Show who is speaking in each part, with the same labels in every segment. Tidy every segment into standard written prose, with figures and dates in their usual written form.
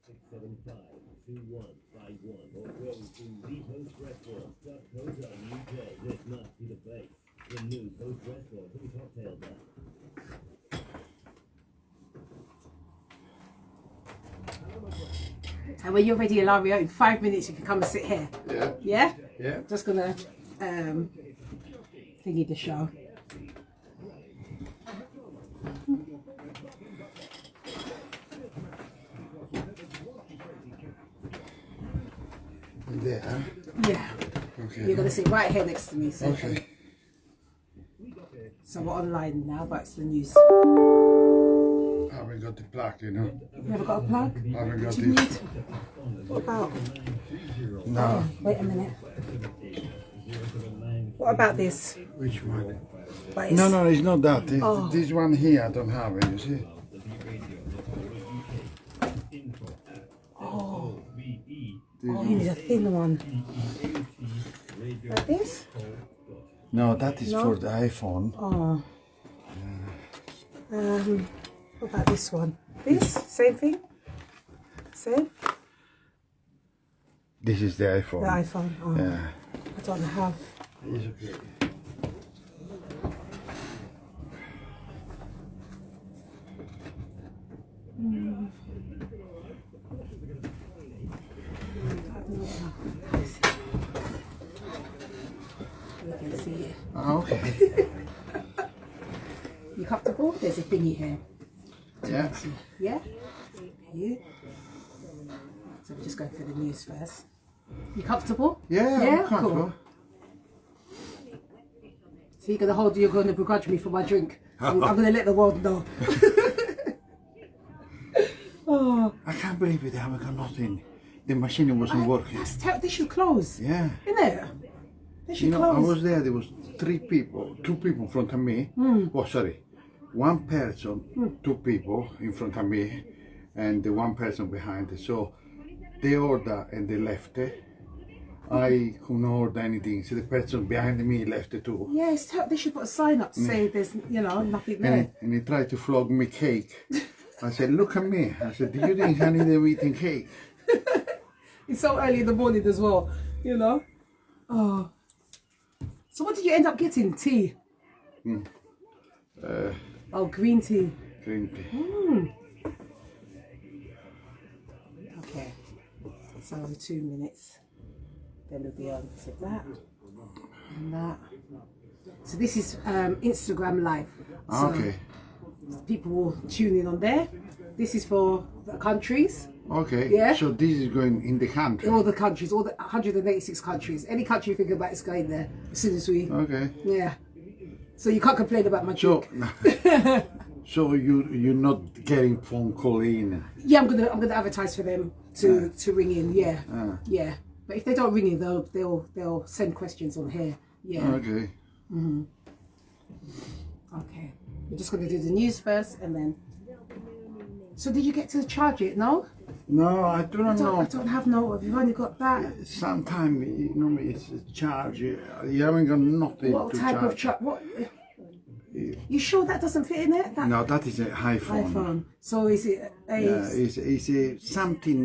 Speaker 1: 675-2151 or go to the Post Restaurant.co.uk. This must be the place. The new Post Restaurant. Put your cocktail there.
Speaker 2: And when you're ready, Ilario, in 5 minutes you can come and sit here.
Speaker 3: Yeah.
Speaker 2: Yeah?
Speaker 3: Yeah.
Speaker 2: Just gonna thingy the show.
Speaker 3: There.
Speaker 2: Yeah.
Speaker 3: Okay.
Speaker 2: You're gonna sit right here next to me. So,
Speaker 3: Okay.
Speaker 2: so we're online now, but it's the news.
Speaker 3: I haven't got the plug, you know.
Speaker 2: You haven't got a plug?
Speaker 3: I haven't got
Speaker 2: Do you
Speaker 3: it.
Speaker 2: need? What about?
Speaker 3: No.
Speaker 2: Wait a minute. What about this?
Speaker 3: Which one?
Speaker 2: But
Speaker 3: No, no, it's not that.
Speaker 2: Oh.
Speaker 3: This one here, I don't have it, you see.
Speaker 2: Oh,
Speaker 3: This
Speaker 2: oh, you need a thin one. Like this?
Speaker 3: No, that is
Speaker 2: No?
Speaker 3: for the iPhone.
Speaker 2: Oh. What about this one? This? Same thing? Same?
Speaker 3: This is the iPhone.
Speaker 2: The iPhone. Oh.
Speaker 3: Yeah.
Speaker 2: I don't have.
Speaker 3: It's okay.
Speaker 2: You can see it.
Speaker 3: Ah, okay.
Speaker 2: You comfortable? There's a thingy here.
Speaker 3: Yeah.
Speaker 2: Yeah? You? So we're just going for the news first. You comfortable?
Speaker 3: Yeah,
Speaker 2: Yeah?
Speaker 3: I'm comfortable.
Speaker 2: Cool. So you're going to begrudge me for my drink. I'm going to let the world know. Oh,
Speaker 3: I can't believe it, they haven't got nothing. The machine wasn't working.
Speaker 2: that's they should close.
Speaker 3: Yeah.
Speaker 2: Isn't it? They should
Speaker 3: You know,
Speaker 2: close.
Speaker 3: I was there was two people in front of me. Oh, sorry. One person, two people in front of me, and the one person behind. So they ordered and they left. I couldn't order anything, so the person behind me left too.
Speaker 2: Yeah, they should put a sign up to say there's, nothing there.
Speaker 3: And he tried to flog me cake. I said, look at me. I said, do you think I need to eating cake?
Speaker 2: It's so early in the morning as well, Oh. So what did you end up getting? Tea? Oh, green tea.
Speaker 3: Green tea.
Speaker 2: Okay. So 2 minutes. Then we'll be on to that and that. So this is Instagram Live. So
Speaker 3: Okay.
Speaker 2: people will tune in on there. This is for the countries.
Speaker 3: Okay.
Speaker 2: Yeah.
Speaker 3: So this is going in the country.
Speaker 2: All the countries, all the 186 countries. Any country you think about is going there as soon as we.
Speaker 3: Okay.
Speaker 2: Yeah. So you can't complain about my
Speaker 3: So,
Speaker 2: drink.
Speaker 3: so you're not getting phone call in.
Speaker 2: Yeah, I'm gonna advertise for them to ring in. Yeah. Yeah. But if they don't ring in, they'll send questions on here. Yeah.
Speaker 3: Okay.
Speaker 2: Okay. We're just gonna do the news first, and then. So did you get to charge it? No.
Speaker 3: No, I do not know.
Speaker 2: I don't have no. You've only got that.
Speaker 3: Sometimes it's a charge. You haven't got nothing
Speaker 2: What
Speaker 3: to
Speaker 2: type
Speaker 3: charge.
Speaker 2: of charge? What? You sure that doesn't fit in there? That
Speaker 3: No, that is an iPhone.
Speaker 2: iPhone. So is it a?
Speaker 3: Yeah, it's a something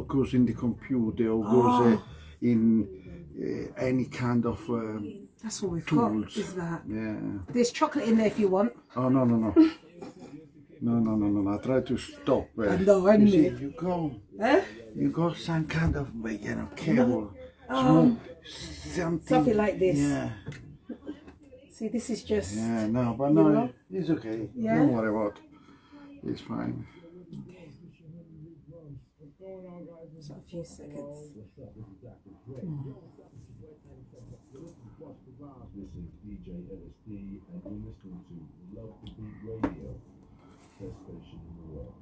Speaker 3: goes in the computer or goes in any kind of
Speaker 2: That's what we've
Speaker 3: tools.
Speaker 2: got. Is that?
Speaker 3: Yeah.
Speaker 2: There's chocolate in there if you want.
Speaker 3: Oh no. No. I try to stop.
Speaker 2: I know, I
Speaker 3: you see,
Speaker 2: knew.
Speaker 3: you go some kind of cable, small,
Speaker 2: Something like this.
Speaker 3: Yeah.
Speaker 2: See, this is just.
Speaker 3: Yeah, no, but no, it's okay.
Speaker 2: Yeah?
Speaker 3: Don't worry about it. It's fine.
Speaker 2: So a few seconds.
Speaker 1: This is DJ LSD, and you're listening to Love the Beat Radio, best station in the world.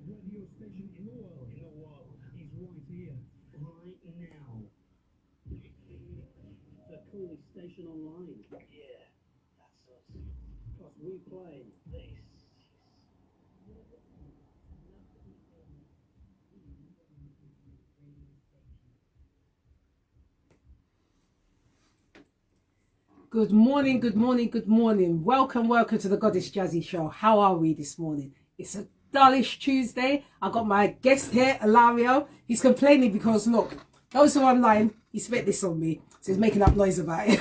Speaker 1: Radio station in the world. He's right here, right now. The coolest station online. Yeah, that's us. Because we play this.
Speaker 2: Good morning, good morning, good morning. Welcome to the Goddess Jazzy Show. How are we this morning? It's a dullish Tuesday. I've got my guest here, Ilario. He's complaining because, look, those who are online, he spit this on me. So he's making up noise about it.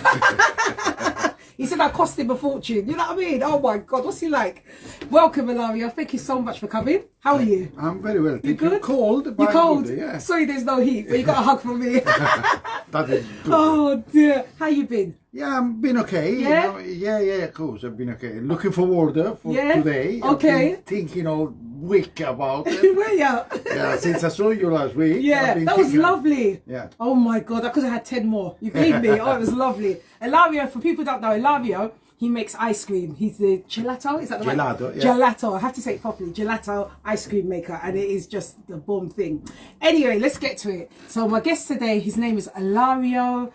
Speaker 2: He said I cost him a fortune. You know what I mean? Oh my God, what's he like? Welcome, Ilario. Thank you so much for coming. How are you?
Speaker 3: I'm very well.
Speaker 2: You good?
Speaker 3: Cold.
Speaker 2: You cold?
Speaker 3: Good, yeah.
Speaker 2: Sorry, there's no heat, but you got a hug from me.
Speaker 3: That is good.
Speaker 2: Oh dear. How you been?
Speaker 3: Yeah, I've been okay.
Speaker 2: Yeah?
Speaker 3: Yeah, of course, I've been okay. Looking forward for today.
Speaker 2: Okay.
Speaker 3: I've been thinking all week about it.
Speaker 2: Were you?
Speaker 3: Yeah, since I saw you last week.
Speaker 2: Yeah, that was lovely.
Speaker 3: Yeah.
Speaker 2: Oh my God, I could have had 10 more. You gave me. Oh, it was lovely. Ilario, for people who don't know, Ilario, he makes ice cream. He's the gelato, is that the
Speaker 3: Gelato,
Speaker 2: right?
Speaker 3: yeah.
Speaker 2: Gelato, I have to say it properly. Gelato ice cream maker, and it is just the bomb thing. Anyway, let's get to it. So my guest today, his name is Ilario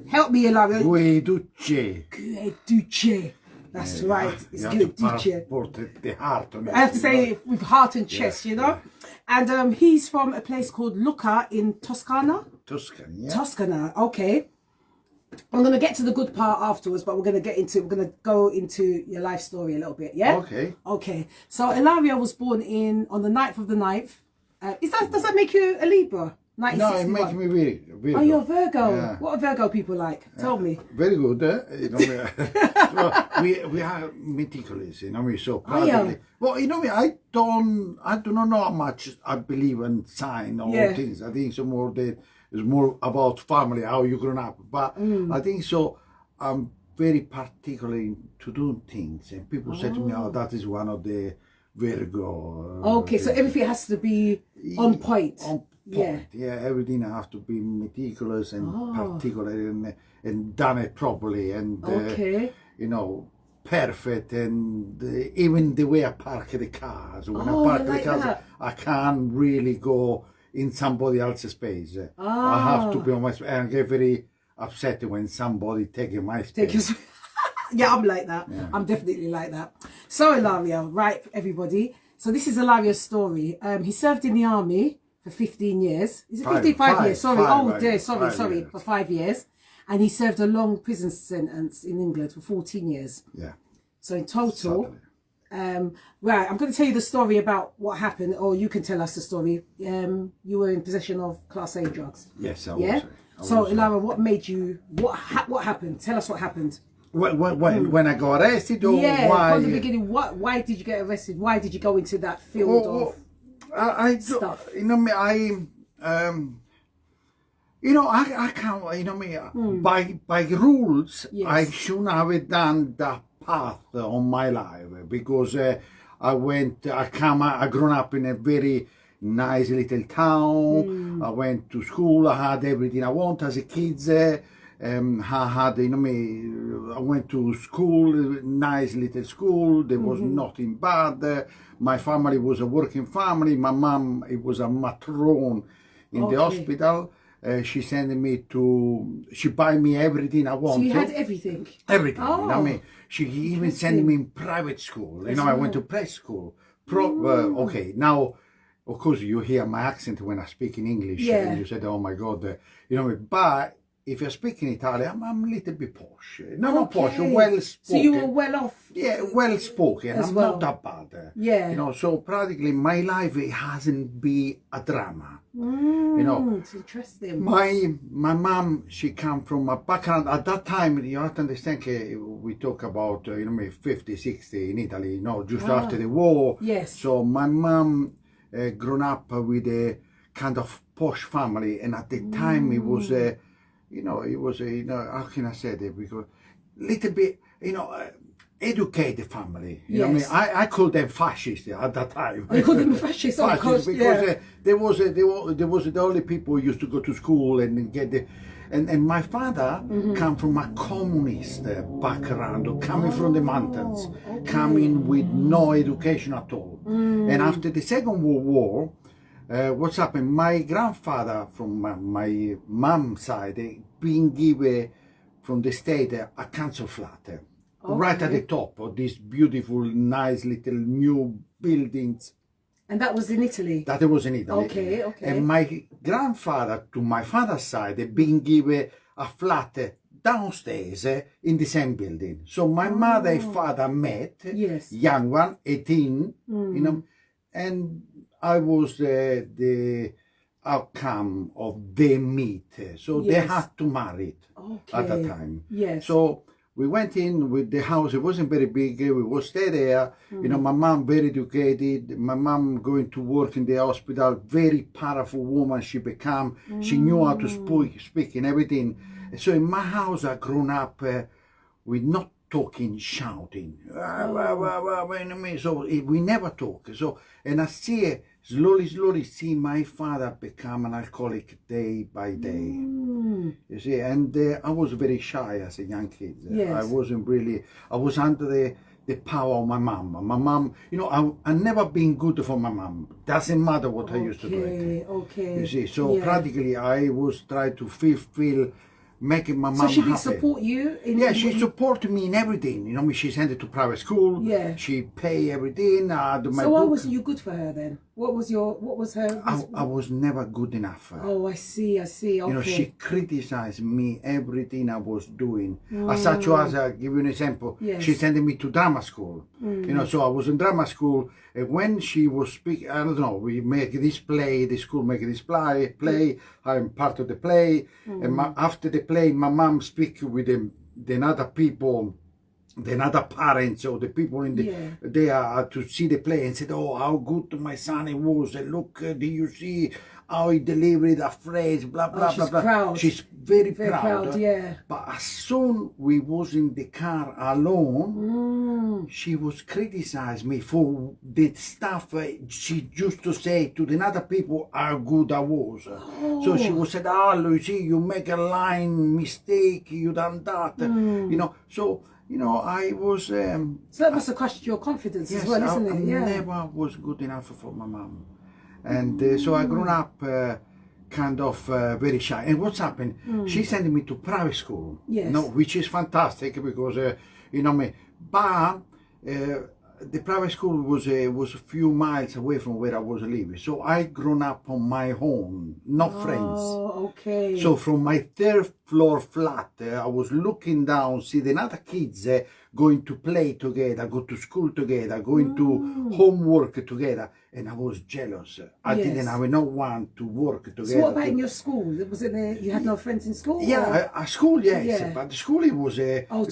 Speaker 2: help me, Ilario.
Speaker 3: Guiducci.
Speaker 2: Guiducci. That's right. It's Guiducci.
Speaker 3: Put the heart on it.
Speaker 2: I have to say it with heart and chest, you know. And he's from a place called Lucca in Toscana.
Speaker 3: Tuscany, yeah.
Speaker 2: Toscana, okay. I'm gonna get to the good part afterwards, but we're gonna go into your life story a little bit, yeah?
Speaker 3: Okay.
Speaker 2: Okay. So Ilario was born on the 9th of the 9th. Does that make you a Libra?
Speaker 3: No, it makes me very
Speaker 2: Oh, you're a Virgo.
Speaker 3: Yeah.
Speaker 2: What are Virgo people like? Tell me.
Speaker 3: Very good. You know, we are meticulous. You know, we so practically. Well, you know, I do not know how much I believe in sign or things. I think it's more about family, how you grown up. But I think so. I'm very particular to do things, and people say to me, "Oh, that is one of the Virgo."
Speaker 2: Okay, so everything has to be on point.
Speaker 3: On point. Yeah, everything has to be meticulous and particular and done it properly and you know, perfect, and even the way I park the cars. When I park the cars, I can't really go in somebody else's space. I have to be on my space. And I get very upset when somebody taking my space.
Speaker 2: Yeah, I'm like that. Yeah. I'm definitely like that. So Ilario, right, everybody. So this is Ilario's story. He served in the army for 15 years. Is it 55 years? Sorry. Sorry. For 5 years. And he served a long prison sentence in England for 14 years. Yeah. So in total, right, I'm going to tell you the story about what happened, or you can tell us the story. You were in possession of Class A drugs.
Speaker 3: Yes, I was.
Speaker 2: So Ilario, what made you? What happened? Tell us what happened.
Speaker 3: When I got arrested, or why?
Speaker 2: From the beginning, why did you get arrested? Why did you go into that field of stuff?
Speaker 3: You know me, I can't. You know me, by rules, I shouldn't have done that path on my life, because I grown up in a very nice little town. I went to school. I had everything I want as a kid. I had, you know me, I went to school, nice little school. There was nothing bad. My family was a working family. My mom, it was a matron in the hospital. She sent me she buy me everything I wanted.
Speaker 2: So you had everything?
Speaker 3: Everything, you know what I mean? She even sent me in private school. You know, I went to press school. Okay, now, of course, you hear my accent when I speak in English. And you said, oh my God, you know, but if you speak in Italian, I'm a little bit posh. Not posh, well spoken.
Speaker 2: So you were well off?
Speaker 3: Yeah, well spoken. I'm not that bad.
Speaker 2: Yeah.
Speaker 3: You know, so practically my life, it hasn't been a drama. You know,
Speaker 2: it's interesting.
Speaker 3: My mom, she come from a background. At that time, you have to understand, we talk about, you know, 50, 60 in Italy, you know, just after the war.
Speaker 2: Yes.
Speaker 3: So my mom grown up with a kind of posh family, and at the time it was how can I say that? Because little bit, you know, educated family. You know what I mean? I called them fascists at that time.
Speaker 2: You called them fascists, of course,
Speaker 3: because there was the only people who used to go to school and get the. And my father come from a communist background, coming from the mountains, coming with no education at all. And after the Second World War, what's happened? My grandfather from my mom's side being given from the state a council flat, right at the top of these beautiful, nice little new buildings.
Speaker 2: And that was in Italy?
Speaker 3: That was in Italy.
Speaker 2: Okay.
Speaker 3: And my grandfather, to my father's side, being given a flat downstairs in the same building. So my mother and father met,
Speaker 2: Yes.
Speaker 3: young one, 18, you know, and I was the outcome of their meet. So they
Speaker 2: Yes.
Speaker 3: had to marry at that time.
Speaker 2: Yes.
Speaker 3: So we went in with the house. It wasn't very big. We will stay there. You know, my mom very educated. My mom going to work in the hospital. Very powerful woman she became. She knew how to speak and everything. So in my house, I grown up with not talking, shouting. So we never talk. So and I see slowly see my father become an alcoholic day by day. You see, and I was very shy as a young kid.
Speaker 2: Yes.
Speaker 3: I wasn't really. I was under the power of my mom. My mom, you know, I never been good for my mom. Doesn't matter what I used to do.
Speaker 2: Okay.
Speaker 3: You see, so practically I was trying to feel making my mom
Speaker 2: So she
Speaker 3: happy.
Speaker 2: did support you?
Speaker 3: She supported me in everything. You know, she sent it to private school.
Speaker 2: Yeah.
Speaker 3: She pay everything.
Speaker 2: So why wasn't you good for her then? What was her?
Speaker 3: I was never good enough.
Speaker 2: Oh, I see. Okay.
Speaker 3: You know, she criticized me everything I was doing. As such as, I'll give you an example.
Speaker 2: Yes.
Speaker 3: She sent me to drama school. You know, so I was in drama school. And when she was speaking, I don't know, we make this play, the school make this play. I'm part of the play. And after the play, my mom speak with the other people, the other parents or the people in the there to see the play and said, oh, how good my son he was. And look, do you see how he delivered a phrase, blah, blah, blah, blah.
Speaker 2: Proud.
Speaker 3: She's very proud.
Speaker 2: Yeah.
Speaker 3: But as soon we was in the car alone, she was criticizing me for the stuff she used to say to the other people how good I was. So she was said, oh, Lucy, you make a line mistake, you done that. You know, so, you know, I was...
Speaker 2: so that must have crushed your confidence as well, isn't it?
Speaker 3: I never was good enough for my mom. And so I grew up kind of very shy. And what's happened? She sent me to private school,
Speaker 2: yes.
Speaker 3: You know, which is fantastic because, you know me. But the private school was a few miles away from where I was living. So I grew up on my own, not friends.
Speaker 2: Oh, okay.
Speaker 3: So from my third floor flat, I was looking down, see the other kids going to play together, go to school together, going to homework together, and I was jealous. I didn't have no one to work together.
Speaker 2: So what about in your school? Was it you had no friends in school?
Speaker 3: Yeah, at school, yes, but the school it was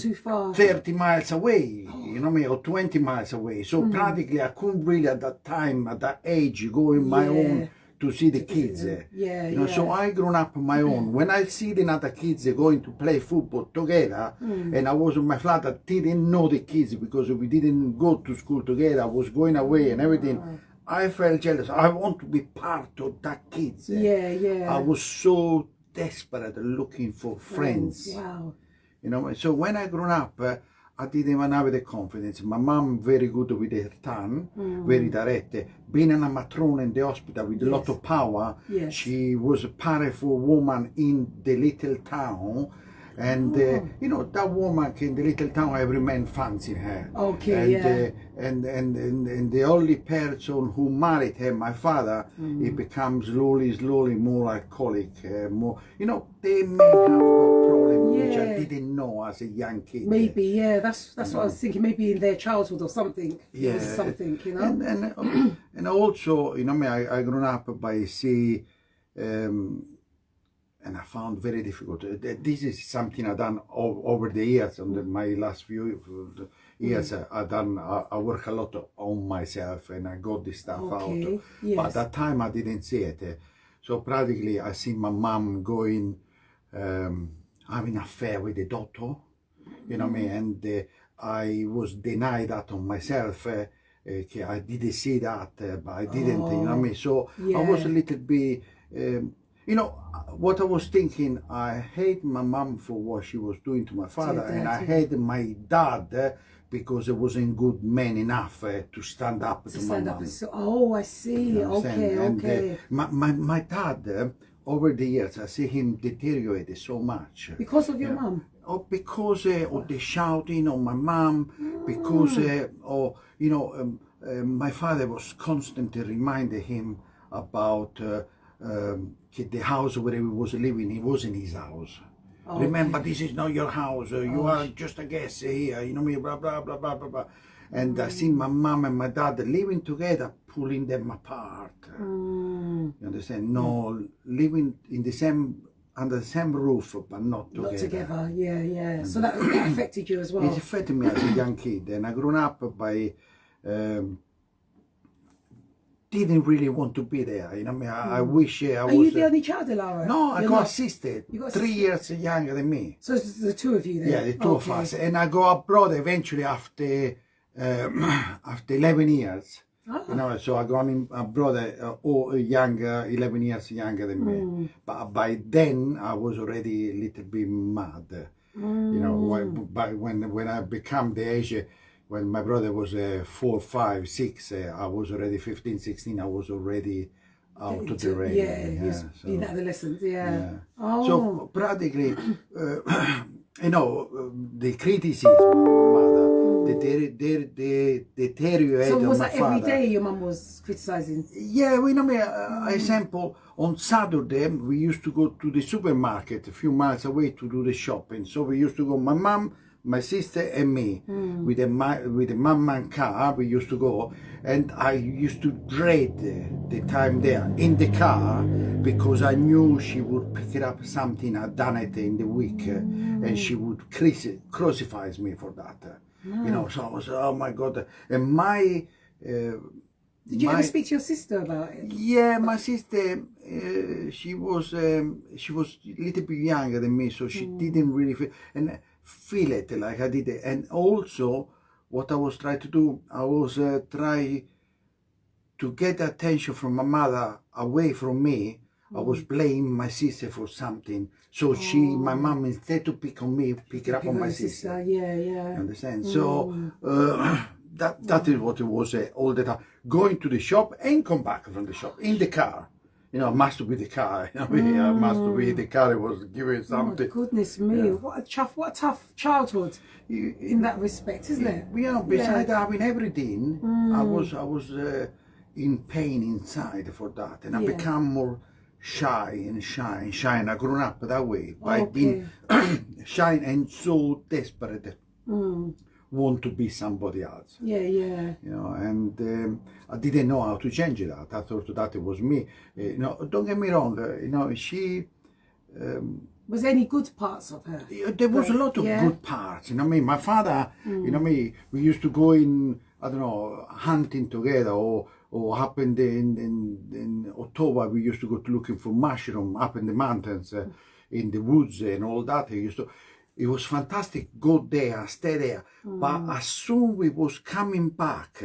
Speaker 2: too far.
Speaker 3: 30 miles away, you know me, or 20 miles away. So practically I couldn't really at that time, at that age, go in my own to see the kids. You know, so I grown up on my own. When I see the other kids going to play football together, and I was in my flat, I didn't know the kids because we didn't go to school together. I was going away and everything. I felt jealous. I want to be part of that kids. I was so desperate looking for friends.
Speaker 2: Wow.
Speaker 3: You know, so when I grew up, I didn't even have the confidence. My mom very good with her tongue, very direct. Being a matrona in the hospital with a lot of power, she was a powerful woman in the little town. And you know, that woman in the little town, every man fancy her.
Speaker 2: Okay,
Speaker 3: and the only person who married her, my father, he becomes slowly more alcoholic. More, you know, they may have got problems which I didn't know as a young kid.
Speaker 2: Maybe, that's what I was thinking. Maybe in their childhood or something.
Speaker 3: Yeah,
Speaker 2: it was something, you know.
Speaker 3: And also, you know, I grew up by sea. And I found very difficult. This is something I've done over the years. On my last few years, I work a lot on myself, and I got this stuff out. But at that time, I didn't see it. So practically, I see my mom going, having an affair with the doctor. You know me, and I was denied that on myself. I didn't see that, but I didn't. You know me. So I was a little bit. You know, what I was thinking, I hate my mom for what she was doing to my father, and I hate my dad because he wasn't good man enough to stand up to my mom.
Speaker 2: Oh, I see. Okay.
Speaker 3: My dad, over the years, I see him deteriorate so much.
Speaker 2: Because of your mom?
Speaker 3: Oh, because of the shouting on my mom, because of, you know, my father was constantly reminding him about the house where he was living. He was in his house. Remember, this is not your house. You are just a guest here. You know me, blah, blah, blah, blah, blah, blah. And I see my mom and my dad living together, pulling them apart. You understand? No, living in the same, under the same roof, but not together.
Speaker 2: Not together, yeah. So that affected you as well?
Speaker 3: It affected me as a young kid. And I grew up by... didn't really want to be there, you know. I mean, I wish I was.
Speaker 2: Are you the only child, Ilaro?
Speaker 3: No, I
Speaker 2: You're
Speaker 3: got
Speaker 2: not?
Speaker 3: a sister,
Speaker 2: You got a
Speaker 3: 3
Speaker 2: sister?
Speaker 3: years younger than me.
Speaker 2: So it's the two of you then?
Speaker 3: Yeah, the two of us, and I go abroad eventually after after 11 years. You know, so I got abroad younger, 11 years younger than me. But by then I was already a little bit mad. You know, when I become the age. When my brother was 4, 5, 6, I was already 15, 16, I was already out of the rain.
Speaker 2: Yeah,
Speaker 3: so,
Speaker 2: in adolescence, yeah. Oh.
Speaker 3: So practically, you know, the criticism of my mother, the deterioration of my father.
Speaker 2: So was that every day your mum was criticising?
Speaker 3: Yeah, we know, example, on Saturday, we used to go to the supermarket a few miles away to do the shopping. So we used to go, my mom, my sister and me, with the man car, we used to go, and I used to dread the time there in the car because I knew she would pick it up something I'd done it in the week, and she would crucify me for that. You know, so I was, oh my God. And my...
Speaker 2: Did you ever speak to your sister about it?
Speaker 3: Yeah, my sister, she was a little bit younger than me, so she didn't really feel it like I did it. And also, what I was trying to do, I was trying to get attention from my mother away from me. I was blaming my sister for something. So my mom, instead to pick on me, pick it up on my sister.
Speaker 2: Yeah.
Speaker 3: Understand? So that is what it was all the time. Going to the shop and come back from the shop in the car. You know, it must be the car. You know, it must be the car. It was giving something.
Speaker 2: Oh, goodness me! Yeah. What a tough childhood in that respect, isn't it?
Speaker 3: Yeah. Besides having everything, I was in pain inside for that, and I become more shy. And I grew up that way by being shy and so desperate. Want to be somebody else.
Speaker 2: Yeah.
Speaker 3: You know, and I didn't know how to change that. I thought that it was me. You know, don't get me wrong. You know, she.
Speaker 2: Was there any good parts of her?
Speaker 3: There was a lot of good parts. You know, my father. You know, we used to go in. I don't know, hunting together, or happened in October. We used to go to looking for mushroom up in the mountains, in the woods and all that. It was fantastic, go there, stay there. But as soon we was coming back,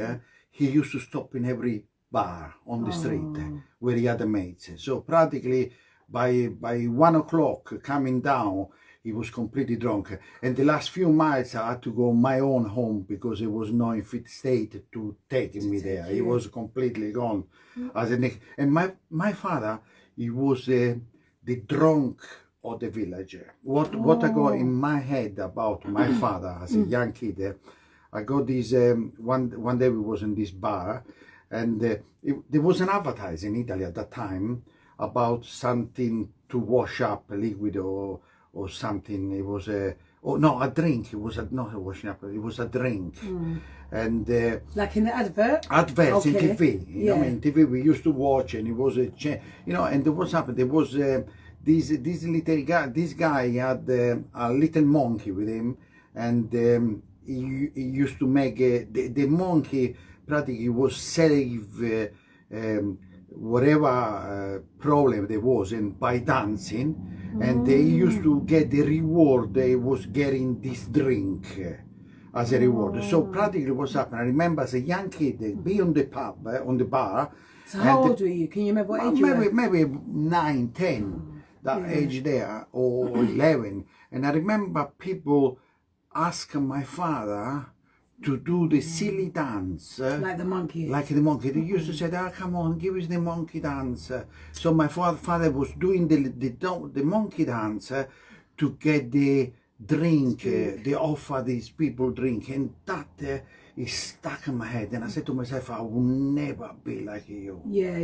Speaker 3: he used to stop in every bar on the street where he had the mates. So practically by 1 o'clock coming down, he was completely drunk. And the last few miles I had to go my own home because he was not in fit state to take me there. He was completely gone. And my father, he was the drunk of the village. What I got in my head about my father as a young kid, I got this, one day we was in this bar, and there was an advertise in Italy at that time about something to wash up, a liquid or something. It was a drink. It was not a washing up, it was a drink. And
Speaker 2: like in the adverts
Speaker 3: in TV. You know, in TV we used to watch, and it was a and there was happened. There was this little guy. This guy had a little monkey with him, and he used to make the monkey practically was save whatever problem there was, and by dancing, and they used to get the reward. They was getting this drink as a reward. So practically what's happened, I remember as a young kid, be on the pub, on the bar.
Speaker 2: So how old were you? Can you remember what age you were?
Speaker 3: Maybe 9, 10, that age there, or 11. And I remember people asking my father to do the silly dance.
Speaker 2: Like the monkey.
Speaker 3: Like the monkey. They used to say, come on, give us the monkey dance. So my father was doing the monkey dance to get the drink. They offer these people drink. And that is stuck in my head. And I said to myself, I will never be like you.
Speaker 2: Yeah.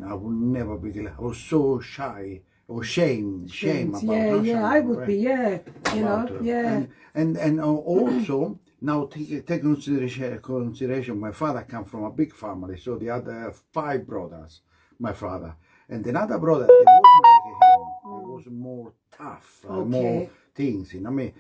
Speaker 3: I will never be like I was so shy or shame about
Speaker 2: yeah,
Speaker 3: not
Speaker 2: yeah,
Speaker 3: shame,
Speaker 2: I would
Speaker 3: right?
Speaker 2: be, yeah, you know,
Speaker 3: About,
Speaker 2: yeah.
Speaker 3: and also now take consideration my father come from a big family, so they had 5 brothers, my father, and another brother, they wasn't like him, he was more tough, more
Speaker 2: Okay.
Speaker 3: things, you know what I mean.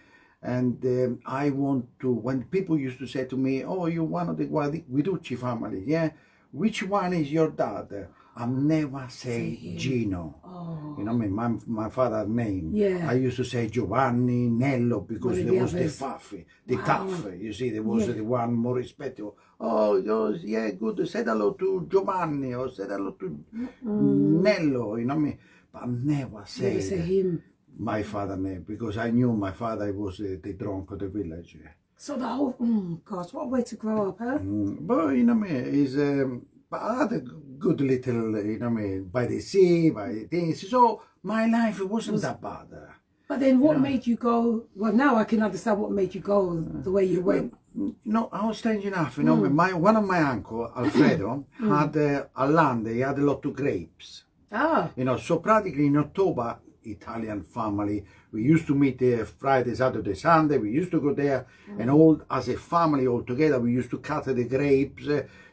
Speaker 3: And I want to, when people used to say to me, oh, you're one of the Guiducci family, yeah, which one is your dad? I never say Gino.
Speaker 2: Oh.
Speaker 3: You know what I mean? My father's name.
Speaker 2: Yeah.
Speaker 3: I used to say Giovanni, Nello, because
Speaker 2: One of
Speaker 3: there
Speaker 2: the
Speaker 3: was the
Speaker 2: others.
Speaker 3: Faffi, the
Speaker 2: Wow.
Speaker 3: tough. You see, there was
Speaker 2: Yeah.
Speaker 3: the one more respectful. Oh, yeah, good. Say hello to Giovanni or say hello to Nello. You know what I mean? But I never
Speaker 2: Never
Speaker 3: say
Speaker 2: say him.
Speaker 3: my father's name because I knew my father was the drunk of the village.
Speaker 2: So the whole, gosh, what a way to grow up, huh?
Speaker 3: But you know what I mean? Is but I had a good little, you know what I mean, by the sea, by the things. So my life it wasn't that bad.
Speaker 2: But then what made you go, well, now I can understand what made you go the way you went.
Speaker 3: No, I was strange enough, you know, one of my uncle, Alfredo, had a land, he had a lot of grapes.
Speaker 2: Ah.
Speaker 3: You know, so practically in October, Italian family, we used to meet Friday, Saturday, Sunday, we used to go there, and all as a family all together, we used to cut the grapes.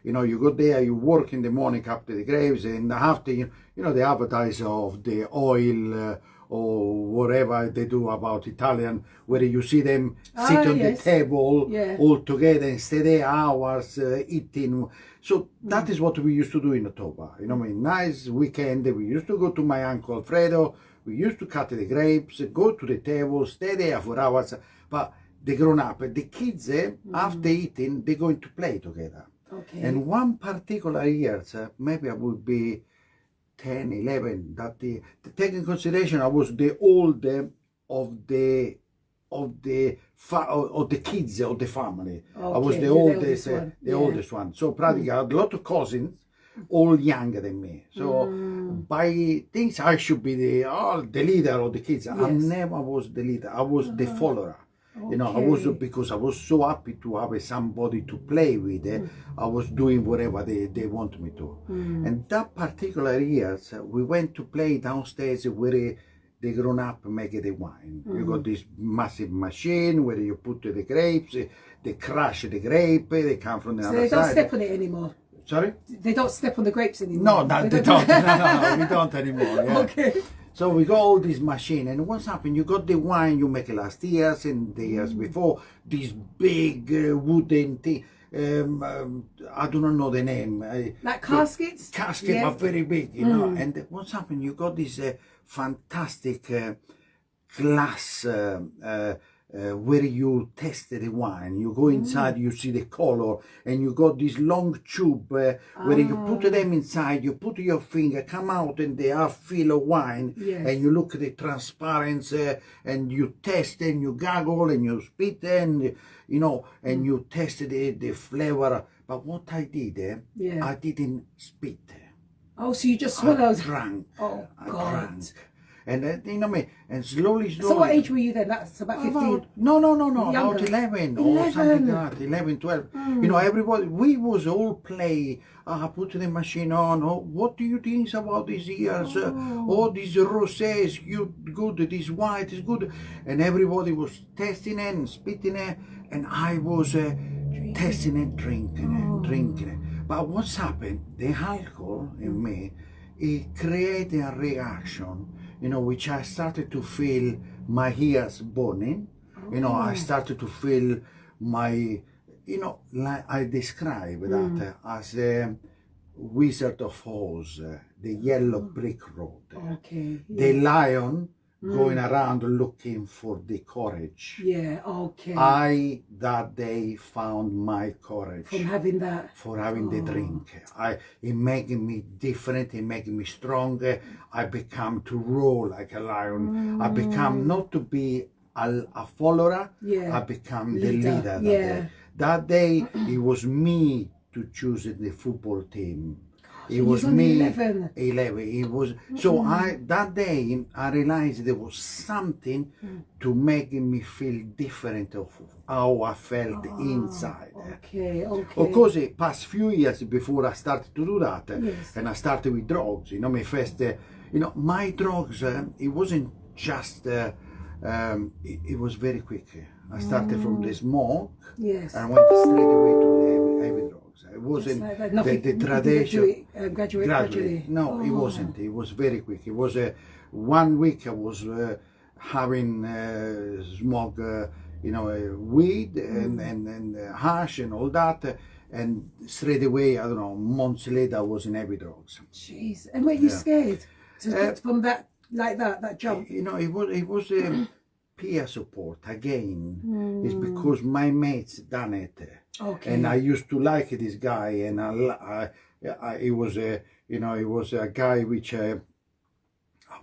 Speaker 3: You know, you go there, you work in the morning, cut the grapes, and after, you know, the advertise of the oil, or whatever they do about Italian, where you see them sit on the table all together and stay there hours eating. So that is what we used to do in October. You know, I mean, nice weekend. We used to go to my uncle Alfredo. We used to cut the grapes, go to the table, stay there for hours. But the grown up, the kids, after eating, they're going to play together.
Speaker 2: Okay.
Speaker 3: And one particular year, maybe I would be 10, 11, that take in consideration I was the older of the kids of the family.
Speaker 2: Okay,
Speaker 3: I was the oldest one. So practically I had a lot of cousins, all younger than me. So by things I should be the leader of the kids. I never was the leader. I was the follower. You know, I was, because I was so happy to have somebody to play with. I was doing whatever they want me to. And that particular year, we went to play downstairs where the grown up make the wine. You got this massive machine where you put the grapes, they crush the grape, they come from the other side.
Speaker 2: So they don't step on it anymore?
Speaker 3: Sorry?
Speaker 2: They don't step on the grapes anymore?
Speaker 3: No, they don't. No, we don't anymore. Yeah.
Speaker 2: Okay.
Speaker 3: So we got all this machine, and what's happened? You got the wine you make last years and the years before, this big wooden thing. I do not know the name.
Speaker 2: Like caskets?
Speaker 3: Caskets are very big, you know. And what's happened? You got this fantastic glass where you test the wine. You go inside, you see the color, and you got this long tube where you put them inside, you put your finger, come out, and they are full of wine, and you look at the transparency, and you test, and you gaggle, and you spit, and you know, and you test the flavor. But what I did, I didn't spit.
Speaker 2: Oh, so you just swallowed?
Speaker 3: I drank.
Speaker 2: Oh,
Speaker 3: I
Speaker 2: God.
Speaker 3: drank. And you know me, and slowly.
Speaker 2: So what age were you then? That's about 15?
Speaker 3: No,
Speaker 2: Younger.
Speaker 3: about 11 or something like that, 11, 12. You know, everybody, we was all play, put the machine on, what do you think about these years? These rosé is good, this white is good. And everybody was testing it and spitting it, and I was testing it, drinking it. But what's happened, the alcohol in me, it created a reaction, you know, which I started to feel my ears burning. You know, I started to feel my, you know, like I describe that as a Wizard of Oz, the yellow brick road.
Speaker 2: Okay.
Speaker 3: The lion going around looking for the courage.
Speaker 2: Yeah, okay.
Speaker 3: I that day found my courage.
Speaker 2: From having that?
Speaker 3: For having the drink. It making me different, it making me stronger. I become to roar like a lion. I become not to be a follower, I become the leader. That day, it was me to choose the football team. It was
Speaker 2: only
Speaker 3: me.
Speaker 2: 11.
Speaker 3: 11. It was so. That day I realized there was something to make me feel different of how I felt inside.
Speaker 2: Okay.
Speaker 3: Of course, it passed few years before I started to do that,
Speaker 2: Yes.
Speaker 3: and I started with drugs. My first, my drugs. It wasn't just. It was very quick. I started from the smoke,
Speaker 2: Yes.
Speaker 3: and went straight away to the heavy drugs. It wasn't
Speaker 2: like that.
Speaker 3: the
Speaker 2: Nothing- you didn't
Speaker 3: tradition.
Speaker 2: do it, gradually.
Speaker 3: No, it wasn't. It was very quick. It was 1 week I was having smoke, weed and hash and all that, and straight away, I don't know, months later, I was in heavy drugs.
Speaker 2: Jeez. And were you scared from that, like that jump?
Speaker 3: It was peer support again. It's because my mates done it.
Speaker 2: Okay.
Speaker 3: And I used to like this guy, and it was a guy which I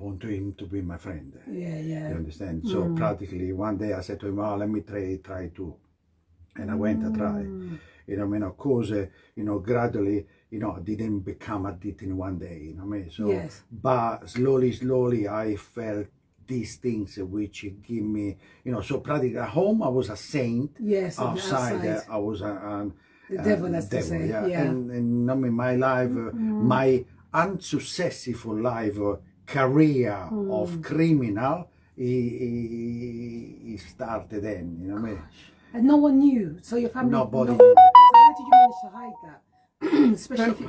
Speaker 3: wanted him to be my friend.
Speaker 2: Yeah.
Speaker 3: You understand? So practically one day I said to him, let me try too. And I went to try. Of course, gradually, I didn't become addicted in one day, So,
Speaker 2: Yes.
Speaker 3: but slowly I felt these things which give me, so practically at home I was a saint.
Speaker 2: Yes.
Speaker 3: Outside. I was the
Speaker 2: devil, as they say. Yeah.
Speaker 3: And my life, my unsuccessful life, career of criminal, he started then,
Speaker 2: And no one knew. So your family.
Speaker 3: Nobody.
Speaker 2: So how did you manage to hide that? Especially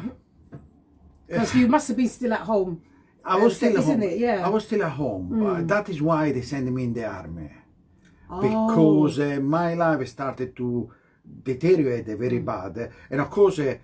Speaker 2: because you must have been still at home.
Speaker 3: I was still at home.
Speaker 2: Isn't it? Yeah.
Speaker 3: I was still at home. That is why they sent me in the army. Because my life started to deteriorate very bad. And of course, I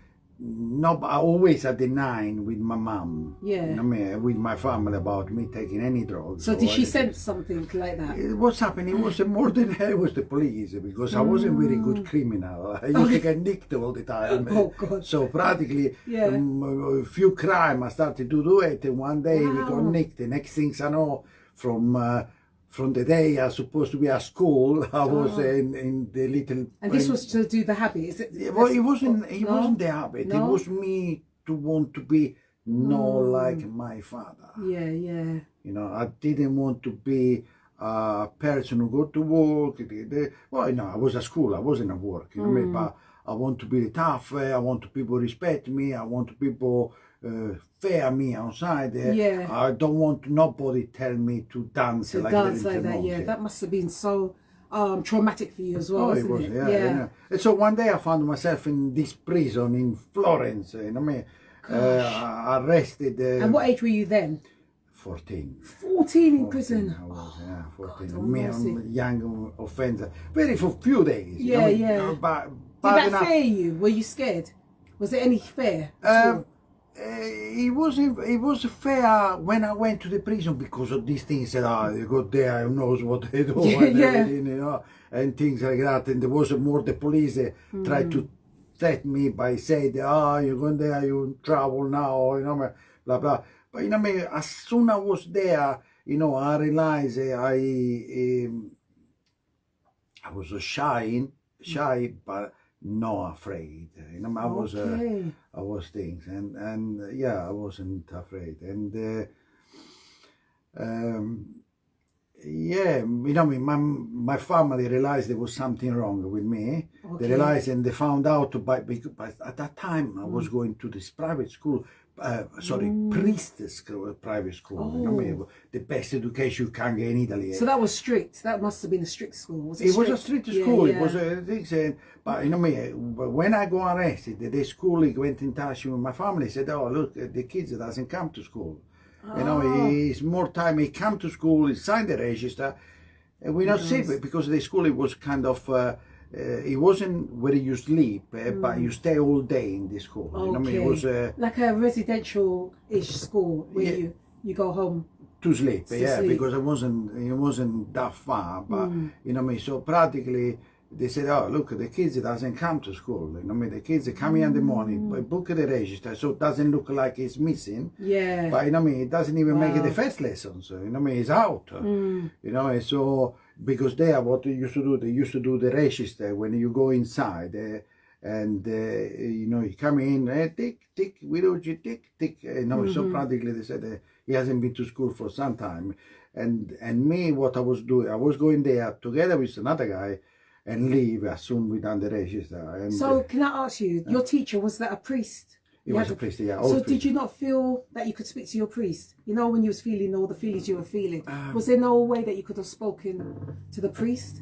Speaker 3: always had the nine with my mom.
Speaker 2: Yeah.
Speaker 3: With my family about me taking any drugs.
Speaker 2: So did she sense something like that?
Speaker 3: What's happening? It was more than it was the police, because I wasn't very good criminal. I used to get nicked all the time.
Speaker 2: Oh God.
Speaker 3: So practically, a few crime I started to do it, and one day we got nicked. The next things I know, from the day I was supposed to be at school, I was in the little.
Speaker 2: And this was to do the habit. Is it?
Speaker 3: Well, it wasn't the habit.
Speaker 2: No?
Speaker 3: It was me to want to be like my father.
Speaker 2: Yeah.
Speaker 3: I didn't want to be a person who go to work. I was at school. I wasn't at work. But I want to be tough. I want people respect me. I want people fear me outside. I don't want nobody tell me to dance like
Speaker 2: that. Yeah, that must have been so traumatic for you as well.
Speaker 3: It was. Yeah. And so one day I found myself in this prison in Florence. Arrested.
Speaker 2: And what age were you then?
Speaker 3: 14.
Speaker 2: 14 in prison.
Speaker 3: I was, 14.
Speaker 2: God,
Speaker 3: Me, I'm a young offender. Very for few days.
Speaker 2: Yeah.
Speaker 3: But
Speaker 2: did that fear you? Were you scared? Was there any fear?
Speaker 3: It was fair when I went to the prison, because of these things that you go there, who knows what they do and everything, and things like that. And there was more the police tried to threaten me by saying, you're going there, you're in trouble now, blah blah. But as soon as I was there, I realized I was shy, but not afraid. I was things, and I wasn't afraid, and my family realized there was something wrong with me. They realized, and they found out because at that time I was going to this private school. Priest school, private school. The best education you can get in Italy.
Speaker 2: So that was strict. That must have been a strict school. Was it?
Speaker 3: It was a strict school. It was a thing. But when I got arrested, the school went in touch with my family. Said, "Oh, look, the kids doesn't come to school. It's more time he come to school, he signed the register, and we're not safe because the school it was kind of." It wasn't where you sleep, but you stay all day in the school. It was
Speaker 2: like a residential-ish school where you go home
Speaker 3: to sleep. Because it wasn't that far. But so practically they said, "Oh, look, the kids doesn't come to school. The kids come here in the morning, book the register, so it doesn't look like it's missing.
Speaker 2: Yeah.
Speaker 3: But it doesn't even make the first lesson. So it's out. So." Because there, what they used to do the register when you go inside, And you know, he come in, tick, Guiducci, tick. You know, so practically they said he hasn't been to school for some time. And me, what I was doing, I was going there together with another guy and leave as soon we done the register. And,
Speaker 2: so can I ask you, your teacher, was that a priest?
Speaker 3: He was a priest, yeah.
Speaker 2: So
Speaker 3: priest.
Speaker 2: did you not feel that you could speak to your priest? You know, when you was feeling all the feelings you were feeling, was there no way that you could have spoken to the priest?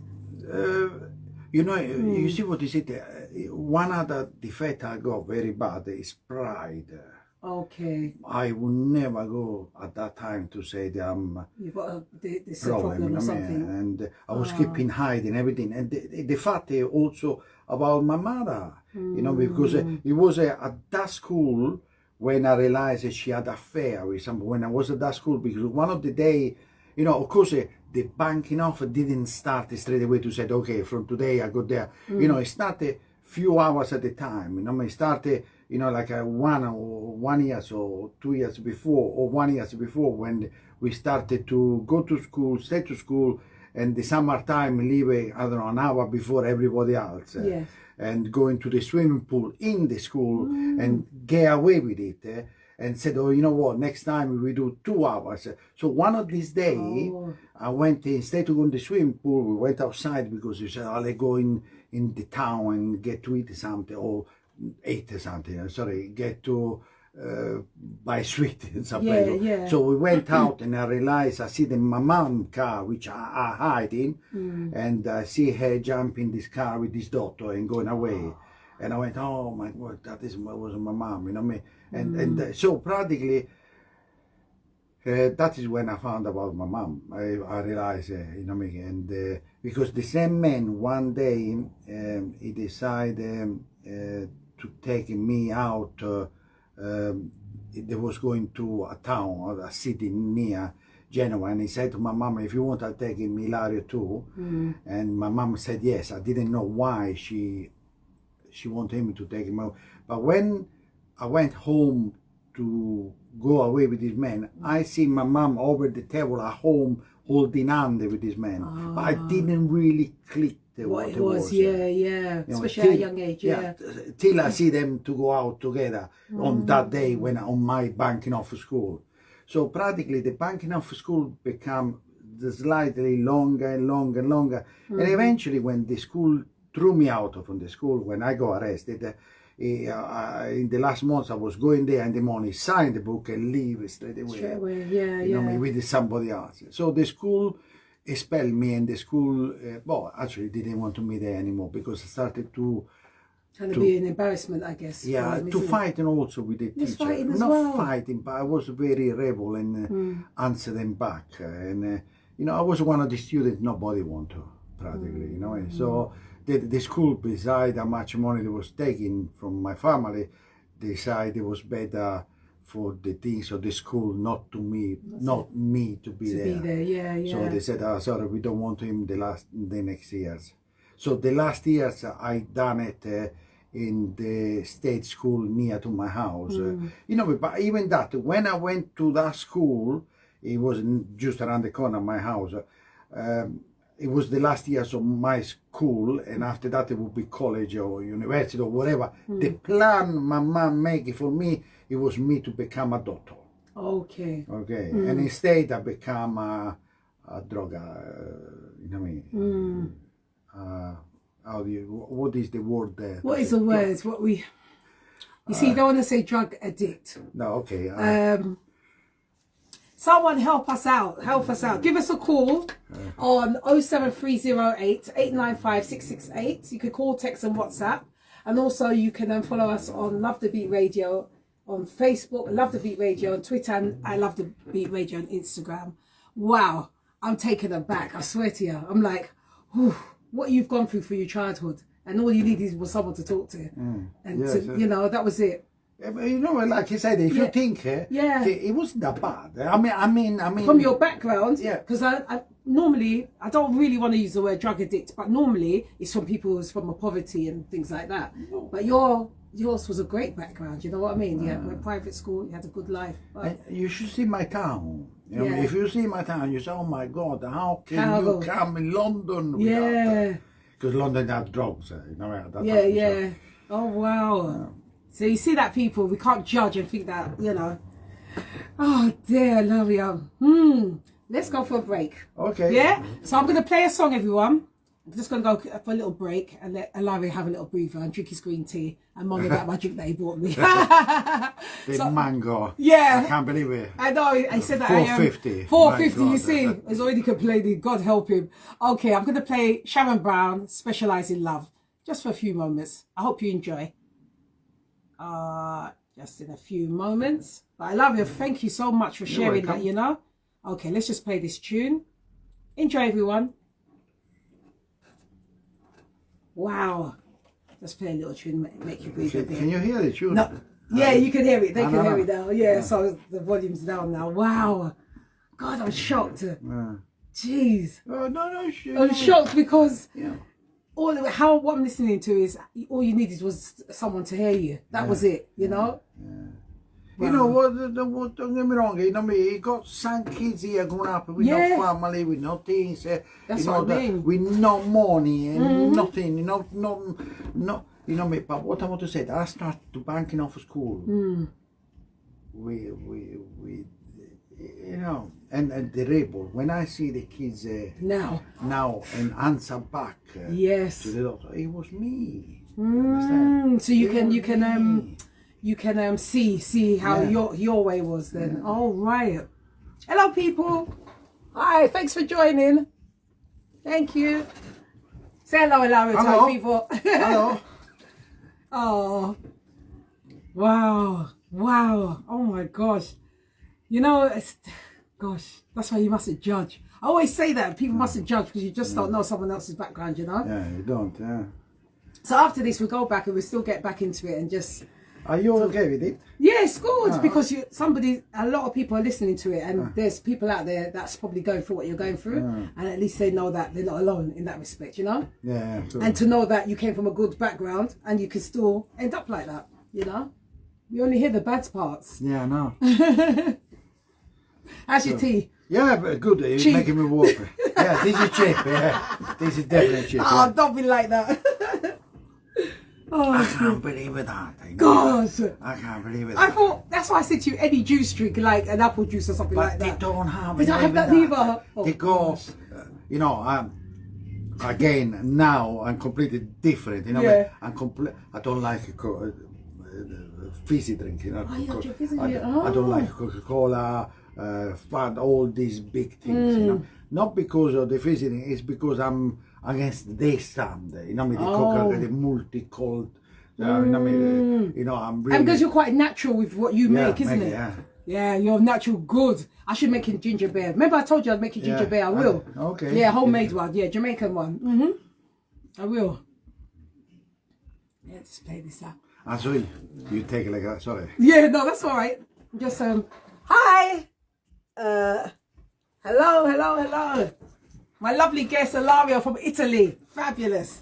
Speaker 3: You know, you see what is it? One other defect I got very bad is pride.
Speaker 2: Okay.
Speaker 3: I would never go at that time to say that I'm
Speaker 2: You've got this problem or something.
Speaker 3: And I was keeping hiding everything. And the fact also about my mother, you know, because it was at that school when I realized that she had an affair with somebody. When I was at that school, because one of the day, you know, of course, the banking offer didn't start straight away to say, okay, from today I go there. You know, it started few hours at a time. You know, it started, you know, like 1 year or 2 years before, or 1 year before, when we started to go to school, stay to school, and the summertime leave, I don't know, an hour before everybody else.
Speaker 2: Yes.
Speaker 3: And go into the swimming pool in the school and get away with it. And said, oh, you know what, next time we do 2 hours. So one of these days, I went, instead to go in the swimming pool, we went outside because we said, I'll go in the town and get to eat something, or eat something, sorry, get to buy sweet and something.
Speaker 2: Yeah.
Speaker 3: So we went out and I realized I see my mom's car, which I hide in, and I see her jump in this car with this daughter and going away. And I went, oh my God, was my mom, you know me. And so practically, that is when I found about my mom. I realized, you know me, and because the same man one day he decided to take me out. They was going to a town or a city near Genoa, and he said to my mom, if you want, I'll take him ilario too. And my mom said yes. I didn't know why she wanted him to take him out. But when I went home to go away with this man, I see my mom over the table at home holding hand with this man. But I didn't really click what it was.
Speaker 2: Yeah.
Speaker 3: You know,
Speaker 2: especially at a young age,
Speaker 3: till I see them to go out together on that day when on my banking off school. So practically the banking off school became slightly longer and longer and longer. And eventually when the school threw me out from the school, when I got arrested, in the last months I was going there in the morning, sign the book and leave straight away. You know me, with somebody else. So the school expelled me, and the school, well, actually didn't want me there anymore because I started to
Speaker 2: be an embarrassment, I guess.
Speaker 3: Yeah, to fight and also with the teacher.
Speaker 2: Fighting as
Speaker 3: Not
Speaker 2: well.
Speaker 3: fighting, but I was very rebel and answer them back. And you know, I was one of the students nobody wanted practically. You know, and so the school, beside how much money they was taking from my family, decided it was better for the things of the school not me to be there. So they said, oh, sorry, we don't want him the next years. So the last years I done it in the state school near to my house. You know, but even that, when I went to that school, it was just around the corner of my house. It was the last years of my school, and after that it would be college or university or whatever. The plan my mom made for me, it was me to become a doctor.
Speaker 2: Okay.
Speaker 3: And instead I become a drug, you know what I mean? What is the word there?
Speaker 2: What is the word? You see, you don't want to say drug addict.
Speaker 3: No, okay.
Speaker 2: Someone help us out. Help us out. Give us a call on 07308 895 668. You can call, text and WhatsApp. And also you can follow us on Love the Beat Radio on Facebook, Love the Beat Radio on Twitter, and I Love the Beat Radio on Instagram. Wow. I'm taken aback. I swear to you. I'm like, whew, what you've gone through for your childhood. And all you needed was someone to talk to. And you know, that was it.
Speaker 3: You know, like you said, if you think, it wasn't that bad. I mean,
Speaker 2: from your background,
Speaker 3: because
Speaker 2: I normally, I don't really want to use the word drug addict, but normally it's from people who's from a poverty and things like that. But yours was a great background. You know what I mean? You went private school, you had a good life.
Speaker 3: You should see my town. You know, if you see my town, you say, "Oh my God, how can you come in London?" Because London had drugs. You know,
Speaker 2: Oh, wow. So you see that, people, we can't judge and think that, you know. Oh, dear, Ilario. Let's go for a break.
Speaker 3: Okay.
Speaker 2: Yeah? So I'm going to play a song, everyone. I'm just going to go for a little break and let Ilario have a little breather and drink his green tea and moan about my drink that he bought me.
Speaker 3: The mango.
Speaker 2: Yeah.
Speaker 3: I can't believe it.
Speaker 2: I know, I said that.
Speaker 3: 450.
Speaker 2: 450, you see. He's already complaining. God help him. Okay, I'm going to play Sharon Brown, Specialise in Love, just for a few moments. I hope you enjoy. Just in a few moments. But I love you. Thank you so much for sharing that, you know. Okay, let's just play this tune. Enjoy, everyone. Wow. Let's play a little tune, make you breathe a bit.
Speaker 3: Can you hear the tune?
Speaker 2: No. Yeah, you can hear it. They can hear it now. Yeah, so the volume's down now. Wow. God, I'm shocked. Jeez.
Speaker 3: Oh, no.
Speaker 2: I'm shocked because
Speaker 3: Yeah.
Speaker 2: what I'm listening to is all you needed was someone to hear you. That was it, you know?
Speaker 3: You know what? Don't get me wrong. You know me. You got some kids here growing up with no family, with no things.
Speaker 2: That's
Speaker 3: you know,
Speaker 2: what I mean.
Speaker 3: With no money and nothing. You know, no. You know me. But what I want to say, I started to banking off school. We, you know, and the rebel. When I see the kids now and answer back to the doctor, it was me.
Speaker 2: So you can see how your way was then. All right. Hello, people. Hi, thanks for joining. Thank you. Say hello, hello, people.
Speaker 3: Hello.
Speaker 2: Oh, wow. Oh my gosh. You know, that's why you mustn't judge. I always say that people mustn't judge because you just don't know someone else's background, you know.
Speaker 3: Yeah, you don't. Yeah.
Speaker 2: So after this, we'll go back and we'll still get back into it and just.
Speaker 3: Are you okay with it?
Speaker 2: Yeah, it's good because a lot of people are listening to it, and there's people out there that's probably going through what you're going through, and at least they know that they're not alone in that respect, you know.
Speaker 3: Yeah. Sure.
Speaker 2: And to know that you came from a good background and you can still end up like that, you know. You only hear the bad parts.
Speaker 3: Yeah, I know.
Speaker 2: How's your tea?
Speaker 3: Yeah, but good. It's making me walk. Yeah, this is cheap. Yeah, this is definitely cheap.
Speaker 2: Oh, don't be like that.
Speaker 3: I can't believe it.
Speaker 2: God,
Speaker 3: I can't believe it.
Speaker 2: I thought that's why I said to you, any juice drink, like an apple juice or something like that.
Speaker 3: They don't have.
Speaker 2: They don't have that either.
Speaker 3: They go. You know, again now I'm completely different. You know, I don't like fizzy drink. You know, I don't like Coca-Cola. Fun, all these big things. You know, not because of the fizzy drink. It's because I'm against the standard. You know, the Coca-Cola, the multi-cold. You know, I'm really.
Speaker 2: And because you're quite natural with what you make, isn't it?
Speaker 3: Yeah.
Speaker 2: Yeah, you're natural good. I should make a ginger beer. Remember I told you I'd make a ginger beer? I will.
Speaker 3: Okay.
Speaker 2: Yeah, homemade one. Yeah, Jamaican one. I will. Yeah, just play this out.
Speaker 3: I'm sorry. You take it like that. Sorry.
Speaker 2: Yeah, no, that's all right. Just hi. Hello. My lovely guest Ilario from Italy. Fabulous.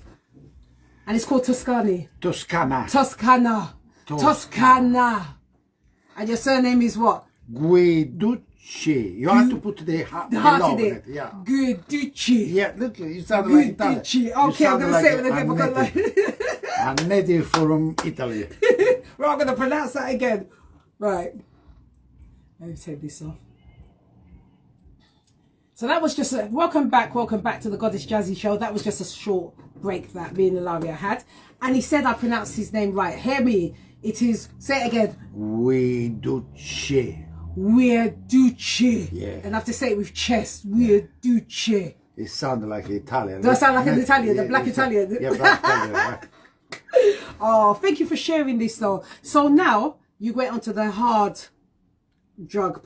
Speaker 2: And it's called Toscana. And your surname is what?
Speaker 3: Guiducci. You have to put the heart in it. Yeah.
Speaker 2: Guiducci.
Speaker 3: Yeah, look, you sound like Italian.
Speaker 2: Okay, I'm going to say it again.
Speaker 3: I'm native from Italy.
Speaker 2: Well, I'm going to pronounce that again. Right. Let me take this off. So that was just welcome back to the Goddess Jazzy Show. That was just a short break that me and Ilario had. And he said I pronounced his name right. Hear me. It is, say it again.
Speaker 3: Guiducci.
Speaker 2: Yeah. And I have to say it with chest. Guiducci.
Speaker 3: It sounded like Italian.
Speaker 2: Does it sound like an Italian? The black Italian?
Speaker 3: Yeah, black Italian.
Speaker 2: Oh, thank you for sharing this though. So now you went onto the hard drug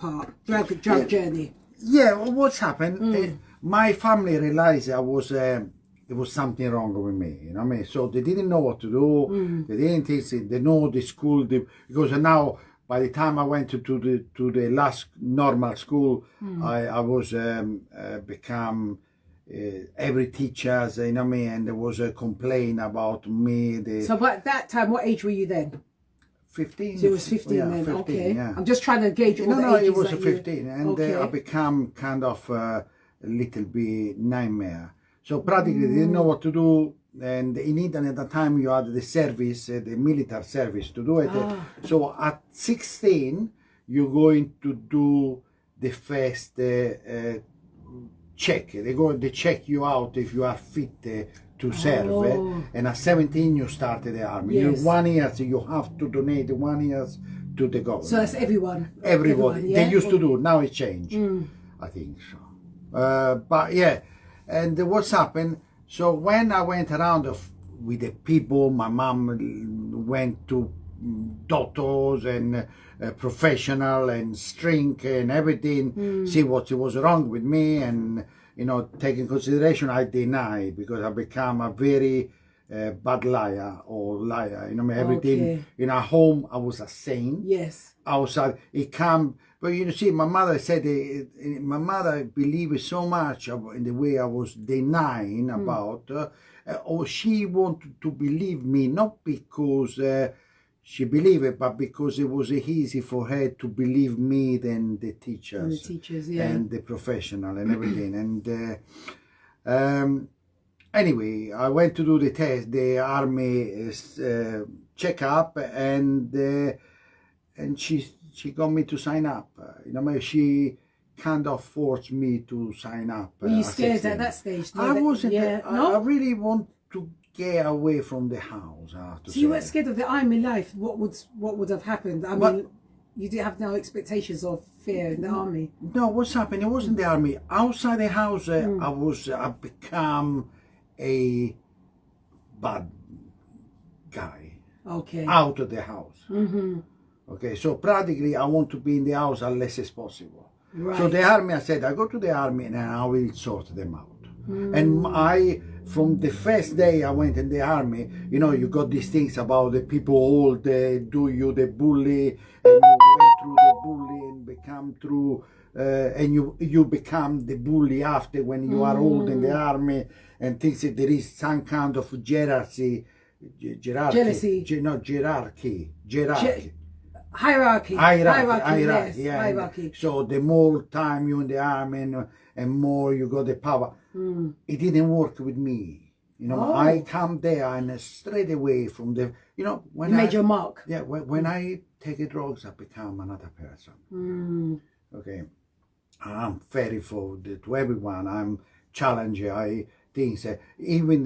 Speaker 2: journey.
Speaker 3: Yeah, well, what's happened? My family realized there was something wrong with me. You know what I mean? So they didn't know what to do. They didn't think they know the school because now by the time I went to the last normal school, I was become every teachers. You know what I mean? And there was a complaint about me.
Speaker 2: So at that time, what age were you then?
Speaker 3: 15.
Speaker 2: So it was 15 then,
Speaker 3: 15,
Speaker 2: okay.
Speaker 3: Yeah.
Speaker 2: I'm just trying to gauge all the
Speaker 3: No,
Speaker 2: ages
Speaker 3: it was
Speaker 2: that
Speaker 3: 15. And I became kind of a little bit nightmare. So practically they didn't know what to do. and in Italy at the time you had the service, the military service to do it. So at 16, you're going to do the first check. They check you out if you are fit to serve. And at 17, you started the army.
Speaker 2: Yes.
Speaker 3: 1 year, so you have to donate 1 year to the government.
Speaker 2: So that's everyone.
Speaker 3: Everybody.
Speaker 2: Yeah?
Speaker 3: They used to do. Now it changed. I think so. But yeah, and what's happened? So when I went around with the people, my mom went to doctors and professional and shrink and everything, see what was wrong with me, and taking consideration, I deny, because I become a very bad liar or liar. Everything in our home, I was a saint.
Speaker 2: Yes.
Speaker 3: Outside, it come. But see, my mother said, my mother believed so much in the way I was denying about, or she wanted to believe me, not because she believed it, but because it was easy for her to believe me than the teachers.
Speaker 2: And the teachers, yeah.
Speaker 3: And the professional and everything. And anyway, I went to do the test, the army checkup, and she got me to sign up. She kind of forced me to sign up.
Speaker 2: Were you scared at that stage? No,
Speaker 3: I wasn't.
Speaker 2: No?
Speaker 3: I really want to get away from the house. I have to say.
Speaker 2: You weren't scared of the army life? What would have happened? I mean, you did have no expectations of fear in the army.
Speaker 3: No, what's happened? It wasn't the army. Outside the house, I become a bad guy.
Speaker 2: Okay.
Speaker 3: Out of the house. Okay, so practically I want to be in the house as less as possible.
Speaker 2: Right.
Speaker 3: So the army, I said, I go to the army and I will sort them out. And from the first day I went in the army, you got these things about the people old, do you the bully, and you went through the bully and become through, and you become the bully after when you are old in the army, and thinks that there is some kind of jealousy.
Speaker 2: Jealousy. Hierarchy. Yes,
Speaker 3: yeah.
Speaker 2: hierarchy.
Speaker 3: So the more time you're in the army and more you got the power. It didn't work with me. I come there and straight away from the, when
Speaker 2: you made your mark.
Speaker 3: Yeah, when I take drugs, I become another person. Okay. I'm very for to everyone. I'm challenger. I think even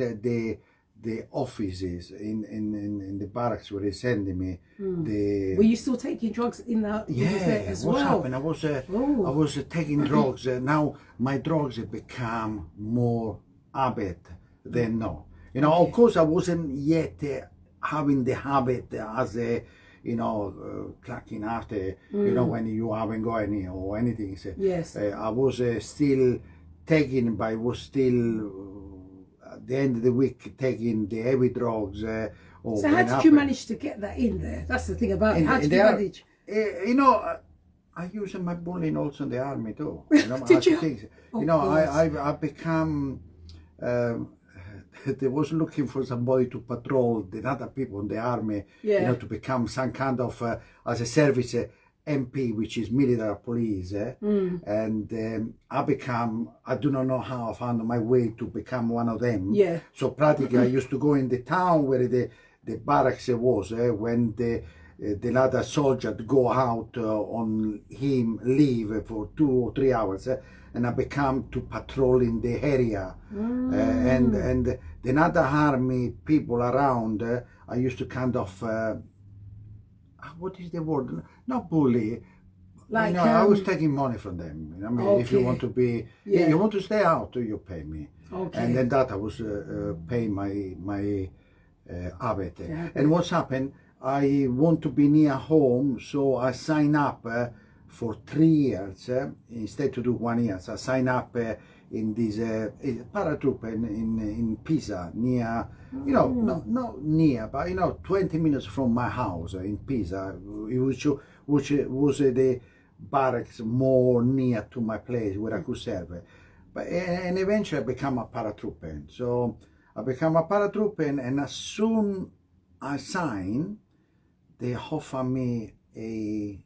Speaker 3: the offices in the barracks where they sending me.
Speaker 2: Were you still taking drugs in the as
Speaker 3: what's
Speaker 2: well?
Speaker 3: happened? I was taking drugs. Now my drugs have become more habit than no. Of course I wasn't yet having the habit as a clacking after when you haven't got any or anything. So,
Speaker 2: yes.
Speaker 3: I was still taking, but I was still. At the end of the week, taking the heavy drugs.
Speaker 2: So how did you manage to get that in there? That's the thing about it. How did you manage?
Speaker 3: I use my bullying also in the army too.
Speaker 2: Did you?
Speaker 3: I become. They was looking for somebody to patrol the other people in the army.
Speaker 2: Yeah.
Speaker 3: To become some kind of as a service. MP, which is military police, and I do not know how I found my way to become one of them.
Speaker 2: Yeah.
Speaker 3: So practically I used to go in the town where the barracks was, when the other soldier go out on him leave for 2 or 3 hours, and I become to patrol in the area, and the other army people around, I used to kind of, what is the word? Not bully.
Speaker 2: Like
Speaker 3: I was taking money from them. If you want to be, you want to stay out, you pay me.
Speaker 2: Okay.
Speaker 3: And then that I was paying my habit. And what's happened? I want to be near home, so I sign up for 3 years instead to do 1 year. So I sign up in this paratroop in Pisa, near, not near, but 20 minutes from my house in Pisa, which was the barracks more near to my place where I could serve. But and eventually I become a paratrooper. So I become a paratrooper, and as soon I sign, they offer me a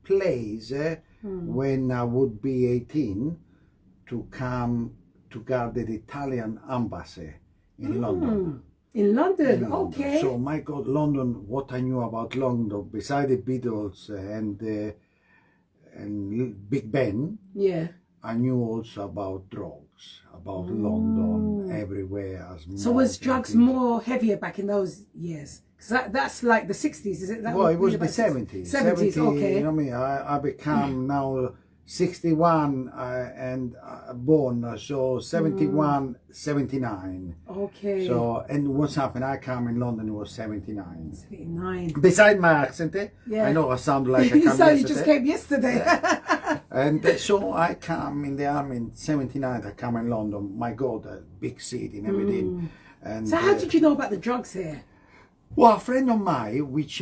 Speaker 3: place when I would be 18 to come to guard the Italian embassy in London.
Speaker 2: In London,
Speaker 3: In London.
Speaker 2: okay.
Speaker 3: So my God, London, what I knew about London, beside the Beatles and Big Ben,
Speaker 2: Yeah.
Speaker 3: I knew also about drugs, about London, everywhere.
Speaker 2: So was drugs more heavier back in those years? Because that's like the 60s, is it? That
Speaker 3: Well, it was
Speaker 2: about
Speaker 3: the 70s.
Speaker 2: 70s, okay.
Speaker 3: You know what I mean? I become now 61 and born, so 71, 79.
Speaker 2: Okay.
Speaker 3: So, and what's happened, I come in London, it was 79.
Speaker 2: 79.
Speaker 3: Beside my accent,
Speaker 2: Yeah.
Speaker 3: I know I sound like I
Speaker 2: You
Speaker 3: come
Speaker 2: sound you
Speaker 3: yesterday.
Speaker 2: just came yesterday.
Speaker 3: And so I come in the army in 79, I come in London, my God, a big city and everything. And,
Speaker 2: So how did you know about the drugs here?
Speaker 3: well, a friend of mine, which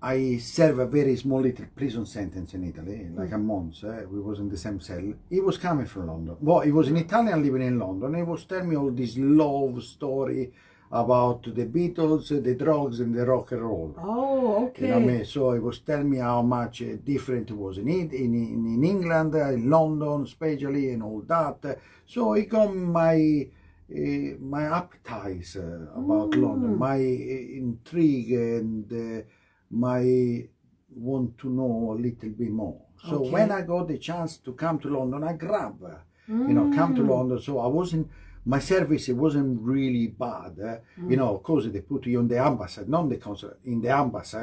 Speaker 3: I serve a very small little prison sentence in Italy, like a month, we was in the same cell. He was coming from London. Well, he was an Italian living in London. He was telling me all this love story about the Beatles, the drugs and the rock and roll.
Speaker 2: Oh, okay.
Speaker 3: You know what I mean? So he was telling me how much different it was in England, in London especially, and all that. So he got my appetite about London, my intrigue, and my want to know a little bit more. So
Speaker 2: Okay.
Speaker 3: when I got the chance to come to London, I grabbed, come to London. So I wasn't. My service, it wasn't really bad. You know, of course, they put you on the embassy, not the consulate, in the embassy.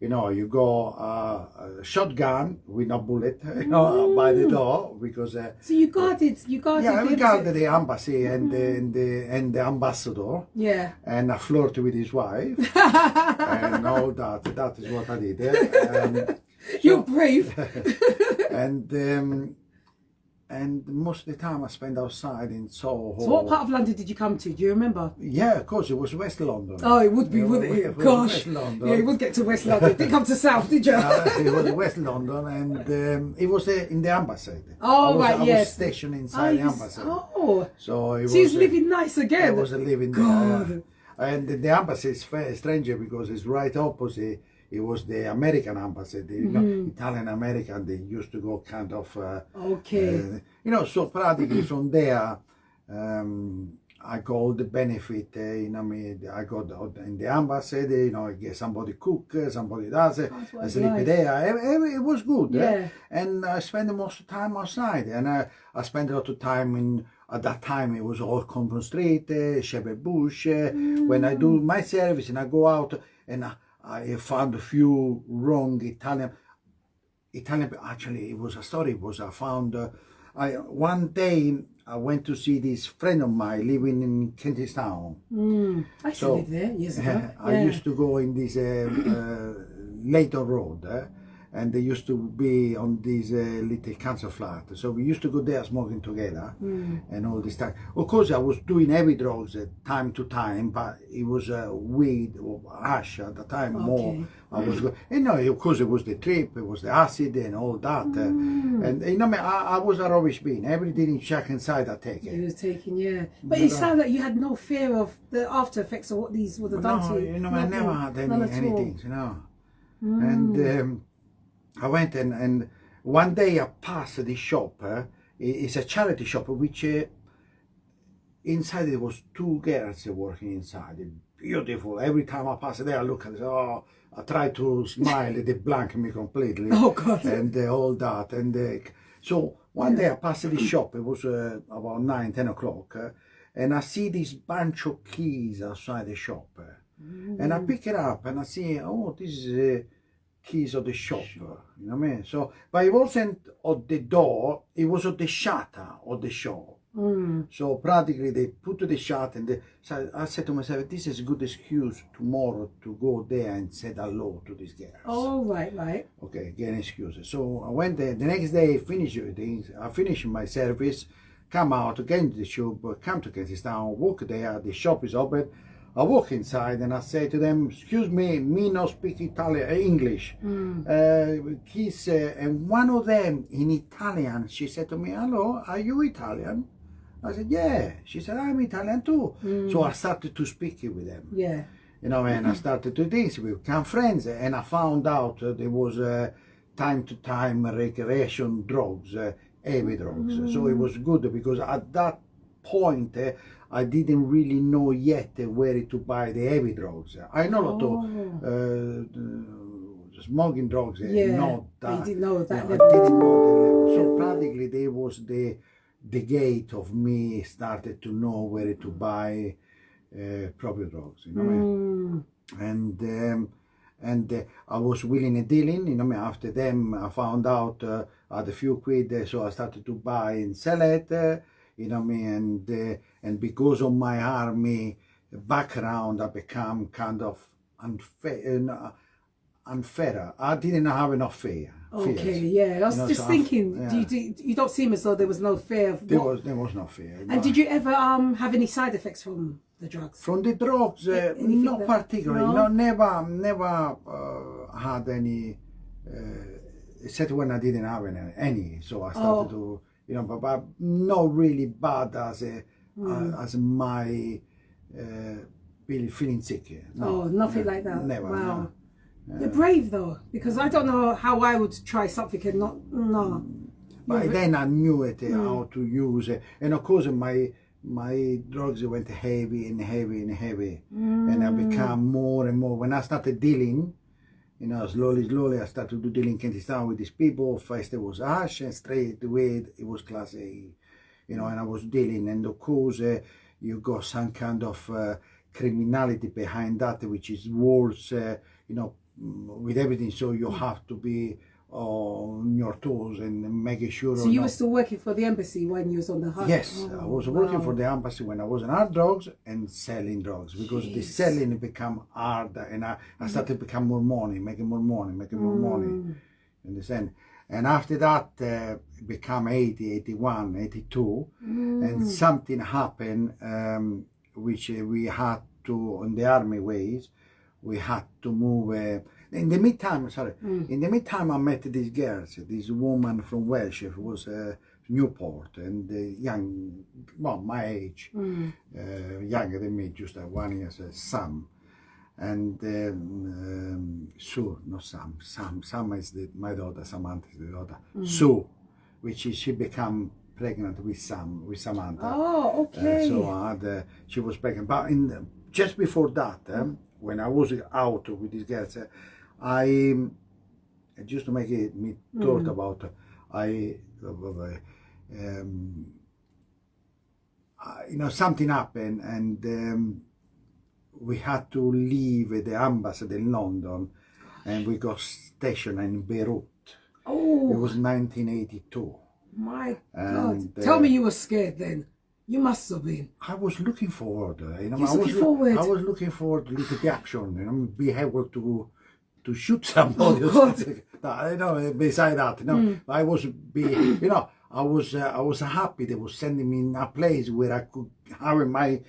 Speaker 3: You know, you go a shotgun with a bullet, by the door because.
Speaker 2: So you guarded.
Speaker 3: Yeah, we
Speaker 2: the
Speaker 3: guarded the embassy and the ambassador.
Speaker 2: Yeah.
Speaker 3: And I flirted with his wife and all that. That is what I did.
Speaker 2: You're brave.
Speaker 3: And most of the time I spent outside in Soho.
Speaker 2: So what part of London did you come to? Do you remember?
Speaker 3: Yeah, of course, it was West London.
Speaker 2: Oh, it would be, wouldn't it?
Speaker 3: It was
Speaker 2: Gosh.
Speaker 3: West London.
Speaker 2: Yeah, you would get to West London. Didn't come to South, did you?
Speaker 3: It was West London, and it was in the embassy.
Speaker 2: Oh, right,
Speaker 3: I
Speaker 2: yes.
Speaker 3: was stationed inside the embassy.
Speaker 2: Oh.
Speaker 3: So it
Speaker 2: So he was
Speaker 3: was
Speaker 2: living nice again.
Speaker 3: I was living
Speaker 2: God.
Speaker 3: there. And the embassy is stranger because it's right opposite. It was the American embassy, the Italian American. They used to go kind of.
Speaker 2: Okay.
Speaker 3: So practically from there, I got all the benefit. I got in the embassy. I get somebody cook, somebody does it.
Speaker 2: That's what
Speaker 3: I
Speaker 2: it's
Speaker 3: sleep
Speaker 2: like.
Speaker 3: there. It was good.
Speaker 2: Yeah.
Speaker 3: And I spent most of the time outside, and I spent a lot of time in. At that time, it was all Compton Street, Shepherd Bush. When I do my service and I go out, and I found a few wrong Italian. Actually, it was a story. It was I found. One day I went to see this friend of mine living in Kentish Town.
Speaker 2: I used to live there years ago.
Speaker 3: I used to go in this Leighton Road, and they used to be on this little council flat. So we used to go there smoking together and all this time. Of course, I was doing heavy drugs time to time, but it was weed or hash at the time more. I was, of course, it was the trip, it was the acid and all that. And I was a rubbish bin. Everything in check inside, I take it.
Speaker 2: He was taking, yeah. But it sounded like you had no fear of the after effects of what these would have done to you.
Speaker 3: I never had anything,
Speaker 2: Mm.
Speaker 3: And I went and one day I passed the shop. It's a charity shop, which inside there was two girls working inside. Beautiful. Every time I pass there, I look and say, oh, I try to smile. They blank me completely.
Speaker 2: Oh, God.
Speaker 3: And all that. And so one day I passed the shop. It was about 9, 10 o'clock. And I see this bunch of keys outside the shop. And I pick it up and I see, oh, this is keys of the shop. You know what I mean? So, but it wasn't on the door, it was on the shutter of the shop. So practically they put the shutter and so I said to myself, this is a good excuse tomorrow to go there and say hello to these girls.
Speaker 2: Oh, right.
Speaker 3: Okay, get an excuse. So I went there, the next day I finished my service, come out, get into the shop, come to Kentish Town, walk there, the shop is open. I walk inside and I say to them, excuse me no speak English. And one of them in Italian, she said to me, hello, are you Italian? I said, yeah. She said, I'm Italian too. So I started to speak with them.
Speaker 2: Yeah.
Speaker 3: And I started to dance. We became friends. And I found out there was time to time recreation drugs heavy drugs. So it was good because at that point I didn't really know yet where to buy the heavy drugs. I know a lot of smoking drugs, not that.
Speaker 2: You didn't know that
Speaker 3: I
Speaker 2: level.
Speaker 3: didn't know the level. So practically there was the gate of me started to know where to buy proper drugs, you know what I mean? And I was willing and dealing, you know what I mean? After them I found out I had a few quid, so I started to buy and sell it, you know what I mean? And because of my army background, I became kind of unfair. I didn't have enough fear.
Speaker 2: Okay, yeah. I was just thinking, you don't seem as though there was no fear.
Speaker 3: There was no fear.
Speaker 2: And did you ever have any side effects from the drugs?
Speaker 3: From the drugs, not particularly. No, never had any. Except when I didn't have any. So I started to, you know, but not really bad as my feeling sick. No,
Speaker 2: nothing like that.
Speaker 3: Never.
Speaker 2: Wow.
Speaker 3: No.
Speaker 2: You're brave though, because I don't know how I would try something and not. No.
Speaker 3: But then I knew it how to use it, and of course my drugs went heavy and heavy and heavy, and I became more and more. When I started dealing, you know, slowly I started to do dealing in Kyrgyzstan with these people. First it was hash, and straight away it was class A, you know, and I was dealing, and of course you got some kind of criminality behind that, which is worse, you know, with everything. So you have to be on your toes and making sure.
Speaker 2: So you were still working for the embassy when you was on the hunt?
Speaker 3: Yes, I was working for the embassy when I was on hard drugs and selling drugs, because the selling became hard, and I started to become more money, making more money. Understand? And after that, it became 80, 81, 82, and something happened, which we had to, on the army ways, we had to move. In the meantime, I met these girls, this woman from Welsh, who was Newport, and young, well, my age, younger than me, just 1 year, Sam. And Sue, not Sam is my daughter, Samantha is the daughter. Sue, which is, she became pregnant with Samantha.
Speaker 2: Oh, okay.
Speaker 3: So I had, she was pregnant. But just before that, when I was out with these girls, I just to make me thought about, you know, something happened, and we had to leave the embassy in London, and we got stationed in Beirut.
Speaker 2: Oh,
Speaker 3: it was 1982.
Speaker 2: My God! Tell me you were scared then. You must have been.
Speaker 3: I was looking forward. You know,
Speaker 2: I was
Speaker 3: looking forward to little the action. You know, be able to shoot somebody. You know, beside that, you know, I was you know, I was happy they were sending me in a place where I could have my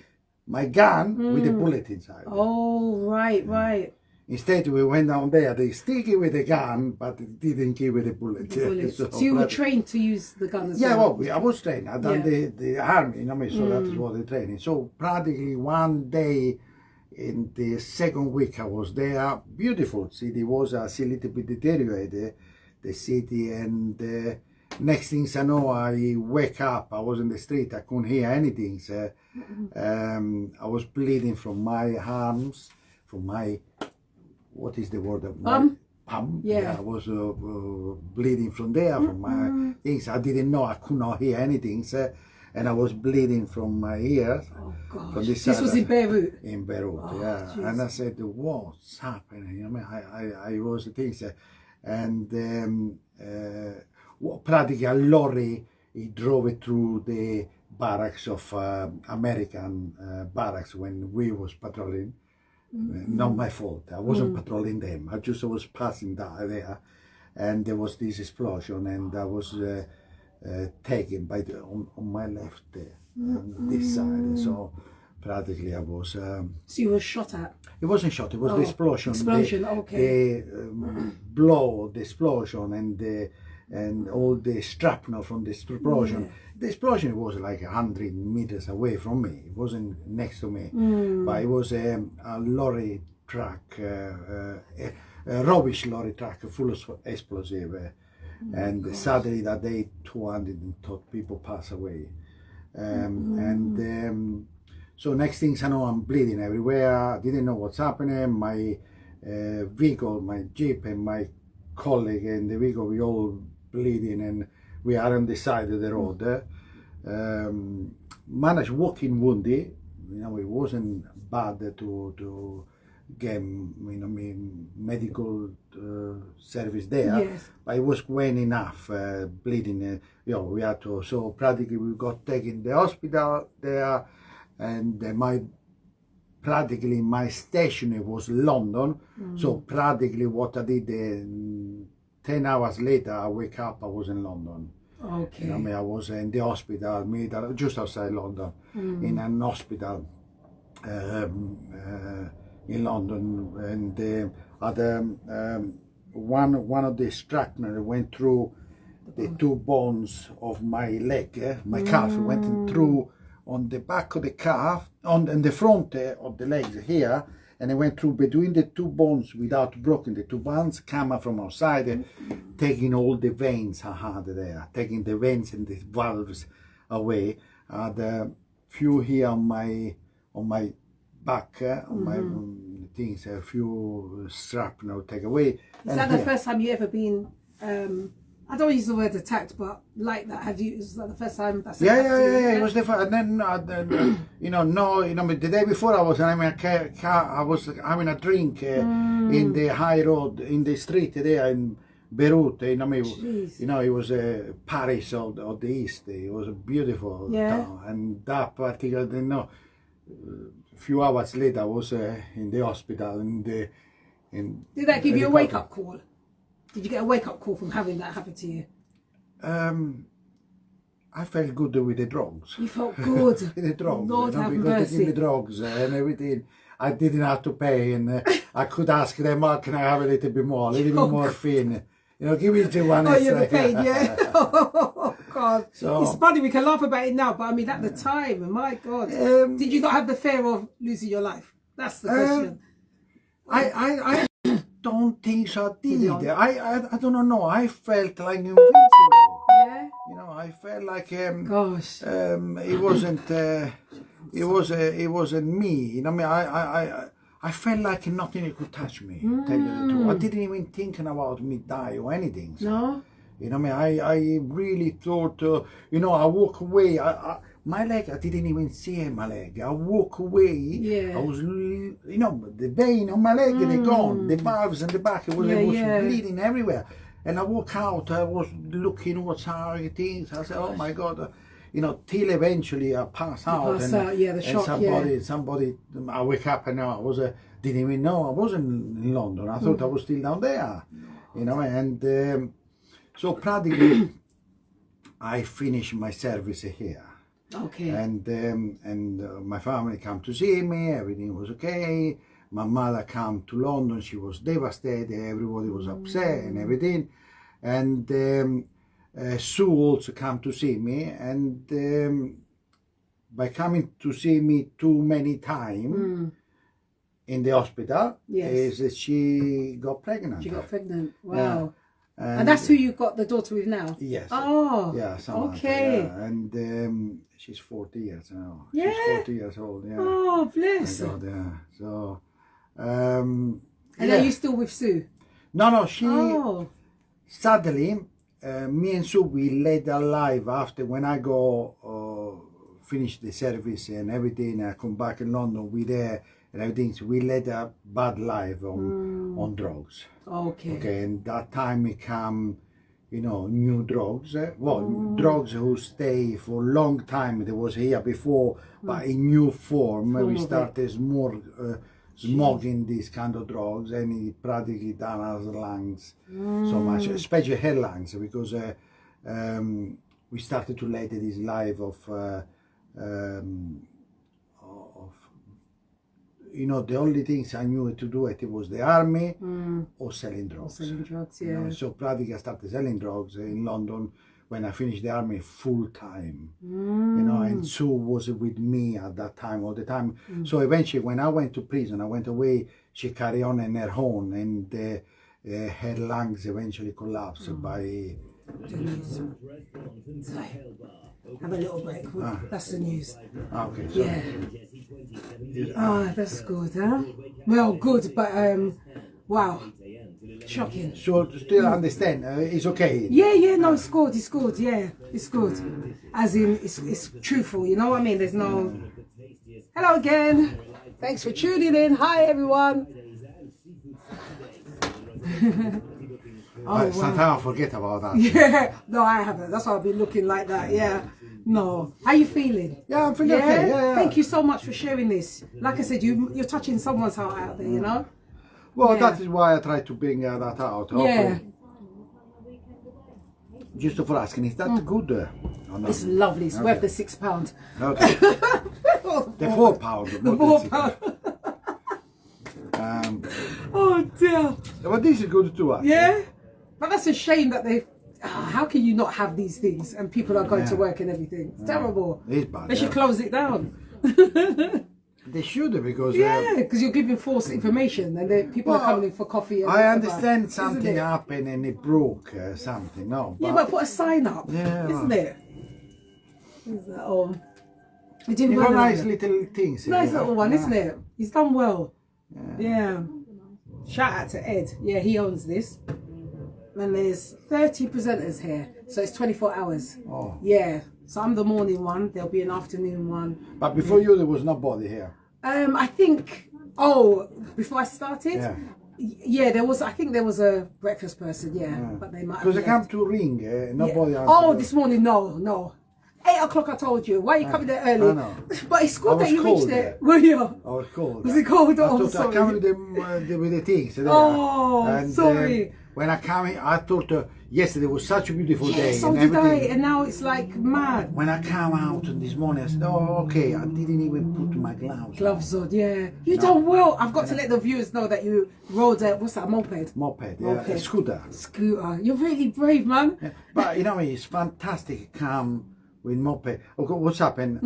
Speaker 3: gun with a bullet inside.
Speaker 2: Oh, right.
Speaker 3: Instead, we went down there. They stick it with the gun, but it didn't give it a bullet.
Speaker 2: So you were trained to use the gun as well?
Speaker 3: Yeah, well, I was trained. I'd done the army, you know what I mean? So that is what the training. So practically one day in the second week I was there. Beautiful city. Was a little bit deteriorated, the city, and next things I know, I wake up. I was in the street. I couldn't hear anything. So, I was bleeding from my arms, from my, what is the word? Palm. Yeah, I was bleeding from there, from my things. I didn't know. I could not hear anything. So, and I was bleeding from my ears. Oh gosh! From this
Speaker 2: was in Beirut.
Speaker 3: In Beirut, yeah. Geez. And I said, "What's happening?" You know, I was thinking, and practically a lorry. He drove it through the barracks of American barracks when we was patrolling. Not my fault. I wasn't patrolling them. I just was passing there, and there was this explosion, and I was taken by on my left there, on this side. So practically I was.
Speaker 2: So you were shot at?
Speaker 3: It wasn't shot. It was the explosion.
Speaker 2: Okay.
Speaker 3: The blow, the explosion, and all the shrapnel from the explosion. Yeah. The explosion was like 100 meters away from me. It wasn't next to me, but it was a lorry truck, a rubbish lorry truck full of explosive, And sadly that day 200 people pass away. So next things I know, I'm bleeding everywhere. I didn't know what's happening. My vehicle, my Jeep and my colleague in the vehicle, we all bleeding, and we are on the side of the road. Managed walking wounded, it wasn't bad to get medical service there,
Speaker 2: yes.
Speaker 3: but it was when enough bleeding. We had to, so practically we got taken to the hospital there, and practically my station was London. So practically what I did 10 hours later, I wake up, I was in London.
Speaker 2: Okay.
Speaker 3: I was in the hospital, just outside London, in an hospital in London, and one of the shrapnel went through the two bones of my leg, my calf, went through on the back of the calf, on the front of the legs here, and it went through between the two bones without breaking the two bones, came from outside, taking all the veins I had there, taking the veins and the valves away. I had a few here on my back, on my things, a few shrapnel take away.
Speaker 2: Is that the first time you ever been, I don't use the word attacked, but like that, have you, is that the first time that's happened to you?
Speaker 3: Yeah, it was the first, and then, the day before I was having a car, I was having a drink in the high road, in the street there in Beirut, it was Paris of the East, it was a beautiful town, and that particular, a few hours later I was in the hospital. Did
Speaker 2: that give you a wake-up call? Did you get a wake-up call from having that happen to you?
Speaker 3: I felt good with the drugs.
Speaker 2: You felt good?
Speaker 3: With the drugs.
Speaker 2: Lord have
Speaker 3: because
Speaker 2: mercy.
Speaker 3: they give me drugs and everything. I didn't have to pay, and I could ask them, can I have a little bit more, morphine? Give me the one.
Speaker 2: Oh, you've been paid, yeah. Oh, God.
Speaker 3: So,
Speaker 2: it's funny, we can laugh about it now, but I mean, at the time, my God. Did you not have the fear of losing your life? That's the question.
Speaker 3: I don't think so. I did. I don't know. I felt like invincible.
Speaker 2: Yeah.
Speaker 3: I felt like
Speaker 2: gosh.
Speaker 3: It wasn't me. I felt like nothing could touch me. Tell you the truth. I didn't even thinking about me die or anything. So.
Speaker 2: No.
Speaker 3: I really thought. I walk away. My leg, I didn't even see my leg. I walk away.
Speaker 2: Yeah.
Speaker 3: I was, the vein on my leg, they're gone. The valves in the back, it was bleeding everywhere. And I walk out, I was looking what's happening, things. I said, oh my God, till eventually I pass out.
Speaker 2: The shock,
Speaker 3: somebody, I wake up and I didn't even know I wasn't in London. I thought I was still down there, and so practically I finished my service here.
Speaker 2: Okay.
Speaker 3: And my family come to see me, everything was okay. My mother came to London, she was devastated, everybody was upset and everything. And Sue also came to see me, and by coming to see me too many times in the hospital, is that she got pregnant.
Speaker 2: She got pregnant, wow. And that's who you got the daughter with now?
Speaker 3: Yes.
Speaker 2: Oh,
Speaker 3: yeah,
Speaker 2: okay.
Speaker 3: And she's 40 years now.
Speaker 2: Yeah.
Speaker 3: She's 40 years old, yeah.
Speaker 2: Oh, bless.
Speaker 3: God, yeah. So,
Speaker 2: and are you still with Sue?
Speaker 3: No, she, sadly, me and Sue, we led a life after when I go finish the service and everything, I come back in London, we there and everything, so we led a bad life on drugs. Okay, and that time it come, new drugs. Drugs who stay for a long time. There was here before, but in new form. We started more smoking these kind of drugs, and it practically done our lungs so much, especially her lungs, because we started to lead this life of the only things I knew to do it was the army or selling drugs.
Speaker 2: Selling drugs, yeah.
Speaker 3: So practically I started selling drugs in London when I finished the army full time. And Sue was with me at that time all the time. So eventually when I went to prison, I went away, she carried on in her own, and her lungs eventually collapsed by
Speaker 2: The news. So, have a little break. That's the news.
Speaker 3: Okay. So
Speaker 2: Yeah. Ah, that's good, huh? Well, good, but wow, shocking.
Speaker 3: So still understand? It's okay.
Speaker 2: Yeah, no, it's good, yeah, it's good. As in, it's truthful, you know what I mean? There's no... Hello again. Thanks for tuning in. Hi, everyone.
Speaker 3: Oh, sometimes I forget about that.
Speaker 2: Yeah, no, I haven't. That's why I've been looking like that, yeah. No. How you feeling?
Speaker 3: Yeah, I'm feeling okay. Yeah.
Speaker 2: Thank you so much for sharing this. Like I said, you're touching someone's heart out there, you know?
Speaker 3: Well,
Speaker 2: Yeah.
Speaker 3: that is why I try to bring that out.
Speaker 2: Yeah.
Speaker 3: Just for asking, is that good? Or not?
Speaker 2: It's lovely. It's worth the £6.
Speaker 3: Okay. The £4.
Speaker 2: The £4. Oh dear.
Speaker 3: But this is good too. Actually.
Speaker 2: Yeah? But that's a shame that they... how can you not have these things and people are going to work and everything? It's terrible.
Speaker 3: It's bad.
Speaker 2: They should close it down.
Speaker 3: They should, because
Speaker 2: because you're giving false information and people are coming in for coffee. And
Speaker 3: I
Speaker 2: whatever,
Speaker 3: understand something happened and it broke something. No,
Speaker 2: yeah, but put a sign up, isn't it? Is that all? He did well.
Speaker 3: Nice little things.
Speaker 2: Nice little one, isn't it? He's done well. Yeah. Shout out to Ed. Yeah, he owns this. And there's 30 presenters here, so it's 24 hours.
Speaker 3: Oh.
Speaker 2: Yeah. So I'm the morning one. There'll be an afternoon one.
Speaker 3: But before you, there was nobody here.
Speaker 2: I think. Before I started. Yeah, there was. I think there was a breakfast person. Yeah, but they might.
Speaker 3: Because I come to ring. Nobody.
Speaker 2: This morning, no. 8 o'clock. I told you. Why are you coming there early?
Speaker 3: I know.
Speaker 2: But it's good that you
Speaker 3: cold
Speaker 2: reached there.
Speaker 3: there.
Speaker 2: Were you?
Speaker 3: I was cold.
Speaker 2: Was it cold?
Speaker 3: I
Speaker 2: Oh,
Speaker 3: thought
Speaker 2: sorry.
Speaker 3: I come with the things. There.
Speaker 2: Oh,
Speaker 3: and,
Speaker 2: sorry.
Speaker 3: When I come in, I thought yesterday was such a beautiful day.
Speaker 2: So
Speaker 3: and
Speaker 2: did I,
Speaker 3: everything.
Speaker 2: and now it's like mad.
Speaker 3: When I come out this morning, I said, "Oh, okay." I didn't even put my gloves.
Speaker 2: Gloves on, yeah. You done well. I've got to let the viewers know that you rode a, what's that, a moped?
Speaker 3: Moped,
Speaker 2: Okay.
Speaker 3: a scooter.
Speaker 2: Scooter. You're really brave, man.
Speaker 3: Yeah. But you know, it's fantastic. Come with moped. Okay, what's happened?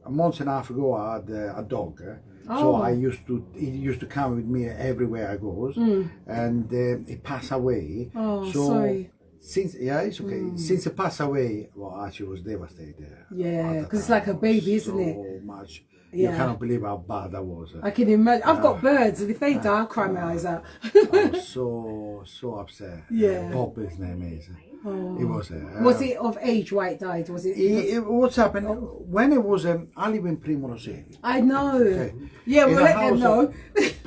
Speaker 3: A month and a half ago, I had a dog. So he used to come with me everywhere I goes, and he passed away.
Speaker 2: Oh,
Speaker 3: so
Speaker 2: sorry.
Speaker 3: Since it's okay. Since he passed away, well, actually was devastated.
Speaker 2: Yeah, because it's like a baby, isn't it?
Speaker 3: So much.
Speaker 2: Yeah.
Speaker 3: You cannot believe how bad that was.
Speaker 2: I can imagine. I've got birds, and if they die, I'll cry my eyes out.
Speaker 3: I was so upset.
Speaker 2: Yeah.
Speaker 3: Bob, his name is.
Speaker 2: Oh.
Speaker 3: It was.
Speaker 2: Was it of age why it died? Was it?
Speaker 3: What's happened? When it was, I live in Primorossi.
Speaker 2: I know.
Speaker 3: Okay.
Speaker 2: Yeah, we'll let them know.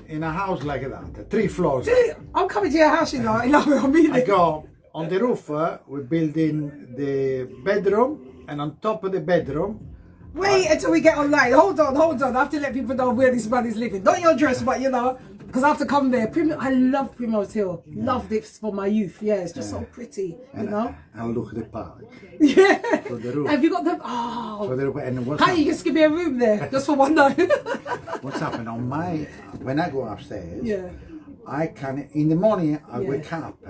Speaker 3: In a house like that, 3 floors.
Speaker 2: I'm coming to your house, you know. I mean,
Speaker 3: I go on the roof. We're building the bedroom, and on top of the bedroom.
Speaker 2: Wait until we get online. Hold on. I have to let people know where this man is living. Not your dress, but you know, because I have to come there. I love Primrose Hill. Loved it for my youth. Yeah, it's just so pretty, you know.
Speaker 3: And look at the park.
Speaker 2: Yeah.
Speaker 3: For the roof.
Speaker 2: Have you got them? Oh.
Speaker 3: For the roof. And what's
Speaker 2: How you just give me a room there just for one night?
Speaker 3: What's happened on when I go upstairs?
Speaker 2: Yeah.
Speaker 3: I can in the morning. I wake up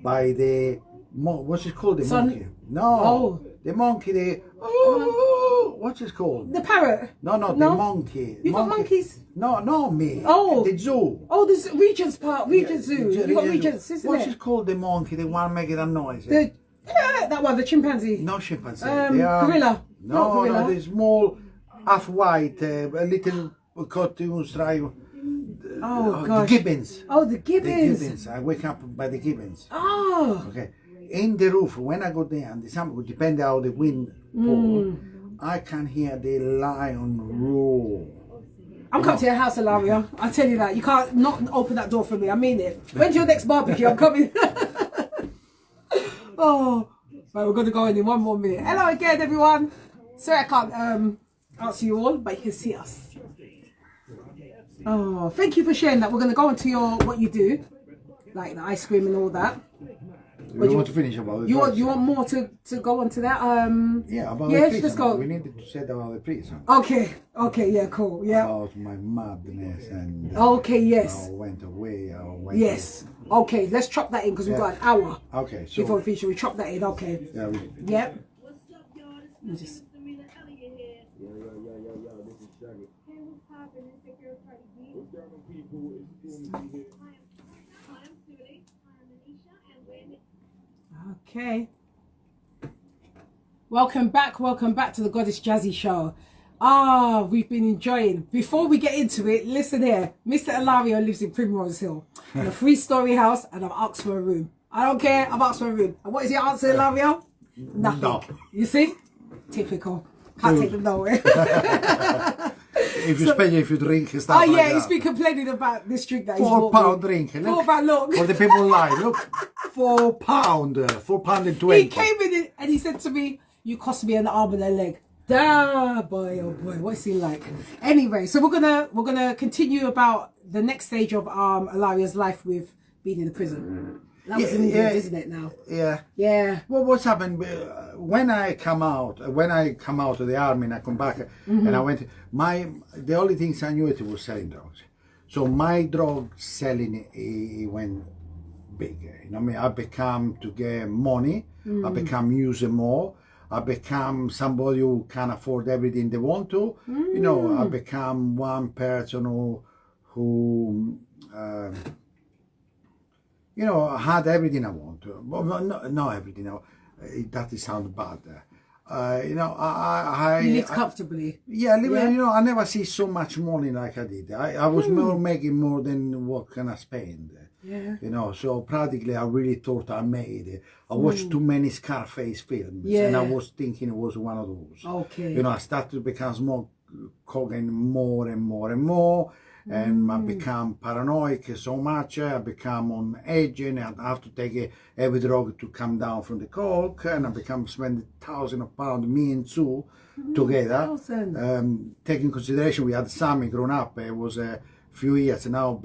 Speaker 3: by the what's it called? The monkey? No. The monkey. What's it called?
Speaker 2: The parrot.
Speaker 3: No, the monkey.
Speaker 2: You got monkeys?
Speaker 3: No, not me.
Speaker 2: Oh.
Speaker 3: The zoo.
Speaker 2: Oh, this Regent's Park, Regent Zoo. You got Regent's, isn't
Speaker 3: What's
Speaker 2: it?
Speaker 3: it called? The monkey, the one making a noise.
Speaker 2: That one, the chimpanzee.
Speaker 3: No chimpanzee.
Speaker 2: Gorilla.
Speaker 3: No,
Speaker 2: gorilla.
Speaker 3: the small, half white, a little cartoon stripe.
Speaker 2: Oh, gosh.
Speaker 3: The gibbons.
Speaker 2: Oh, the gibbons.
Speaker 3: The gibbons. I wake up by the gibbons.
Speaker 2: Oh.
Speaker 3: Okay. In the roof, when I go there, and the sun, depending how the wind blows, I can hear the lion roar.
Speaker 2: I'm coming to your house, Ilario. I'll tell you that. You can't not open that door for me. I mean it. When's your next barbecue? I'm coming. Oh. Right, we're going to go in 1 more minute. Hello again, everyone. Sorry I can't answer you all, but you can see us. Oh, thank you for sharing that. We're going to go into what you do, like the ice cream and all that.
Speaker 3: You want to finish about the
Speaker 2: you want more to go on to that?
Speaker 3: Yeah, about
Speaker 2: yeah,
Speaker 3: the prison.
Speaker 2: let's go.
Speaker 3: We needed to say about the prison.
Speaker 2: Okay, yeah, cool, yeah.
Speaker 3: About my madness and
Speaker 2: okay, yes.
Speaker 3: I went away.
Speaker 2: Yes. Okay, let's chop that in because we've got an hour.
Speaker 3: Okay, so
Speaker 2: before we finish, we chop that in. Okay.
Speaker 3: Yeah.
Speaker 2: Yep. Just. Okay. Welcome back to the Goddess Jazzy Show. Ah, we've been enjoying. Before we get into it, listen here. Mr. Ilario lives in Primrose Hill in a 3-story house, and I've asked for a room. I don't care, I've asked for a room. And what is your answer, Ilario? Nothing.
Speaker 3: No.
Speaker 2: You see? Typical. Can't take them nowhere.
Speaker 3: Especially if you drink and stuff.
Speaker 2: Oh yeah,
Speaker 3: like
Speaker 2: he's
Speaker 3: that.
Speaker 2: been complaining about this drink that he's
Speaker 3: £4
Speaker 2: bought me.
Speaker 3: drink. Look.
Speaker 2: £4, look.
Speaker 3: For the people live, look. £4. £4 and 20.
Speaker 2: He came in and he said to me, "You cost me an arm and a leg." Duh, boy, oh boy, what's he like? Anyway, so we're gonna continue about the next stage of Ilario's life with being in the prison. That was in England, isn't it now?
Speaker 3: Yeah.
Speaker 2: Yeah.
Speaker 3: Well, what's happened when I come out of the army and I come back and I went, the only things I knew it was selling drugs. So my drug selling, it went big. You know what I mean? I become to get money. I become using more. I become somebody who can afford everything they want to. You know, I become one person who you know, had everything I want to. Well, not everything. That sounds bad. You know,
Speaker 2: You lived comfortably.
Speaker 3: Yeah, you know, I never see so much money like I did. I was making more than what can I spend.
Speaker 2: Yeah.
Speaker 3: You know, so practically I really thought I made it. I watched too many Scarface films, and I was thinking it was one of those.
Speaker 2: Okay.
Speaker 3: You know, I started to become cocaine more and more and more. And I become paranoid so much. I become on edge, and I have to take every drug to come down from the coke. And I become spending thousands of pounds, me and Sue, together. Taking consideration we had Sammy grown up. It was a few years now.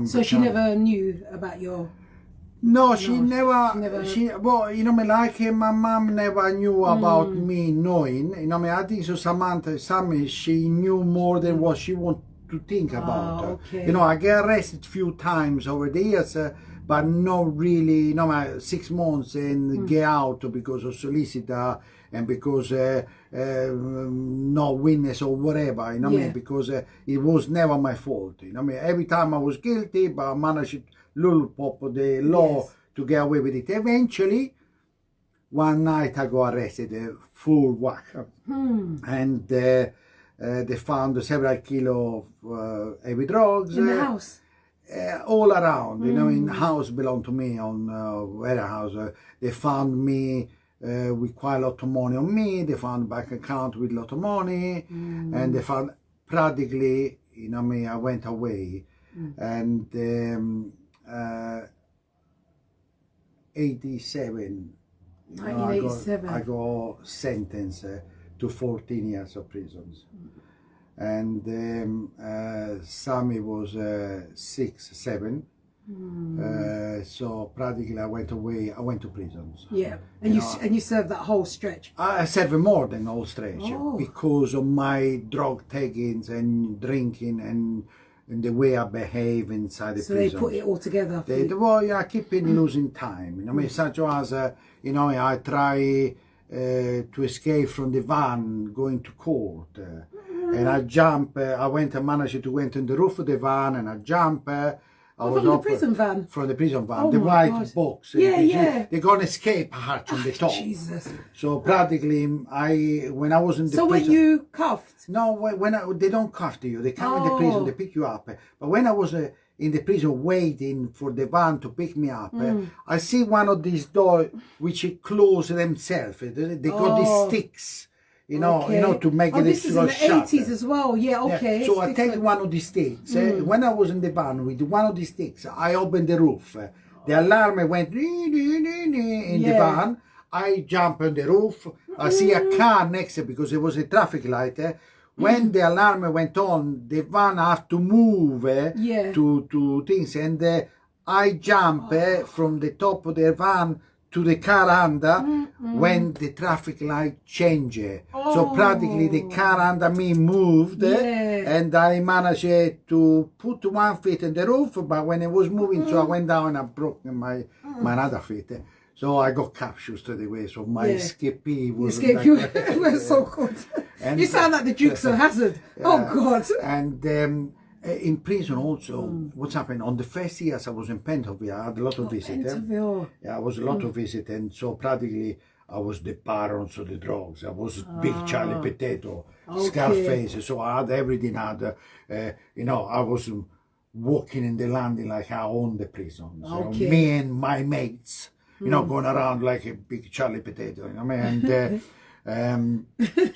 Speaker 2: So she never knew about your.
Speaker 3: No, she never. She well, you know, me like my mom never knew about me knowing. You know, me I think so. Sammy, she knew more than what she wanted to think about.
Speaker 2: Okay.
Speaker 3: You know, I get arrested a few times over the years, but not really, you know, my 6 months and get out because of solicitor and because no witness or whatever, you know what I mean, because it was never my fault, you know what I mean. Every time I was guilty, but I managed to pop the law to get away with it. Eventually, one night I got arrested, full whack, and they found several kilos of heavy drugs.
Speaker 2: In the house?
Speaker 3: All around, you know, in the house belonged to me, on warehouse. They found me with quite a lot of money on me. They found a bank account with a lot of money. And they found practically, you know me, I went away. And 87, you know,
Speaker 2: 1987.
Speaker 3: I got sentenced to 14 years of prisons. And Sammy was 6, 7. So practically I went away, I went to prisons.
Speaker 2: Yeah, and you served that whole stretch.
Speaker 3: I served more than whole stretch because of my drug takings and drinking and the way I behave inside the prison.
Speaker 2: So they put it all together.
Speaker 3: Well, yeah, I keep losing time. You know, I mean, such as you know, I try to escape from the van going to court. And I jump, I managed to went on the roof of the van and I jump.
Speaker 2: From the prison van?
Speaker 3: From the prison van,
Speaker 2: Oh
Speaker 3: the
Speaker 2: my
Speaker 3: white
Speaker 2: God.
Speaker 3: box.
Speaker 2: Yeah.
Speaker 3: They got an escape hatch on the top.
Speaker 2: Jesus.
Speaker 3: So practically, when I was in the
Speaker 2: So
Speaker 3: prison.
Speaker 2: were you cuffed?
Speaker 3: No, they don't cuff you. They come in the prison, they pick you up. But when I was in the prison waiting for the van to pick me up, I see one of these doors which close themselves. They got these sticks. You know, to make it
Speaker 2: this is in the
Speaker 3: shut.
Speaker 2: 80s as well. Yeah, okay.
Speaker 3: So I take one of these sticks. When I was in the van with one of these sticks, I opened the roof. The alarm went in the van. I jump on the roof. I see a car next to it because it was a traffic light. When the alarm went on, the van had to move to things. And I jump from the top of the van to the car under when the traffic light changed. So practically the car under me moved and I managed to put 1 foot in the roof, but when it was moving, so I went down and I broke my other foot. So I got captured straight away. So my escapee was
Speaker 2: was so good. And you sound like the Dukes of Hazzard. Oh God.
Speaker 3: And In prison also, what's happened on the first years I was in Pentonville, I had a lot of visitors.
Speaker 2: Pentonville.
Speaker 3: Yeah, I was a lot of visitors, and so practically I was the barons of the drugs. I was Big Charlie Potato, Scarface, so I had everything. I had, you know, I was walking in the landing like I owned the prison. So me and my mates, you know, going around like a Big Charlie Potato, you know what I mean? And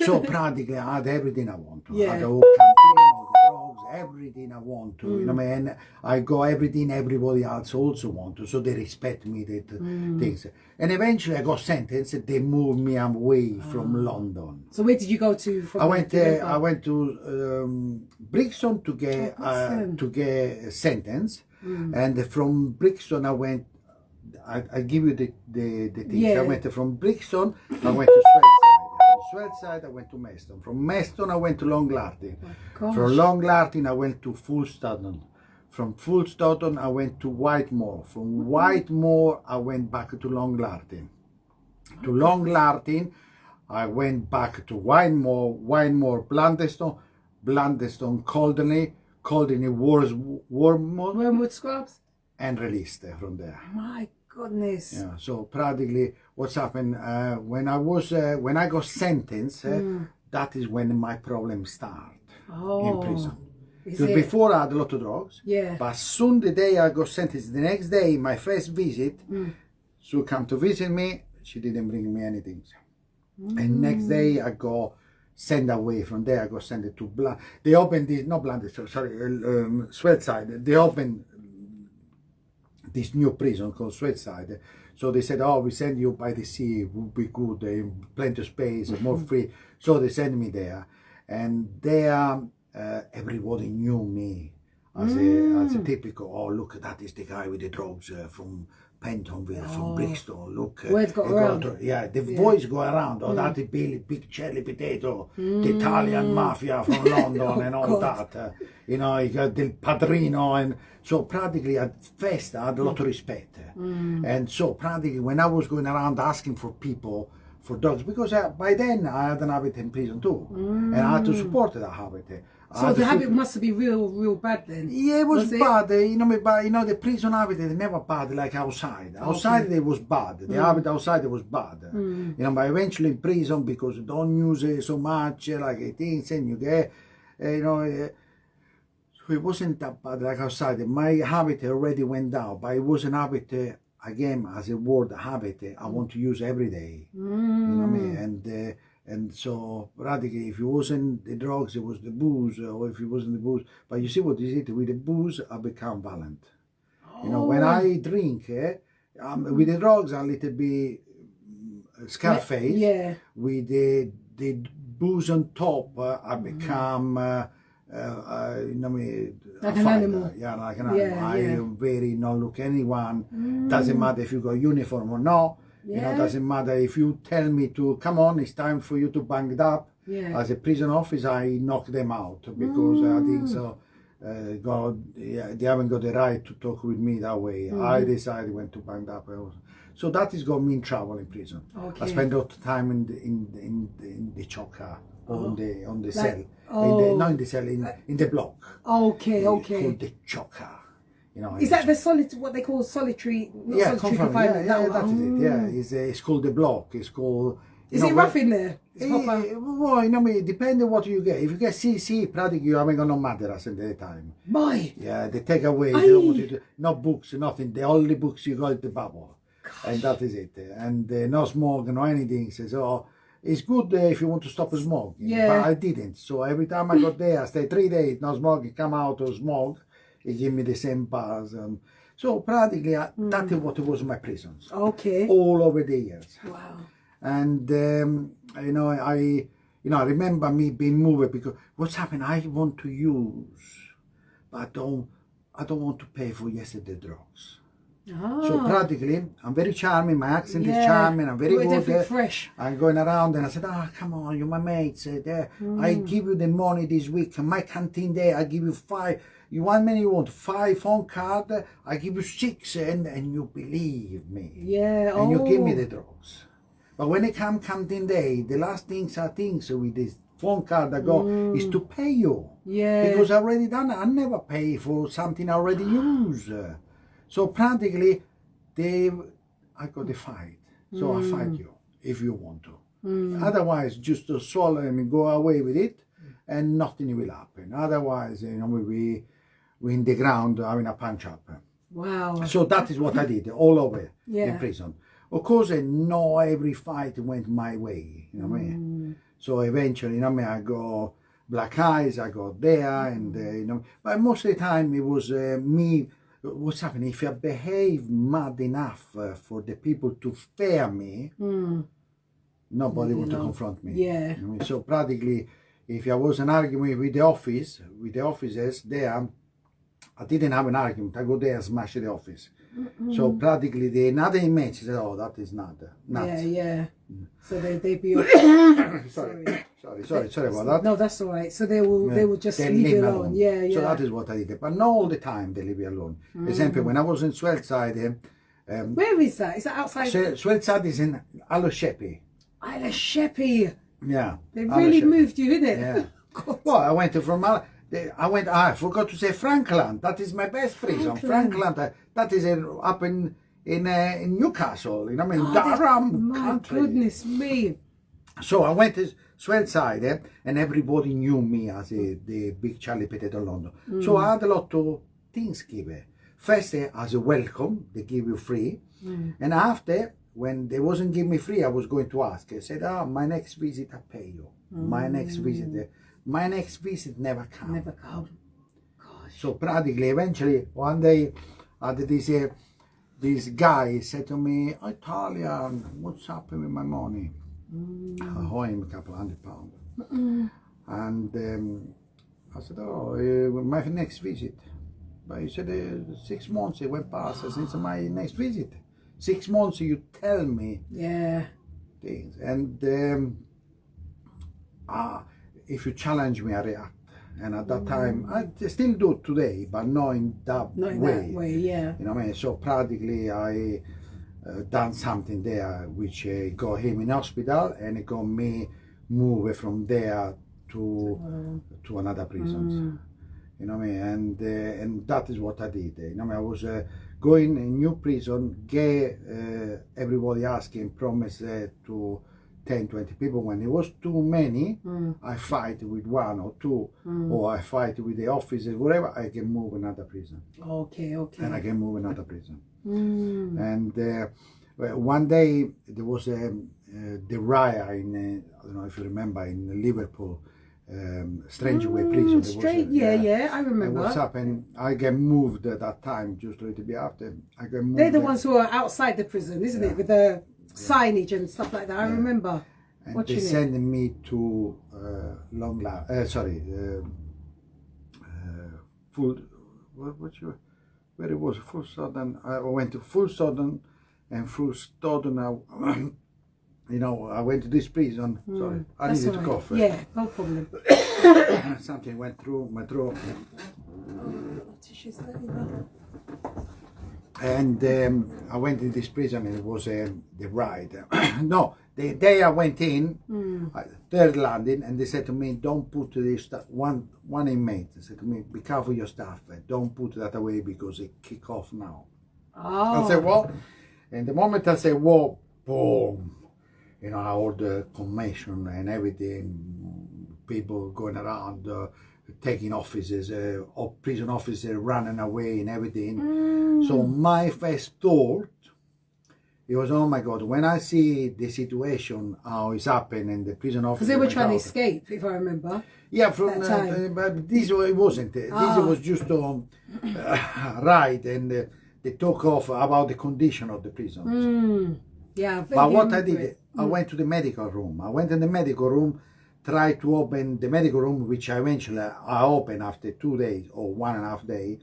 Speaker 3: so practically I had everything I want to. I had the whole campaign, all the drugs, everything I want to, you know what I mean? I got everything everybody else also want to, so they respect me, the things. And eventually I got sentenced, they moved me away from London.
Speaker 2: So where did you go to? From
Speaker 3: I went to Brixton to get sentenced, and from Brixton I went. I give you the things.
Speaker 2: Yeah.
Speaker 3: I went from Brixton. I went to Sweldside. I went to Meston. From Meston I went to Longlartin. From Longlartin I went to Fulstaden. From Fulstaden I went to Whitemore. From Whitemore I went back to Longlartin. To Longlartin I went back to Whitemore. Whitemore Blandeston. Blandeston Coldeney. Coldeney
Speaker 2: Wormwood Scrubs.
Speaker 3: And released from there.
Speaker 2: My goodness.
Speaker 3: Yeah. So practically, what's happened when I got sentenced? That is when my problem started in prison. Because before I had a lot of drugs.
Speaker 2: Yeah.
Speaker 3: But soon the day I got sentenced, the next day, my first visit, she come to visit me. She didn't bring me anything. And next day I got sent away from there. I got sent to They opened this, not Blandeston, sorry, Sweldside. They opened this new prison called Sweldside. So they said, oh, we send you by the sea, it would be good, plenty of space, more free. So they sent me there. And there, everybody knew me as a typical, oh, look, that is the guy with the drugs from Pentonville, from Brixton, look.
Speaker 2: Word got around.
Speaker 3: The voice go around, oh, that is Big Charlie Potato, the Italian mafia from London and all that. You know, you got Del Padrino, and so practically at first I had a lot of respect. And so practically when I was going around asking for people for drugs, because by then I had an habit in prison too, and I had to support that habit.
Speaker 2: So the habit must have been real bad then.
Speaker 3: Yeah, it was bad. You know, but you know, the prison habit is never bad like outside. Outside it was bad. The habit outside it was bad. You know, but eventually in prison, because you don't use it so much, like things, and you get, you know, so it wasn't that bad like outside. My habit already went down, but it was an habit. Again, as a word habit, I want to use every day. You know what I mean? And so practically, if it wasn't the drugs, it was the booze, or if it wasn't the booze. But you see what is it? With the booze, I become violent. You know, when I drink, with the drugs, I'm a little bit Scarface. Yeah. With the booze on top, I become, you know me,
Speaker 2: like an animal.
Speaker 3: Yeah, like an animal. I am very not look anyone. Doesn't matter if you got uniform or not. You know, doesn't matter if you tell me to come on, it's time for you to bang it up. As a prison officer, I knock them out because I think so. They haven't got the right to talk with me that way. I decided when to bang up. So that is got me in trouble in prison. I spent a lot of time in the choker or on the cell. Not in the cell, in the block.
Speaker 2: Okay.
Speaker 3: Called the choker. You know,
Speaker 2: is that the what they call solitary? Solitary confinement.
Speaker 3: That is it. Yeah, it's called the block. It's called.
Speaker 2: Is it rough in there?
Speaker 3: Well, you know, it depends on what you get. If you get CC, practically you haven't got no mattress at the time.
Speaker 2: Boy.
Speaker 3: Yeah, they take away. They don't want you to, no books, nothing. The only books you got is the bubble, and that is it. And no smoke, no anything. So it's good if you want to stop smoking. Yeah. But I didn't. So every time I got there, I stayed 3 days, no smoking. Come out of smoke. He gave me the same bars. So practically, that is what was my prisons. Okay. All over the years. Wow. And you know, I remember me being moved because what's happened? I want to use, but I don't want to pay for yesterday drugs. So practically, I'm very charming. My accent is charming. I'm very good.
Speaker 2: Fresh.
Speaker 3: I'm going around and I said, come on, you're my mates. I give you the money this week. My canteen there, I give you 5. You want many? You want 5 phone card? I give you 6, and you believe me. Yeah. And you give me the drugs. But when it come canteen day, the last things are things with this phone card I got is to pay you.
Speaker 2: Yeah.
Speaker 3: Because I already done it. I never pay for something I already use. So practically, I got the fight. So I fight you if you want to. Otherwise, just to swallow and go away with it, and nothing will happen. Otherwise, we in the ground having a punch up.
Speaker 2: Wow.
Speaker 3: So that is what I did all over
Speaker 2: Yeah.
Speaker 3: in prison. Of course, not every fight went my way. You know what I mean? So eventually, I got black eyes. I got there, and but most of the time it was me. What's happening? If I behave mad enough for the people to fear me, nobody would to confront me.
Speaker 2: Yeah.
Speaker 3: You know what I mean? So practically, if I was an argument with the officers there, I didn't have an argument. I go there and smash the office. So practically, the another inmate said, "Oh, that is not nuts."
Speaker 2: Yeah. So they be.
Speaker 3: Sorry about that.
Speaker 2: No, that's all right. So they will just leave you alone. Yeah.
Speaker 3: So that is what I did. But not all the time they leave you alone. Example, when I was in Sweldside,
Speaker 2: where is that? Is that outside?
Speaker 3: Sweldside is in Aloshepi.
Speaker 2: Sheppy.
Speaker 3: Yeah.
Speaker 2: They really moved you, innit?
Speaker 3: Yeah. Well, I went from. I forgot to say Frankland. That is my best prison. Frankland. That is up in Newcastle. You know, I mean, Durham country.
Speaker 2: My goodness me.
Speaker 3: So I went to Sweldside, and everybody knew me as the big Charlie Potato London. So I had a lot of things given. First, as a welcome, they give you free, and after, when they wasn't giving me free, I was going to ask. I said, my next visit I pay you. My next visit never come.
Speaker 2: Never come. Gosh.
Speaker 3: So practically, eventually, one day, this guy said to me, "Italian, what's happening with my money?" I owe him a couple £100. And I said, my next visit. But he said, 6 months it went past since my next visit. 6 months you tell me things. And if you challenge me, I react. And at that time, I still do it today, but not in that way.
Speaker 2: Yeah.
Speaker 3: You know what I mean? So practically I done something there which got him in hospital, and it got me moved from there to another prison. You know what I mean? And that is what I did. You know what I mean? I was going in new prison, get everybody asking, promise to 10, 20 people. When it was too many, I fight with one or two, or I fight with the officers, whatever, I can move another prison.
Speaker 2: Okay.
Speaker 3: And I can move another prison. And one day there was the riot in, I don't know if you remember, in Liverpool, Strange-Way prison.
Speaker 2: I remember.
Speaker 3: What's happened, I get moved at that time, just a little bit after. I get moved.
Speaker 2: They're the ones who are outside the prison, isn't it? With the signage and stuff like that. I remember watching
Speaker 3: they sent me to where it was Full Southern. I went to Full Southern, and Full Southern. I went to this prison. Sorry, I needed to cough.
Speaker 2: Yeah, no problem.
Speaker 3: Something went through my throat. And I went in this prison, and it was the ride. No, the day I went in, third landing, and they said to me, "Don't put this stuff." One inmate said to me, "Be careful your stuff. Don't put that away because it kick off now."
Speaker 2: Oh.
Speaker 3: I said, "What?" And the moment I said, "Whoa," boom! All the commotion and everything, people going around. Taking officers, or prison officers running away and everything. So my first thought, it was, oh my God, when I see the situation, how it's happened, and the prison officers...
Speaker 2: Because they were trying to escape, if I remember.
Speaker 3: Yeah, from but this it wasn't. This was just right, and they talk off about the condition of the prisons.
Speaker 2: Yeah,
Speaker 3: but what I did, I went to the medical room. I went in the medical room, tried to open the medical room, which I opened after 2 days or 1.5 days.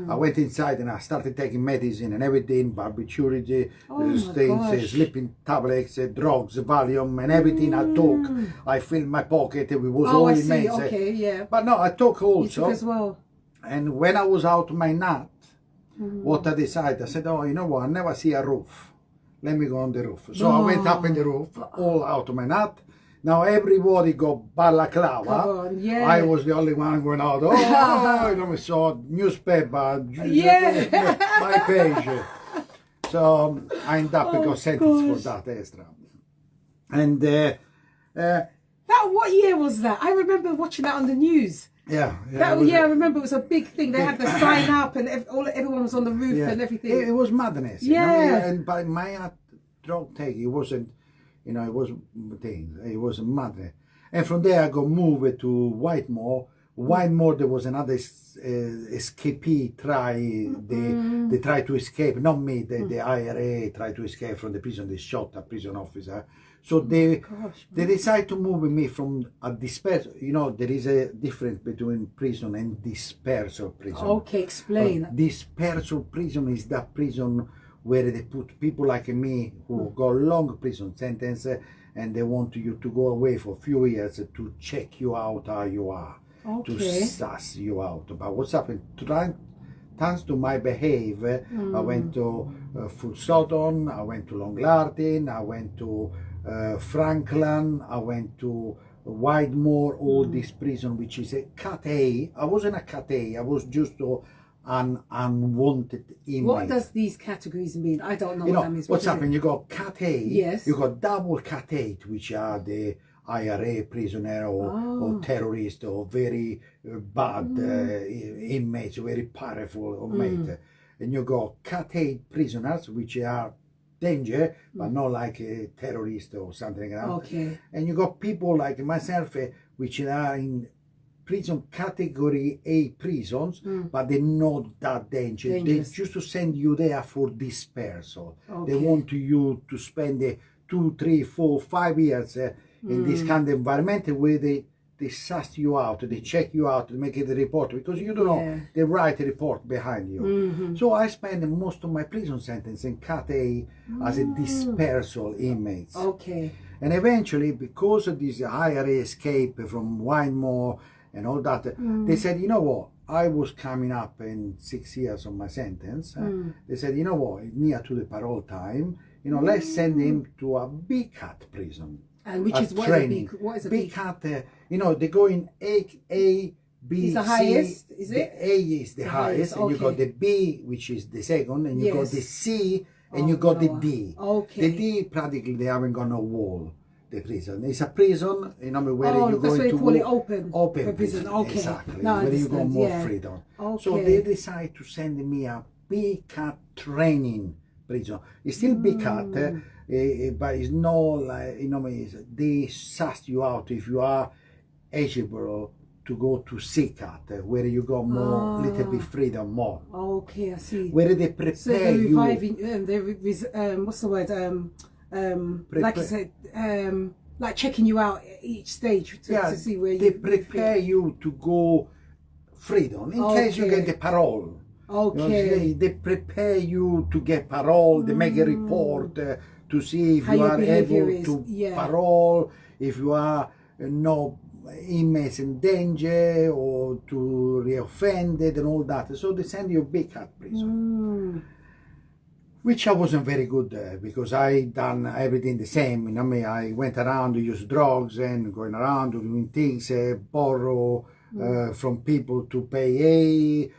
Speaker 3: I went inside and I started taking medicine and everything, barbiturates, stains, sleeping tablets, drugs, Valium, and everything I took. I filled my pocket. It was all immense.
Speaker 2: Okay, yeah.
Speaker 3: But no, I took also.
Speaker 2: You took as well.
Speaker 3: And when I was out of my nut, what I decided, I said, oh, you know what? I never see a roof. Let me go on the roof. So I went up in the roof, all out of my nut. Now everybody got balaclava.
Speaker 2: Come on, yeah.
Speaker 3: I was the only one going out. Oh, you know, we saw newspaper.
Speaker 2: Yeah.
Speaker 3: My page. So I ended up got sentenced for that extra. And
Speaker 2: that, what year was that? I remember watching that on the news.
Speaker 3: yeah,
Speaker 2: I remember it was a big thing. They had the sign up, and everyone was on the roof and everything.
Speaker 3: It was madness.
Speaker 2: Yeah.
Speaker 3: You know? And by my drug take, it wasn't, you know, it was things. It was madness. And from there, I got moved to Whitemore. Whitemore, there was another escapee they tried to escape. Not me. The IRA tried to escape from the prison. They shot a prison officer. So they decided to move me from a dispersal. You know, there is a difference between prison and dispersal prison.
Speaker 2: Okay, explain.
Speaker 3: Dispersal prison is that prison where they put people like me who got long prison sentence and they want you to go away for a few years to check you out how you are, to suss you out. But what's happened? Thanks to my behavior, I went to Full Sutton, I went to Long Lartin, I went to Franklin, I went to Widemore, all this prison, which is a Cat A. I wasn't a Cat A, I was just an unwanted inmate.
Speaker 2: What does these categories mean? I don't know what that means.
Speaker 3: What's happened? You got Cat A,
Speaker 2: yes.
Speaker 3: You got double Cat 8, which are the IRA prisoner or terrorist or very bad inmates, very powerful inmate. And you got Cat 8 prisoners, which are danger, but not like a terrorist or something like that.
Speaker 2: Okay.
Speaker 3: And you got people like myself, which are in prison category A prisons, but they're not that dangerous. They just to send you there for dispersal. They want you to spend 2, 3, 4, 5 years in this kind of environment where they suss you out, they check you out, they make it a report, because you don't know, they write a report behind you. So I spent most of my prison sentence in Cat A as a dispersal inmate.
Speaker 2: Okay.
Speaker 3: And eventually, because of this higher escape from Winemore and all that, they said, you know what, I was coming up in 6 years of my sentence. They said, you know what, near to the parole time, you know, let's send him to a B Cat prison.
Speaker 2: And which is what is a
Speaker 3: B Cat? You know, they go in A, B,
Speaker 2: is the
Speaker 3: C.
Speaker 2: highest, is it?
Speaker 3: The A is the highest, and you got the B, which is the second, and you got the C, and you got the D.
Speaker 2: Okay.
Speaker 3: The D, practically, they haven't got no wall. The prison. It's a prison, you know, where you go into
Speaker 2: call it open
Speaker 3: prison.
Speaker 2: Okay.
Speaker 3: Exactly.
Speaker 2: No,
Speaker 3: where you got more freedom. So they decide to send me a B Cat training prison. It's still B Cat, but it's not like, you know, they suss you out if you are eligible to go to C Cat, where you got more, little bit freedom more.
Speaker 2: Okay, I see.
Speaker 3: Where they prepare
Speaker 2: so they're
Speaker 3: you.
Speaker 2: What's the word? Like I said, like checking you out at each stage to see where
Speaker 3: they prepare you to go freedom in case you get the parole.
Speaker 2: Okay.
Speaker 3: You know, they prepare you to get parole. They make a report to see if you are able to parole, if you are no inmates in danger or to reoffended and all that. So they send you a big cat prison. Which I wasn't very good at, because I done everything the same. You know, I went around to use drugs and going around doing things, borrow from people to pay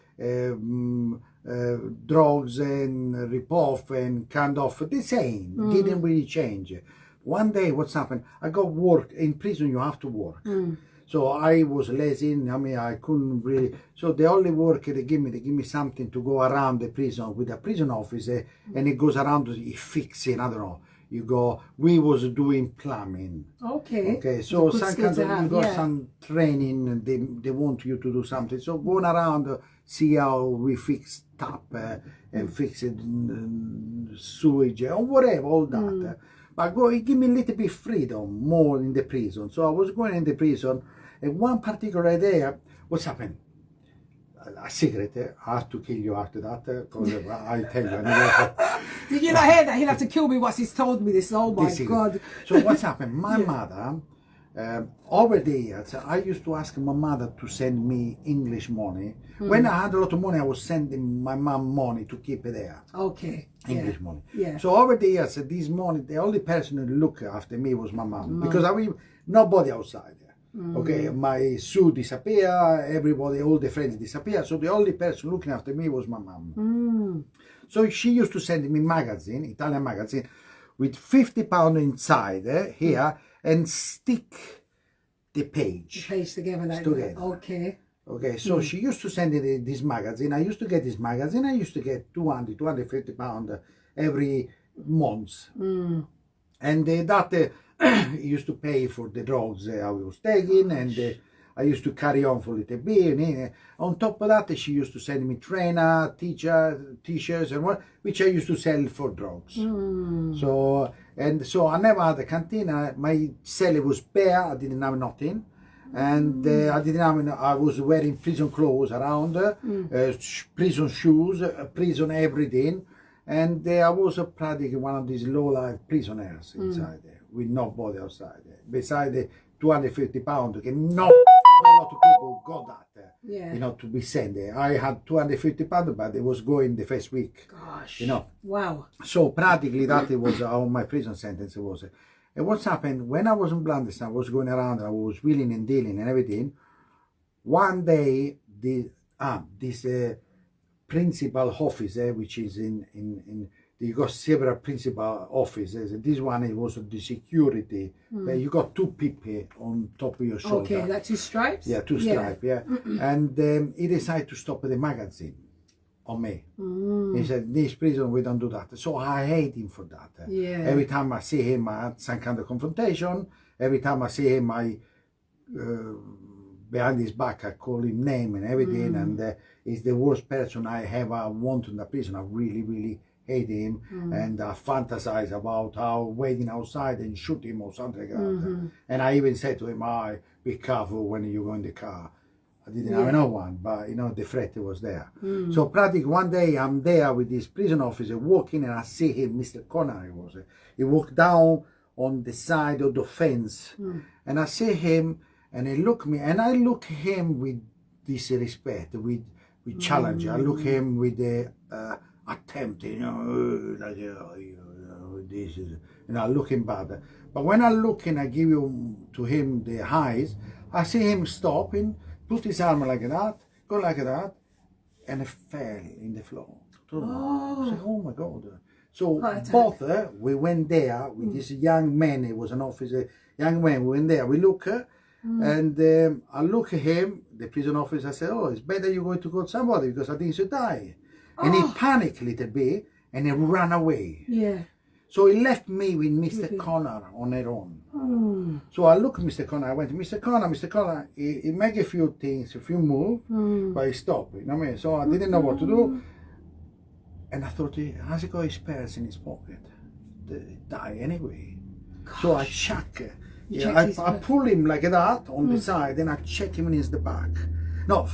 Speaker 3: drugs and rip off and kind of the same. Didn't really change. One day, what's happened? I got work in prison. You have to work. So I was lazy. I mean, I couldn't really. So the only work they give me something to go around the prison with a prison officer, and it goes around fixing. I don't know. You go. We was doing plumbing.
Speaker 2: Okay.
Speaker 3: Okay. So some kind of, you got some training, and they want you to do something. So going around, see how we fix tap and fix it, sewage or whatever, all that. But give me a little bit freedom more in the prison. So I was going in the prison, and one particular day, what's happened? A secret. I have to kill you after that, because I tell you.
Speaker 2: Did you not hear that? He'll have to kill me once he's told me this. Oh my God.
Speaker 3: So what's happened? My mother, over the years, I used to ask my mother to send me English money. When I had a lot of money, I was sending my mom money to keep it there.
Speaker 2: Okay.
Speaker 3: English money.
Speaker 2: Yeah.
Speaker 3: So over the years, this money, the only person who looked after me was my mom. Because I mean, nobody outside there. Okay, my Sue disappeared, everybody, all the friends disappeared. So the only person looking after me was my mom. So she used to send me magazine, Italian magazine, with £50 inside here, and stick the page.
Speaker 2: The page together like
Speaker 3: together.
Speaker 2: that. Okay.
Speaker 3: Okay, so she used to send me this magazine. I used to get this magazine. I used to get 200, 250 pounds every month. And that used to pay for the drugs I was taking, and I used to carry on for a little bit. And on top of that, she used to send me trainer, teacher, t-shirts, and what, which I used to sell for drugs. So I never had a canteen. My cellar was bare. I didn't have nothing. And I didn't have, I was wearing prison clothes around, prison shoes, prison everything, and I was practically one of these low-life prisoners inside there, with nobody outside there. Besides the 250 pounds, not a lot of people got that, you know, to be sent there. I had 250 pounds, but it was going the first week.
Speaker 2: Gosh.
Speaker 3: You know.
Speaker 2: Wow.
Speaker 3: So practically that was how my prison sentence was. And what's happened, when I was in Blandis, I was going around, I was wheeling and dealing and everything. One day, this principal office, which is you got several principal offices. This one, it was the security. You got two people on top of your shoulder.
Speaker 2: Okay, like two stripes?
Speaker 3: Yeah, two stripes, yeah. And he decided to stop the magazine on me. He said, this prison, we don't do that. So I hate him for that.
Speaker 2: Yeah.
Speaker 3: Every time I see him, I had some kind of confrontation. Every time I see him, I behind his back, I call him name and everything. And he's the worst person I ever want in the prison. I really, really hate him. And I fantasize about how waiting outside and shoot him or something like that. And I even said to him, be careful when you go in the car. I didn't have no one, but you know, the threat was there. So practically one day I'm there with this prison officer walking, and I see him, Mr. Connor was. He walked down on the side of the fence, and I see him, and he look me, and I look him with this respect, with challenge. I look him with the attempt, you know, like this is, you know, I look him bad. But when I look and I give to him the eyes, I see him stopping, put his arm like that, go like that, and it fell in the floor. I said, oh my God. So both, we went there with this young man, he was an officer, young man, we went there, we look, and I look at him, the prison officer said, oh, it's better you're going to call somebody because I think he'll die. And he panicked a little bit, and he ran away.
Speaker 2: Yeah.
Speaker 3: So he left me with Mr. Connor on her own. So I looked at Mr. Connor, I went, Mr. Connor, he make a few things, a few moves, but he stopped, you know what I mean? So I didn't know what to do. And I thought, has he got his purse in his pocket? He die anyway. Gosh. So I check. I pull him like that on the side, and I check him in the back. No,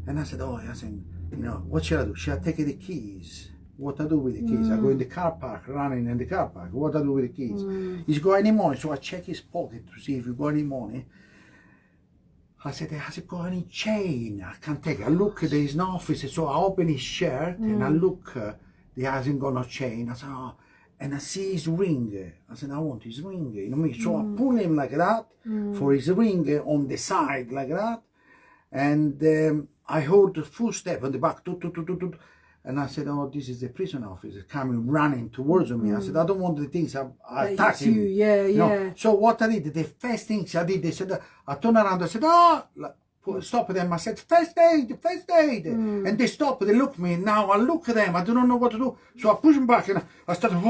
Speaker 3: and I said, you know, what should I do? Should I take the keys? What I do with the keys? I go in the car park, running in the car park. What I do with the keys? He's got any money? So I check his pocket to see if he got any money. I said, has he got any chain? I can't take it. I look, there is no officer. So I open his shirt and I look, he hasn't got no chain. I said, and I see his ring. I said, I want his ring. You know what I mean? So I pull him like that for his ring on the side like that. And I heard the footstep on the back. And I said, oh, this is the prison officer coming, running towards me. I said, I don't want the things I attack him.
Speaker 2: Yeah.
Speaker 3: No. So what I did, the first things I did, they said, I turned around, I said, stop them. I said, first aid. And they stopped, they looked at me, and now I look at them, I don't know what to do. So I push him back, and I started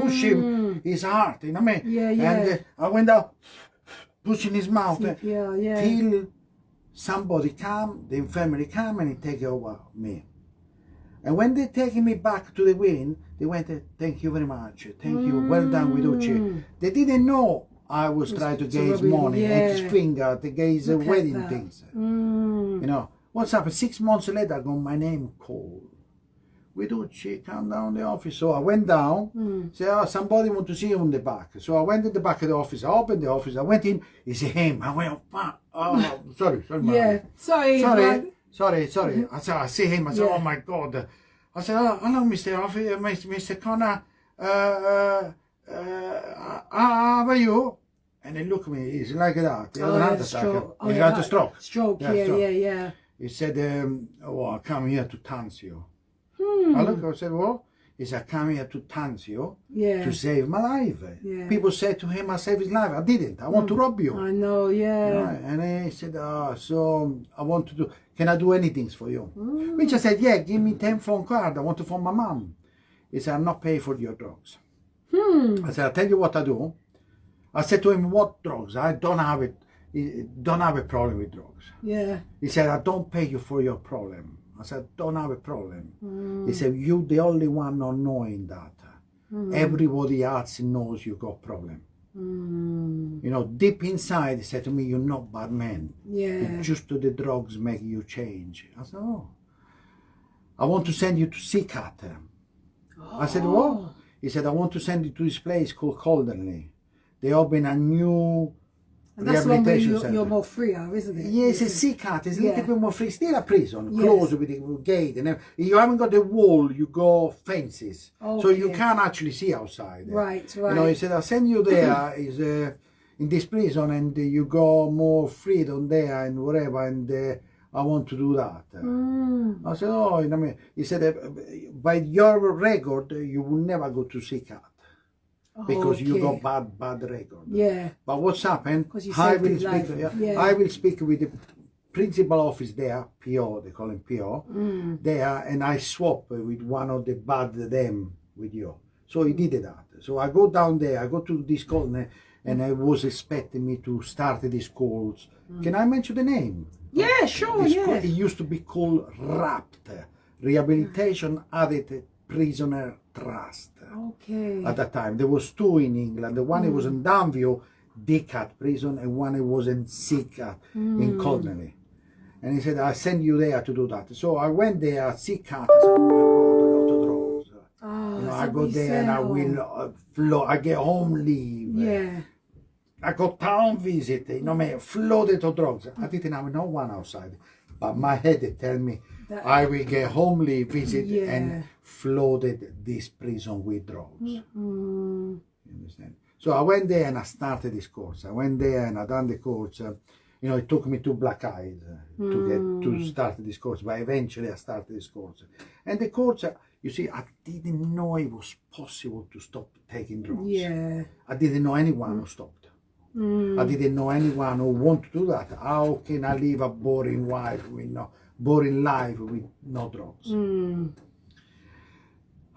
Speaker 3: push him his heart, you know what I mean? And I went out, pushing his mouth, till somebody come, the infirmary come, and he take over me. And when they taking me back to the wing, they went, thank you very much, thank you, well done, Guiducci. They didn't know I was trying to get his money and his finger to get his wedding things. You know, what's happened? 6 months later, I got my name called. Guiducci, come down the office. So I went down, said, oh, somebody want to see you in the back. So I went in the back of the office, I opened the office, I went in, he said, him. I went, oh, sorry,
Speaker 2: Yeah, sorry.
Speaker 3: Sorry. I see him, I said, oh my God. I said, oh, hello, Mr. Connor, how are you? And he looked at me, he's like that. He had an heart attack. He had a stroke.
Speaker 2: Stroke, yeah.
Speaker 3: He said, oh, I come here to thank you. I said, well, he said, I come here to thank you to save my life. People said to him, I saved his life. I didn't. I want to rob you.
Speaker 2: I know, yeah.
Speaker 3: And he said, so I want to do, can I do anything for you? Which I said, yeah, give me 10 phone card. I want to phone my mom. He said, I'm not paying for your drugs. I said, I'll tell you what I do. I said to him, what drugs? I don't have a problem with drugs.
Speaker 2: Yeah.
Speaker 3: He said, I don't pay you for your problem. I said, don't have a problem. He said, you the only one not knowing that. Everybody else knows you got problem. You know, deep inside, he said to me, you're not bad man.
Speaker 2: Yeah.
Speaker 3: Just the drugs make you change. I said, oh. I want to send you to CCAT. I said, what? He said, I want to send you to this place called Calderley. They open a new rehabilitation center.
Speaker 2: You're more freer, isn't it?
Speaker 3: Yes, it's CCAT. It's a little bit more free. Still a prison, closed with the gate. And you haven't got the wall, you got fences. Okay. So you can't actually see outside.
Speaker 2: Right.
Speaker 3: You know, he said, I'll send you there in this prison and you got more freedom there and whatever. And I want to do that. I said, oh, you know what I mean? He said, by your record, you will never go to CCAT. Because you got bad record.
Speaker 2: Yeah.
Speaker 3: But what's happened? I will speak with the principal office there, PO, they call him PO, there, and I swap with one of the bad them with you. So he did that. So I go down there, I go to this corner, and I was expecting me to start this course. Can I mention the name?
Speaker 2: Yeah, sure,
Speaker 3: It used to be called RAPT, Rehabilitation Added Prisoner Trust.
Speaker 2: Okay.
Speaker 3: At that time, there was two in England. The one was in Danville, DCAT prison, and one was in CCAT in Connolly. And he said, I'll send you there to do that. So I went there, CCAT, I said, oh my God, a lot of drugs. You know, I go there and I will I get home leave.
Speaker 2: Yeah.
Speaker 3: I got town visit, you know, flooded of drugs. I didn't have no one outside. But my head tell me, I will get home leave visit and flooded this prison with drugs. You understand? So I went there and I started this course. I went there and I done the course. You know, it took me 2 black eyes to start this course, but eventually I started this course. And the course, you see, I didn't know it was possible to stop taking drugs.
Speaker 2: Yeah.
Speaker 3: I didn't know anyone who stopped. I didn't know anyone who wanted to do that. How can I live a boring life with no drugs?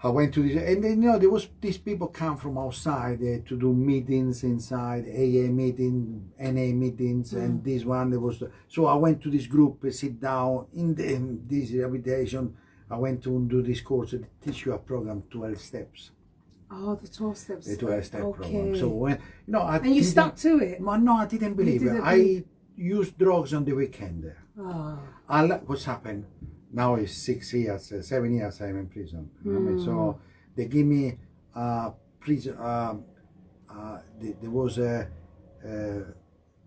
Speaker 3: I went to this, and then, you know, there was these people come from outside to do meetings inside, AA meeting, NA meetings, and this one there was. So I went to this group, sit down in this rehabilitation. I went to do this course, to teach you a program, 12 steps.
Speaker 2: Oh, the 12 steps.
Speaker 3: The 12-step program. So when, you know,
Speaker 2: and you stuck to it.
Speaker 3: No, I didn't believe it. I used drugs on the weekend. What's happened? Now it's 6 years, 7 years I'm in prison. You know what I mean? So they give me prison. There was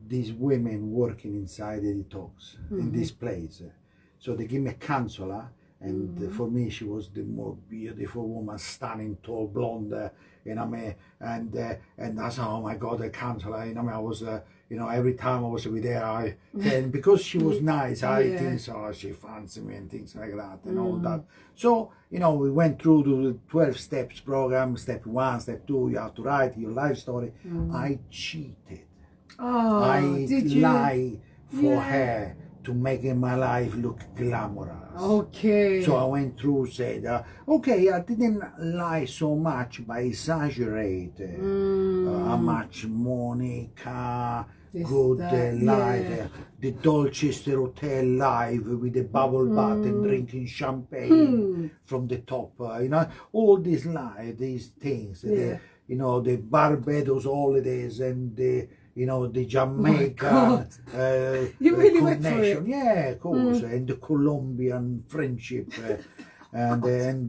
Speaker 3: these women working inside the detox in this place. So they give me a counselor. And for me, she was the more beautiful woman, stunning, tall, blonde, you know what I mean? And I said, oh my God, the counselor, you know what I mean? I was, you know, every time I was with her, and because she was nice, I think so, she fancied me and things like that and all that. So, you know, we went through the 12 steps program, step 1, step 2, you have to write your life story. I cheated. I lied for her to making my life look glamorous.
Speaker 2: Okay.
Speaker 3: So I went through, said, okay, I didn't lie so much, but exaggerate how much money, car, good life, the Dolchester Hotel life with the bubble bath and drinking champagne from the top, you know, all these lies, these things, you know, the Barbados holidays and the, you know, the Jamaica
Speaker 2: you really went for it.
Speaker 3: Yeah, of course, and the Colombian friendship. and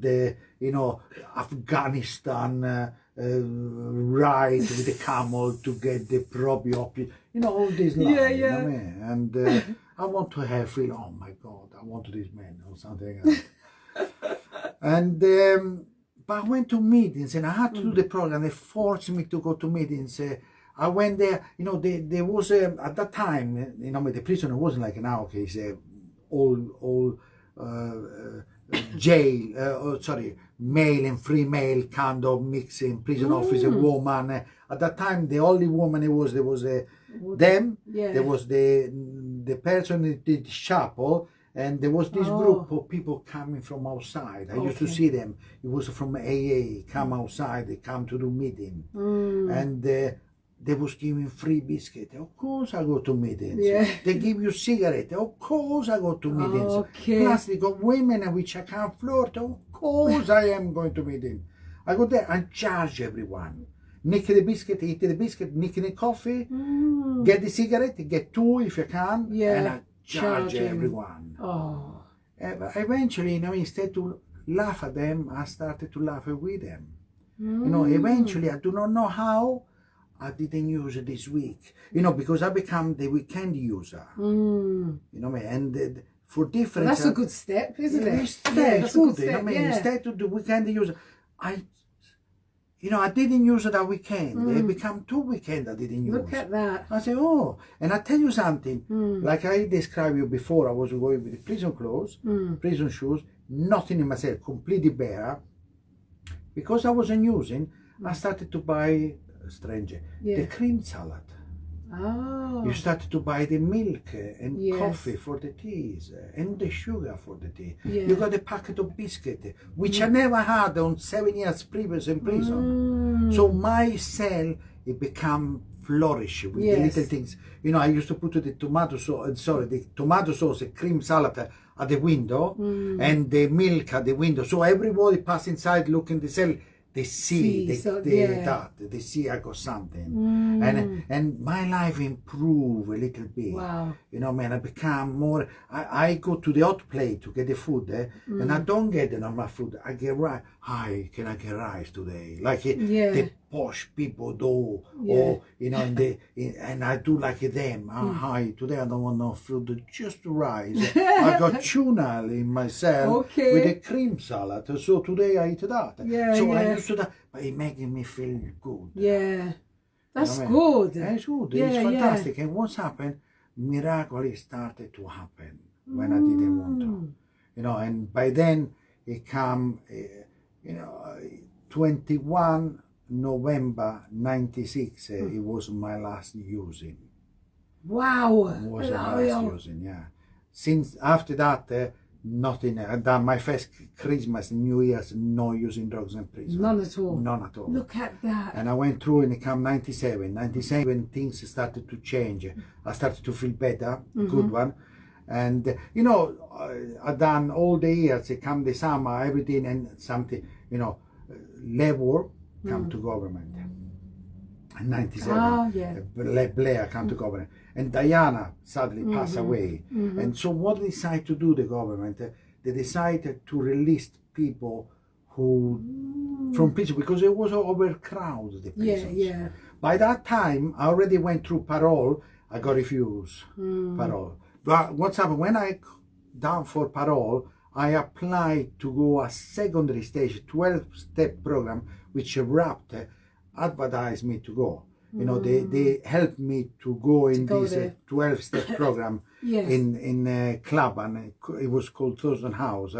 Speaker 3: you know, Afghanistan ride with the camel to get the probiotic, you know, all this life,
Speaker 2: Yeah,
Speaker 3: you know
Speaker 2: yeah.
Speaker 3: what I mean? And I want to have feel, oh my God, I want this man or something else. And but I went to meetings and I had to do the program. They forced me to go to meetings. I went there, you know, there was at that time, you know, the prisoner wasn't like nowadays, all jail, sorry, male and female kind of mixing, prison officer, woman. At that time, the only woman there was them,
Speaker 2: Yeah.
Speaker 3: there was the person in the chapel, and there was this group of people coming from outside. I used to see them. It was from AA, come outside, they come to the meeting. And they was giving free biscuit. Of course I go to meetings.
Speaker 2: Yeah.
Speaker 3: They give you cigarette. Of course I go to meetings.
Speaker 2: Okay.
Speaker 3: Plus they got women which I can't flirt. Of course I am going to meeting. I go there and charge everyone. Nick the biscuit, eat the biscuit, nick the coffee, get the cigarette, get two if you can, and I charge everyone.
Speaker 2: Oh.
Speaker 3: Eventually, you know, instead to laugh at them, I started to laugh with them. You know, eventually, I do not know how, I didn't use it this week. You know, because I become the weekend user. You know what I mean? And for different...
Speaker 2: Well, that's a good step, isn't it?
Speaker 3: That's
Speaker 2: a
Speaker 3: good.
Speaker 2: good
Speaker 3: You know
Speaker 2: step,
Speaker 3: what I mean?
Speaker 2: yeah.
Speaker 3: Instead to the weekend user, you know, I didn't use it that weekend. It became 2 weekends I didn't use.
Speaker 2: Look at that.
Speaker 3: I say, oh, and I tell you something, like I described you before, I was going with the prison clothes, prison shoes, nothing in myself, completely bare. Because I wasn't using, I started to buy, stranger, the cream salad.
Speaker 2: Oh.
Speaker 3: You started to buy the milk and coffee for the teas and the sugar for the tea. You got a packet of biscuit, which I never had on 7 years previous in prison. So my cell, it become flourish with the little things. You know, I used to put the tomato sauce, the tomato sauce, cream salad at the window and the milk at the window. So everybody pass inside, look in the cell. They see, they see I got something, and my life improved a little bit.
Speaker 2: Wow.
Speaker 3: You know, man, I become more. I go to the hot plate to get the food, and I don't get the normal food. I get rice. Hi, can I get rice today? Like the posh people do, or you know, and I do like them. Hi, today I don't want no food, just rice. I got tuna in myself with a cream salad, so today I eat that. I used to that, but it making me feel good.
Speaker 2: Yeah, that's
Speaker 3: You know what I mean?
Speaker 2: good.
Speaker 3: It's good. It's fantastic. And what's happened? Miracles started to happen when I didn't want to. You know, and by then it come, you know, 21 November 96. It was my last using.
Speaker 2: Wow.
Speaker 3: It was my last using. Yeah. Since after that. Nothing. I done my first Christmas, New Year's, no using drugs in prison.
Speaker 2: None at all.
Speaker 3: None at all.
Speaker 2: Look at that.
Speaker 3: And I went through and it came 97. 97, things started to change. I started to feel better, good one. And, you know, I done all the years, it come the summer, everything and something, you know, labor come to government. 97, Blair come to government. And Diana sadly passed away. And so what they decided to do, the government, they decided to release people who, from prison, because it was overcrowded, the prisons. By that time, I already went through parole, I got refused parole. But what's happened, when I down for parole, I applied to go a secondary stage, 12-step program, which wrapped advertised me to go. You know, they helped me to go in this 12-step program in a club, and it was called Thurston House,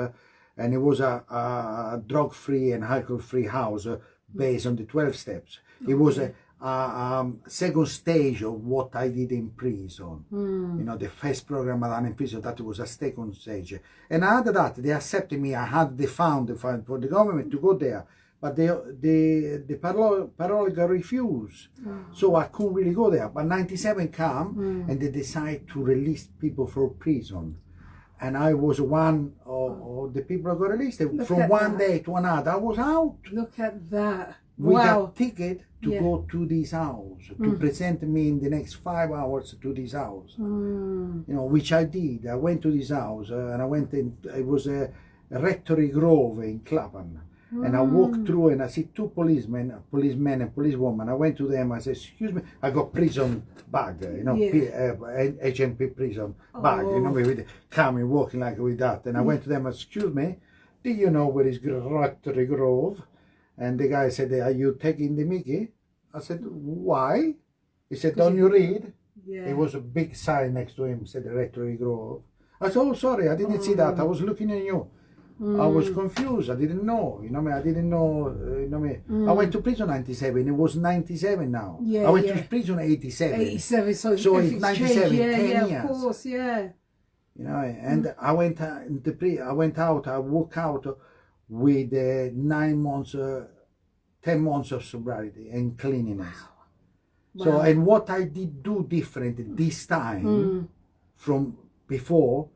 Speaker 3: and it was a drug-free and alcohol-free house based on the 12 steps. It was a second stage of what I did in prison. You know, the first program I done in prison, that was a second stage. And after that, they accepted me. I had the fund for the government to go there. But the parole got refused. So I couldn't really go there. But 97 came and they decided to release people from prison. And I was one of the people who got released. From one day to another, I was out.
Speaker 2: Look at that.
Speaker 3: With a ticket to go to this house, to present me in the next 5 hours to this house. You know, which I did. I went to this house and I went in, it was Rectory Grove in Clapham. And I walked through and I see two policemen and policewoman. I went to them. I said, "Excuse me." I got prison bag, you know, HMP prison bag, you know, with coming walking like with that. And I went to them. "Excuse me, do you know where is Rectory Grove?" And the guy said, "Are you taking the Mickey?" I said, "Why?" He said, "Don't you read?" It was a big sign next to him, said Rectory Grove. I said, "Oh, sorry, I didn't see that. I was looking at you." I was confused. I didn't know. You know me. I didn't know. You know me. I went to prison 97. It was 97 now. I went to prison 87.
Speaker 2: 87. So
Speaker 3: it's 97.
Speaker 2: Yeah,
Speaker 3: 10
Speaker 2: yeah,
Speaker 3: years.
Speaker 2: of course, yeah.
Speaker 3: You know, and I went I went out. I walked out with 9 months, 10 months of sobriety and cleanliness.
Speaker 2: Wow.
Speaker 3: So, and what I did do different this time from before,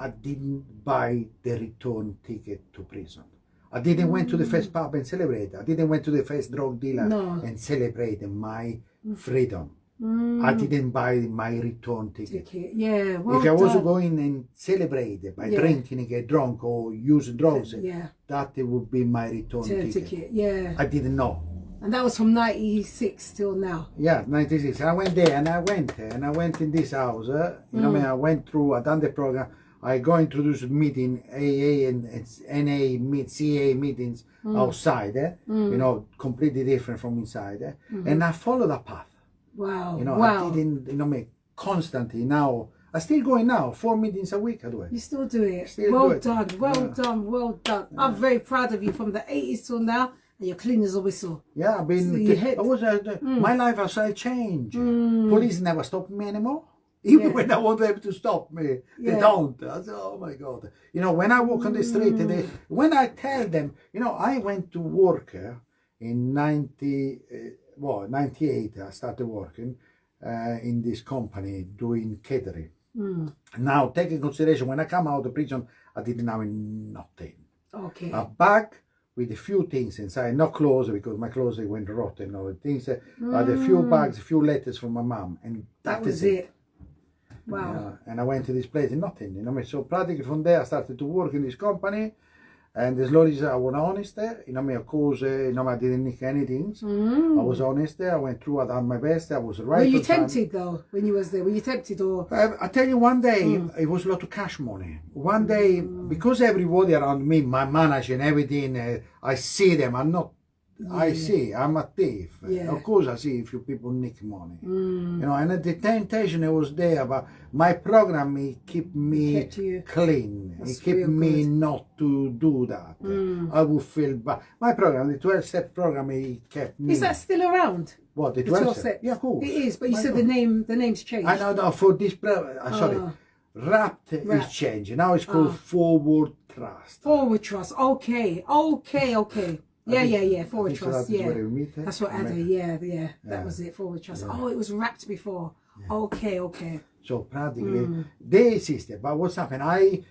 Speaker 3: I didn't buy the return ticket to prison. I didn't went to the first pub and celebrate. I didn't went to the first drug dealer and celebrate my freedom. I didn't buy my return ticket.
Speaker 2: Yeah, well
Speaker 3: if I was going and celebrate by drinking and get drunk or use drugs, that would be my return ticket.
Speaker 2: Yeah.
Speaker 3: I didn't know.
Speaker 2: And that was from 96 till now.
Speaker 3: Yeah, 96. I went there and I went in this house. You know, I went through, I done the program. I go introduce meeting AA and NA CA meetings outside, you know, completely different from inside, and I follow that path.
Speaker 2: Wow.
Speaker 3: You know, I didn't, you know, me constantly. Now I still going now, 4 meetings a week I do it.
Speaker 2: You still do it.
Speaker 3: Still
Speaker 2: well
Speaker 3: do it.
Speaker 2: done, well done, well done. I'm very proud of you from the 80s till now. And you're clean as a whistle.
Speaker 3: Yeah, I've been. I was. My life has changed. Police never stop me anymore. Even when I want them to stop me, they don't. I say, "Oh my God." You know, when I walk on the street, when I tell them, you know, I went to work in 98, I started working in this company doing catering. Now, take in consideration, when I come out of prison, I didn't have nothing.
Speaker 2: Okay.
Speaker 3: A bag with a few things inside, not clothes, because my clothes went rotten or things. I had a few bags, a few letters from my mom, and
Speaker 2: that was it. Wow.
Speaker 3: Yeah, and I went to this place and nothing, you know. So practically from there I started to work in this company, and slowly I was honest, you know, of course, you know, I didn't nick anything. I was honest, I went through, I done my best, I was right.
Speaker 2: Were you tempted though, when you was there? Were you tempted or?
Speaker 3: I tell you, one day, it was a lot of cash money. One day, because everybody around me, my manager and everything, I see them, I'm not, I see, I'm a thief. Of course I see if you people nick money. You know, and the temptation it was there, but my program, it kept me clean. It kept me not to do that. I would feel bad. My program, the 12-step program, it kept me.
Speaker 2: Is that still around?
Speaker 3: What, the 12 steps? Yeah, of course.
Speaker 2: It is, but you said the name's changed.
Speaker 3: I know, no, for this, sorry, RAPT is changing. Now it's called Forward Trust.
Speaker 2: Forward Trust, okay. Yeah, Forward Trust, yeah. That's what Ada, yeah. That was it, Forward Trust. Oh, it was wrapped before. Okay.
Speaker 3: So practically, they assisted. But what's happened, I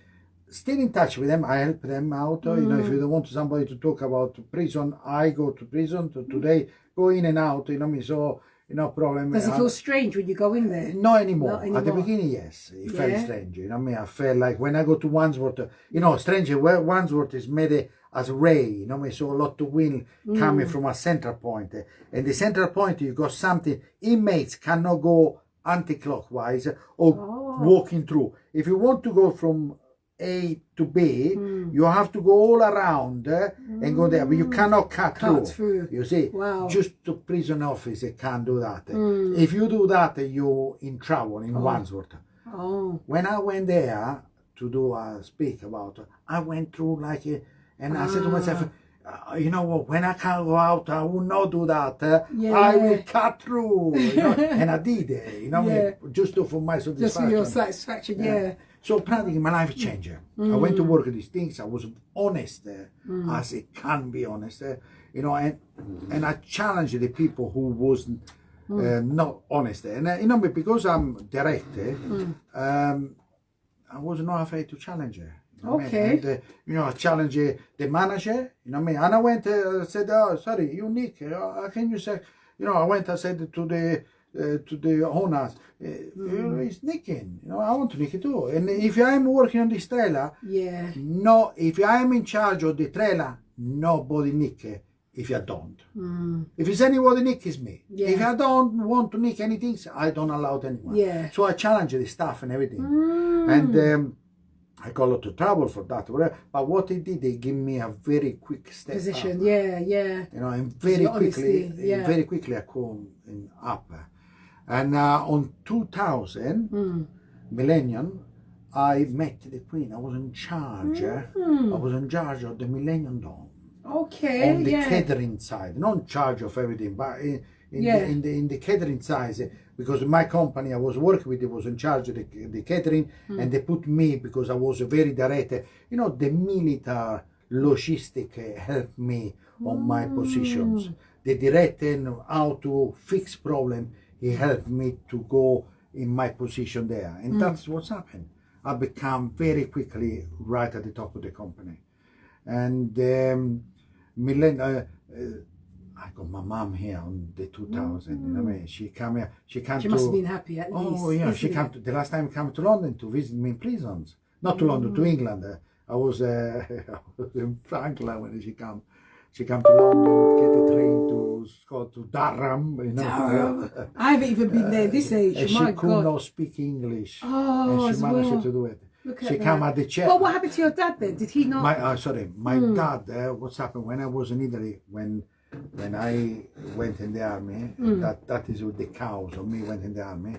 Speaker 3: still in touch with them. I help them out. You know, if you don't want somebody to talk about prison, I go to prison. Today, go in and out, you know me, so no problem.
Speaker 2: Does it feel strange when you go in there?
Speaker 3: Not anymore. At the beginning, yes. It felt strange. You know me, I felt like when I go to Wandsworth, you know, strange, where Wandsworth is made as ray, you know me, so a lot of wind coming from a central point. And the central point, you got something, inmates cannot go anti-clockwise or walking through. If you want to go from A to B, you have to go all around and go there, but you cannot cut through. You see, just the prison officer can't do that. If you do that, you're in trouble in Wandsworth. When I went there to do a speak about, I went through like a, and I said to myself, you know what, when I can't go out, I will not do that. I will cut through. You know? And I did, you know, just for my satisfaction.
Speaker 2: Just for your satisfaction,
Speaker 3: So practically my life changed. I went to work at these things. I was honest, as it can be honest, you know, and I challenged the people who wasn't not honest. And you know, because I'm direct, I was not afraid to challenge her. You know and, you know, I challenged the manager, you know me, and I went, said, "Oh, sorry, you Nick, how can you say," you know, I went, I said to to the owners, it's nicking. You know, I want to nick it too. And if I'm working on this trailer,
Speaker 2: Yeah.
Speaker 3: no, if I am in charge of the trailer, nobody nick if you don't. If it's anybody nick, it's me.
Speaker 2: Yeah.
Speaker 3: If I don't want to nick anything, I don't allow anyone.
Speaker 2: Yeah.
Speaker 3: So I challenge the staff and everything. And I got a lot of trouble for that. But what they did, they give me a very quick step
Speaker 2: Position.
Speaker 3: up.
Speaker 2: Yeah.
Speaker 3: You know, and very
Speaker 2: Your
Speaker 3: quickly,
Speaker 2: honesty, yeah.
Speaker 3: very quickly I come up. And on 2000 millennium, I met the Queen. I was in charge. I was in charge of the Millennium Dome.
Speaker 2: Okay.
Speaker 3: On the
Speaker 2: Yeah.
Speaker 3: catering side, not in charge of everything, but
Speaker 2: Yeah.
Speaker 3: in the catering side, because my company I was working with, it was in charge of the catering, and they put me because I was very direct. You know, the military logistic helped me on my positions. The direct and how to fix problem, he helped me to go in my position there, and that's what's happened. I become very quickly right at the top of the company, and I got my mom here on the 2000. You know what I mean? She came here. She came
Speaker 2: She
Speaker 3: to.
Speaker 2: must have been happy at least.
Speaker 3: Oh yeah, she
Speaker 2: isn't
Speaker 3: came
Speaker 2: it?
Speaker 3: to the last time she came to London to visit me in prisons. Not to London, to England. I was in Franklin when she came. She came to London, get the train to go to Durham. You know.
Speaker 2: Durham. I haven't even been there this age.
Speaker 3: And
Speaker 2: My
Speaker 3: she could
Speaker 2: God.
Speaker 3: not speak English.
Speaker 2: Oh,
Speaker 3: and
Speaker 2: as
Speaker 3: she managed
Speaker 2: well.
Speaker 3: to do it.
Speaker 2: Look
Speaker 3: She
Speaker 2: at
Speaker 3: came
Speaker 2: that.
Speaker 3: at the chair.
Speaker 2: Well, what happened to your dad then? Did he not?
Speaker 3: My dad. What's happened when I was in Italy? When I went in the army, that is with the cows of me went in the army.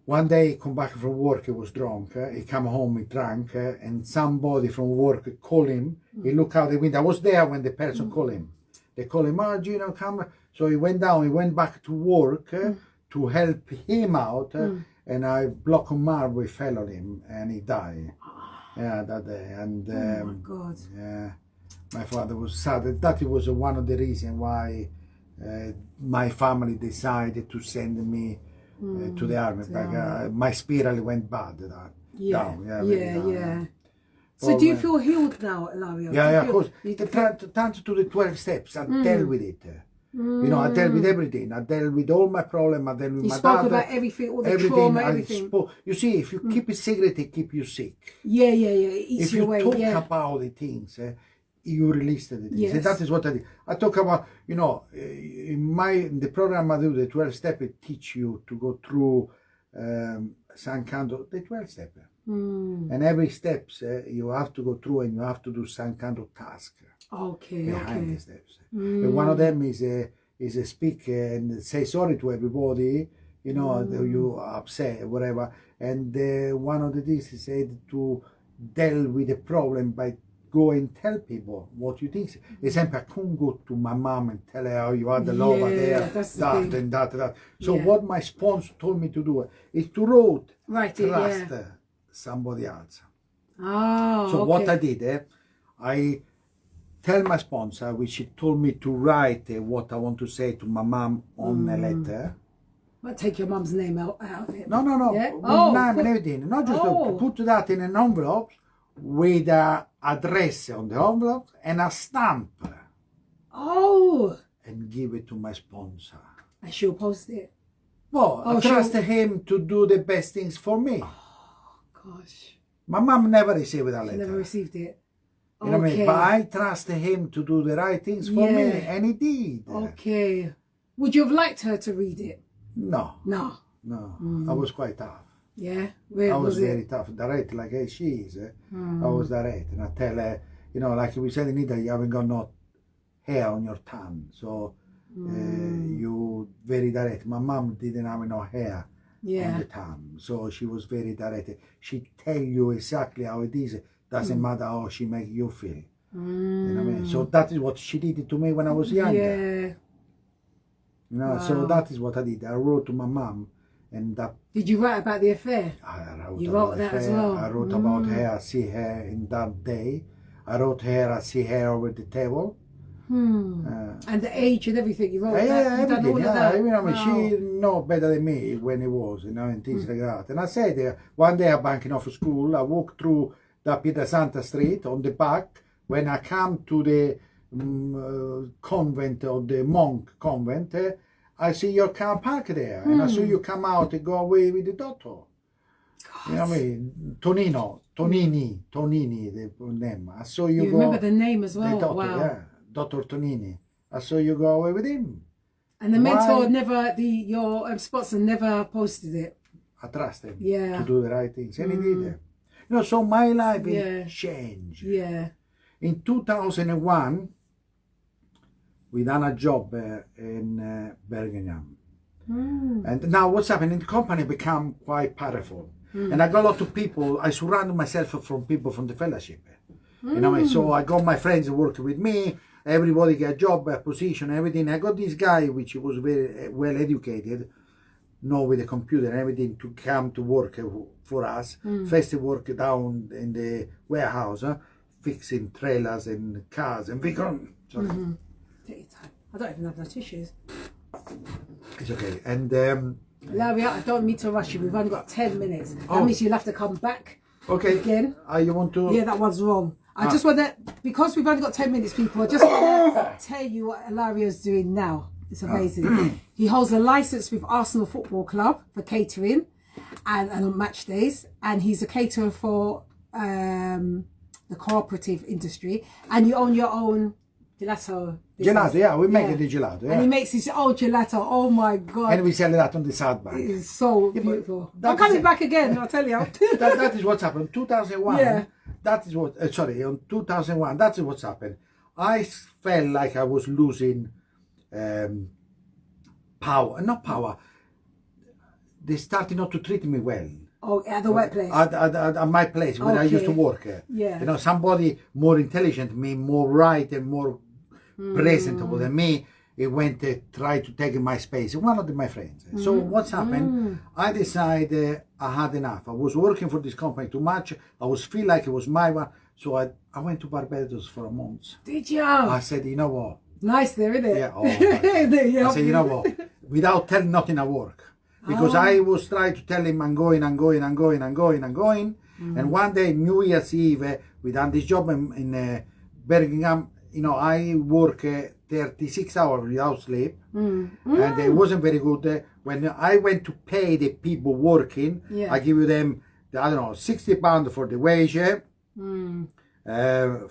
Speaker 3: One day he come back from work, he was drunk, he come home, he drank, and somebody from work called him, he looked out the window, I was there when the person called him. They called him, oh Gino, come. So he went down, he went back to work to help him out, and I block on marble, he fell on him, and he died. Yeah, that day, and
Speaker 2: Oh my God.
Speaker 3: yeah. My father was sad. That was one of the reasons why my family decided to send me to the army. My spiral went bad. Down.
Speaker 2: Yeah. So do you feel healed now, Ilario?
Speaker 3: Yeah, of course. Turn to the 12 steps. I dealt with it. You know, I dealt with everything. I dealt with all my problems. I dealt with
Speaker 2: You
Speaker 3: my
Speaker 2: spoke
Speaker 3: dad.
Speaker 2: about everything, all the trauma, everything.
Speaker 3: You see, if you keep it secret, it keep you sick.
Speaker 2: Yeah. It eats
Speaker 3: If
Speaker 2: your
Speaker 3: you
Speaker 2: way.
Speaker 3: talk
Speaker 2: Yeah.
Speaker 3: about the things, you release the things.
Speaker 2: Yes.
Speaker 3: That is what I did. I talk about, you know, in the program I do, the 12 step, it teach you to go through some kind of the 12 step. And every steps you have to go through, and you have to do some kind of task behind the steps. And one of them is a speak and say sorry to everybody. You know, you upset, whatever. And one of the things is said to deal with the problem by go and tell people what you think. Example, I couldn't go to my mom and tell her, oh, you had the love there,
Speaker 2: that's the
Speaker 3: that
Speaker 2: thing.
Speaker 3: and that. So what my sponsor told me to do is to trust somebody else.
Speaker 2: Oh,
Speaker 3: So what I did, I tell my sponsor, which he told me to write what I want to say to my mom on a letter.
Speaker 2: Well, take your mum's name out of it.
Speaker 3: No.
Speaker 2: Yeah?
Speaker 3: Name and everything. Not just put that in an envelope with an address on the envelope and a stamp.
Speaker 2: Oh.
Speaker 3: And give it to my sponsor.
Speaker 2: And she'll post it.
Speaker 3: Well, I trust him to do the best things for me.
Speaker 2: Gosh.
Speaker 3: My mom never received a letter.
Speaker 2: She never received it.
Speaker 3: You know what I mean? But I trust him to do the right things for me, and he did.
Speaker 2: Okay. Would you have liked her to read it?
Speaker 3: No. I was quite tough.
Speaker 2: Yeah?
Speaker 3: I was very tough, direct, like she is. I was direct, and I tell her, you know, like we said in Italy, you haven't got no hair on your tongue, so you very direct. My mom didn't have no hair on the tongue, so she was very direct. She tell you exactly how it is. Doesn't matter how she make you feel. You know what I mean? So that is what she did to me when I was younger.
Speaker 2: Yeah.
Speaker 3: You know, so that is what I did. I wrote to my mom, and that.
Speaker 2: Did you write about the affair?
Speaker 3: You
Speaker 2: wrote that as well.
Speaker 3: I wrote about her. I see her in that day. I wrote her. I see her over the table.
Speaker 2: And the age and everything. You wrote that. You done
Speaker 3: Everything.
Speaker 2: all of that.
Speaker 3: You know, she know better than me when it was, you know, and things like that. And I said, one day I'm banking off school. I walked through the Pietrasanta Street on the back. When I come to the convent of the monk convent, I see your car parked there, and I saw you come out and go away with the doctor. You know what I mean? Tonini, the name. I saw you,
Speaker 2: You
Speaker 3: go.
Speaker 2: remember the name as well?
Speaker 3: The doctor,
Speaker 2: Wow.
Speaker 3: yeah, Dr. Tonini. I saw you go away with him.
Speaker 2: And the mentor never, your sponsor never posted it.
Speaker 3: I trust him
Speaker 2: Yeah.
Speaker 3: to do the right things, and he did it. You know, so my life
Speaker 2: Yeah.
Speaker 3: changed.
Speaker 2: Yeah.
Speaker 3: In 2001, we done a job in Birmingham. And now what's happening, the company become quite powerful. And I got a lot of people, I surrounded myself from people from the fellowship. You know what I mean? So I got my friends working with me, everybody get a job, a position, everything. I got this guy, which was very well educated, know with the computer and everything, to come to work for us. First he worked down in the warehouse, fixing trailers and cars and vehicles.
Speaker 2: Take your time. I don't even have no tissues.
Speaker 3: It's okay. And
Speaker 2: Larry, I don't mean to rush you. We've only got 10 minutes. That
Speaker 3: Oh.
Speaker 2: means you'll have to come back
Speaker 3: okay,
Speaker 2: again.
Speaker 3: you want to?
Speaker 2: Yeah, that one's wrong. I just want to, because we've only got 10 minutes, people, I just want to tell you what Ilario's doing now. It's amazing. He holds a license with Arsenal Football Club for catering and on match days. And he's a caterer for the cooperative industry. And you own your own gelato business.
Speaker 3: Gelato, yeah, we make the gelato. Yeah.
Speaker 2: And he makes his own gelato. Oh my God.
Speaker 3: And we sell that on the South Bank.
Speaker 2: It's so beautiful.
Speaker 3: that
Speaker 2: I'm coming
Speaker 3: is it.
Speaker 2: back again, I'll tell you.
Speaker 3: that is what's happened. 2001,
Speaker 2: Yeah.
Speaker 3: that is what, on 2001, that's what's happened. I felt like I was losing power, not power. They started not to treat me well.
Speaker 2: Oh, at the workplace.
Speaker 3: At my place where I used to
Speaker 2: Okay.
Speaker 3: work.
Speaker 2: Yeah.
Speaker 3: You know, somebody more intelligent than me, more right and more presentable than me, he went to try to take my space. One of my friends. So what's happened? I decided I had enough. I was working for this company too much. I was feel like it was my one. So I went to Barbados for a month.
Speaker 2: Did you?
Speaker 3: I said, you know what?
Speaker 2: Nice there, isn't it?
Speaker 3: Yeah. Oh, I said, you know what? Without telling nothing, I work. Because I was trying to tell him I'm going. And one day, New Year's Eve, we done this job in Birmingham. You know, I work 36 hours without sleep. And it wasn't very good. When I went to pay the people working, I give them, I don't know, £60 for the wage,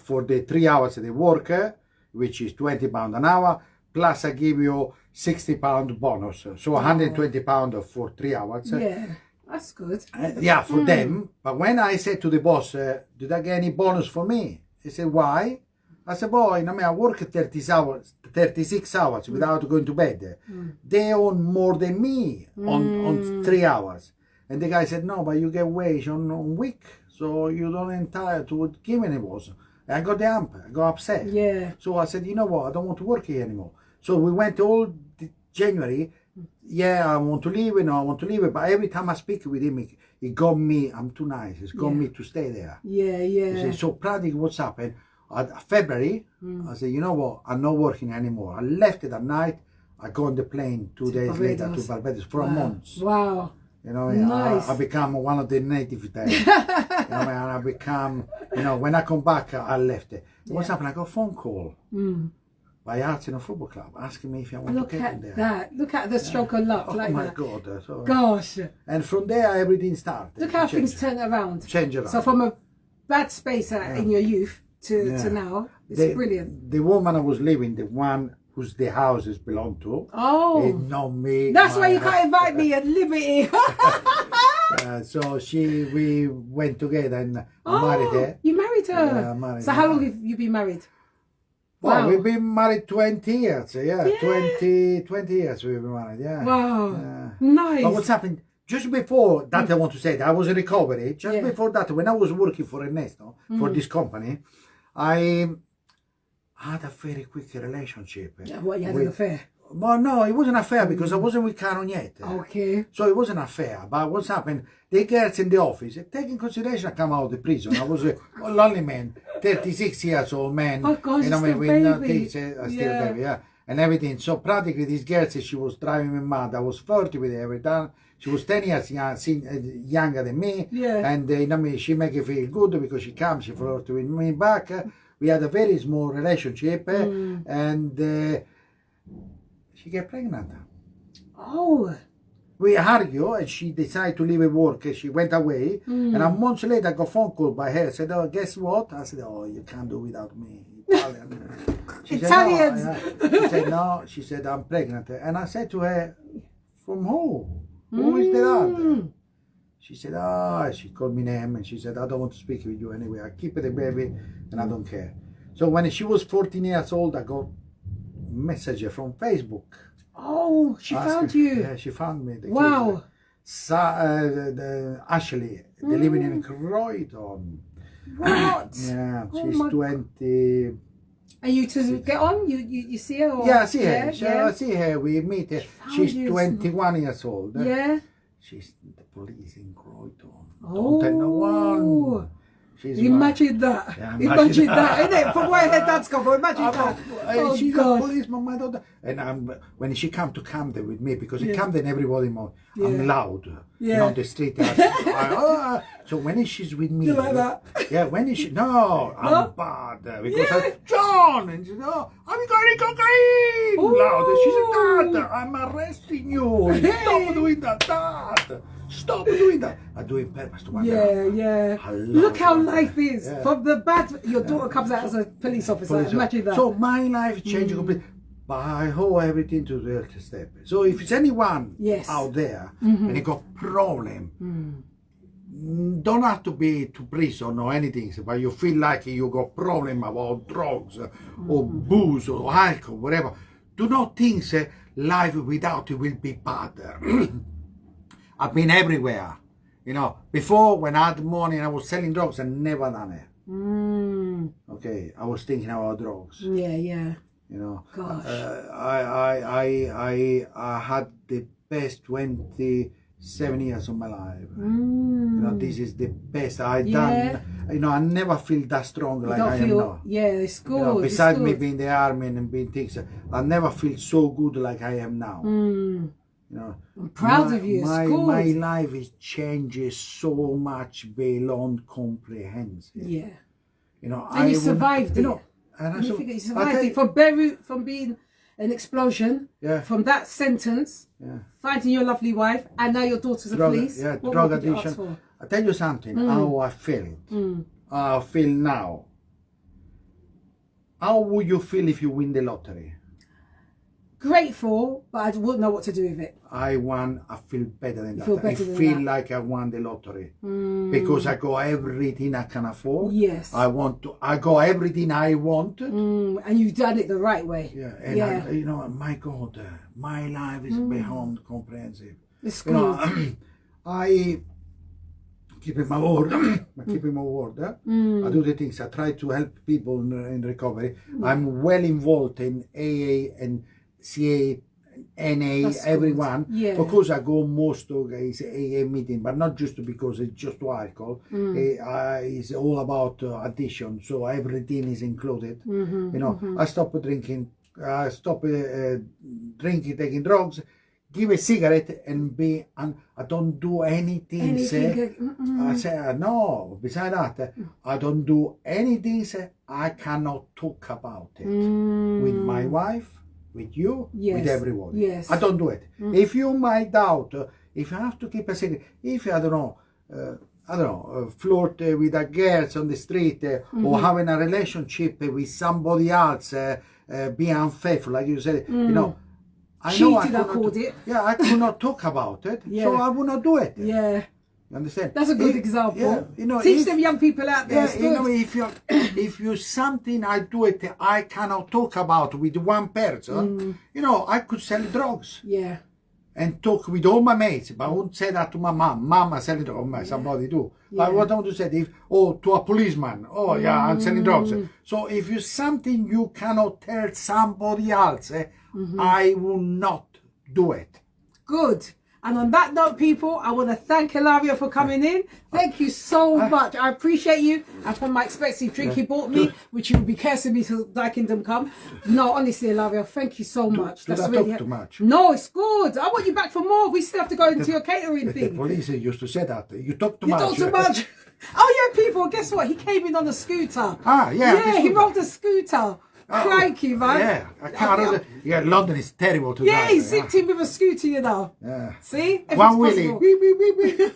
Speaker 3: for the 3 hours they work, which is £20 an hour, plus I give you £60 bonus, so £120 for 3 hours.
Speaker 2: Yeah, that's good.
Speaker 3: Yeah, for them. But when I said to the boss, did I get any bonus for me? He said, why? I said, boy, I work 36 hours without going to bed. They earn more than me on 3 hours. And the guy said, no, but you get wage on week, so you don't entitled to give any bonus. I got the amp, I got upset.
Speaker 2: Yeah.
Speaker 3: So I said, you know what, I don't want to work here anymore. So we went all January. Yeah, I want to leave, I want to leave. But every time I speak with him, he got me, I'm too nice, he's got me to stay there.
Speaker 2: Yeah, yeah.
Speaker 3: He said, so practically what's happened, February, I said, you know what, I'm not working anymore. I left it at night, I go on the plane 2 days later to Barbados for a month.
Speaker 2: Wow.
Speaker 3: You know,
Speaker 2: Nice.
Speaker 3: I become one of the native there. You know, and I become, when I come back, I left it. What's happened? I got a phone call by Arsenal Football Club asking me if I want
Speaker 2: Look
Speaker 3: to get in
Speaker 2: at
Speaker 3: there.
Speaker 2: that. Look at the stroke of luck.
Speaker 3: Oh
Speaker 2: like
Speaker 3: my
Speaker 2: that.
Speaker 3: God. So,
Speaker 2: Gosh.
Speaker 3: and from there, everything started.
Speaker 2: Look how
Speaker 3: Change.
Speaker 2: things turn around.
Speaker 3: Change around.
Speaker 2: So from a bad space in your youth to now, it's brilliant.
Speaker 3: The woman I was living, the one whose the houses belong to,
Speaker 2: Oh.
Speaker 3: they know me.
Speaker 2: That's why you can't invite me at Liberty.
Speaker 3: So we went together and I married her.
Speaker 2: You married her?
Speaker 3: Yeah, I married
Speaker 2: so
Speaker 3: her.
Speaker 2: how long have you been married?
Speaker 3: Well,
Speaker 2: Wow.
Speaker 3: we've been married 20 years. Yeah, 20 years we've been married. Yeah.
Speaker 2: Wow.
Speaker 3: Yeah.
Speaker 2: Nice.
Speaker 3: But what's happened? Just before that, I want to say that I was in recovery. Just before that, when I was working for Ernesto, for this company, I had a very quick relationship.
Speaker 2: Yeah, what, you had an affair?
Speaker 3: Well, no, it wasn't an affair because I wasn't with Karen yet.
Speaker 2: Okay.
Speaker 3: So it wasn't an affair. But what's happened, the girls in the office, take in consideration I come out of the prison. I was a lonely man, 36 years old man.
Speaker 2: Oh, God, you're still
Speaker 3: with no
Speaker 2: baby.
Speaker 3: kids, still baby, yeah. And everything. So practically these girls, she was driving me mad. I was flirting with her every time. She was 10 years younger than me.
Speaker 2: Yeah.
Speaker 3: And she make me feel good because she comes, she flirted with me back. We had a very small relationship. And she get pregnant.
Speaker 2: Oh.
Speaker 3: We argue, and she decided to leave at work, and she went away. And a month later, I got a phone call by her. Said, "Oh, guess what?" I said, "Oh, you can't do without me, Italian." She
Speaker 2: Italians.
Speaker 3: Said, no. She said, "No." She said, "I'm pregnant." And I said to her, "From who? Who is the dad?" She said, she called me name, and she said, "I don't want to speak with you anyway. I keep the baby, and I don't care." So when she was 14 years old, I got a message from Facebook.
Speaker 2: Oh, she found you.
Speaker 3: Yeah, she found me. The
Speaker 2: Wow.
Speaker 3: Ashley, they're living in Croydon.
Speaker 2: What?
Speaker 3: Yeah,
Speaker 2: Oh
Speaker 3: she's
Speaker 2: my
Speaker 3: 20.
Speaker 2: Are you to get on? You see her? Or?
Speaker 3: Yeah, I see her.
Speaker 2: Yeah,
Speaker 3: I see her. We meet her.
Speaker 2: found
Speaker 3: She's
Speaker 2: you.
Speaker 3: 21 years old.
Speaker 2: Yeah.
Speaker 3: She's the police in Croydon.
Speaker 2: Oh.
Speaker 3: Don't tell no one. She's
Speaker 2: Imagine that.
Speaker 3: Yeah,
Speaker 2: imagine that, innit? From where her dad's come from. Imagine that. Oh,
Speaker 3: she's
Speaker 2: God.
Speaker 3: a policeman, my daughter. And when she come to Camden with me, because in Camden everybody knows I'm loud. You know, on the street. So when she's with me,
Speaker 2: You like that?
Speaker 3: Yeah, when is she? No, I'm bad. Because I, John, and she said, "Oh, have you got any cocaine?"
Speaker 2: Ooh.
Speaker 3: Loud. She said, "Dad, I'm arresting you. Stop doing that, Dad. Stop doing that." I do it purpose to my dad.
Speaker 2: Yeah.
Speaker 3: I love
Speaker 2: Look how
Speaker 3: it.
Speaker 2: life is.
Speaker 3: Yeah.
Speaker 2: From the bad, your daughter comes out as a police officer. Imagine that.
Speaker 3: So my life changed completely. But I owe everything to the health step. So if it's anyone out there and you got problem, don't have to be to prison or anything, but you feel like you got problem about drugs or booze or alcohol, whatever. Do not think life without it will be bad. I've been everywhere. You know, before when I had money and I was selling drugs, I never done it. Okay, I was thinking about drugs.
Speaker 2: Yeah.
Speaker 3: You know,
Speaker 2: Gosh.
Speaker 3: I had the best 27 years of my life. You know, this is the best I done. You know, I never feel that strong like I am now.
Speaker 2: Yeah, it's good.
Speaker 3: You know, besides me being in the army and being things, I never feel so good like I am now. You know,
Speaker 2: I'm proud of you. It's good.
Speaker 3: My life is changes so much beyond comprehension.
Speaker 2: Yeah.
Speaker 3: You know,
Speaker 2: And you survived it.
Speaker 3: You know, and
Speaker 2: You survived it from Beirut, from being an explosion, from that sentence, finding your lovely wife, and now your daughter's a police.
Speaker 3: Yeah,
Speaker 2: what
Speaker 3: drug
Speaker 2: more could you ask
Speaker 3: addiction.
Speaker 2: for?
Speaker 3: I'll tell you something, how I felt. How I feel now. How would you feel if you win the lottery?
Speaker 2: Grateful, but I wouldn't know what to do with it.
Speaker 3: I feel better than that.
Speaker 2: Better
Speaker 3: I
Speaker 2: than
Speaker 3: feel
Speaker 2: that.
Speaker 3: like I won the lottery. Because I got everything I can afford.
Speaker 2: Yes.
Speaker 3: I got everything I want.
Speaker 2: And you've done it the right way.
Speaker 3: Yeah, and I, you know, my God, my life is beyond comprehensive.
Speaker 2: It's
Speaker 3: You
Speaker 2: good.
Speaker 3: know, I keeping my word. I keeping my word. I do the things. I try to help people in recovery. I'm well involved in AA and CA, NA,
Speaker 2: That's
Speaker 3: everyone.
Speaker 2: good. Yeah.
Speaker 3: Because I go most of is AA meeting, but not just because it's just alcohol. It's all about addiction, so everything is included. You know, I stopped drinking. I stopped drinking, taking drugs. Give a cigarette and I don't do anything. I say no. Besides that, I don't do anything. I cannot talk about it with my wife, with you, with everyone.
Speaker 2: Yes.
Speaker 3: I don't do it. If you might doubt, if you have to keep a secret, if you, I don't know, flirt with a girl on the street or having a relationship with somebody else, be unfaithful, like you said, you know. I know I
Speaker 2: called it.
Speaker 3: Yeah, I could not talk about it, so I would not do it.
Speaker 2: Yeah.
Speaker 3: You understand?
Speaker 2: That's a good example.
Speaker 3: Yeah, you know,
Speaker 2: teach them young people out there.
Speaker 3: Yeah, you know, if you something I do it, I cannot talk about with one person. You know, I could sell drugs.
Speaker 2: Yeah.
Speaker 3: And talk with all my mates, but I wouldn't say that to my mom. Mama selling drugs, somebody do. But what I want to say, to a policeman, I'm selling drugs. So if you something you cannot tell somebody else, I will not do it.
Speaker 2: Good. And on that note, people, I want to thank Ilario for coming in. Thank you so much. I appreciate you. And for my expensive drink he bought me, which you will be cursing me till thy kingdom come. No, honestly, Ilario, thank you so much.
Speaker 3: Did I talk too much?
Speaker 2: No, it's good. I want you back for more. We still have to go into your catering thing.
Speaker 3: The police used to say that. You talk too much.
Speaker 2: You talk too much. Oh, yeah, people, guess what? He came in on a scooter.
Speaker 3: Yeah.
Speaker 2: Yeah, he rode a scooter. Crikey, man.
Speaker 3: Yeah, I can't. Yeah, London is terrible to
Speaker 2: Yeah,
Speaker 3: drive.
Speaker 2: he zipped in with a scooter, you know.
Speaker 3: Yeah.
Speaker 2: See? If
Speaker 3: One
Speaker 2: it's
Speaker 3: wheelie.
Speaker 2: possible.
Speaker 3: Beep, beep, beep, beep.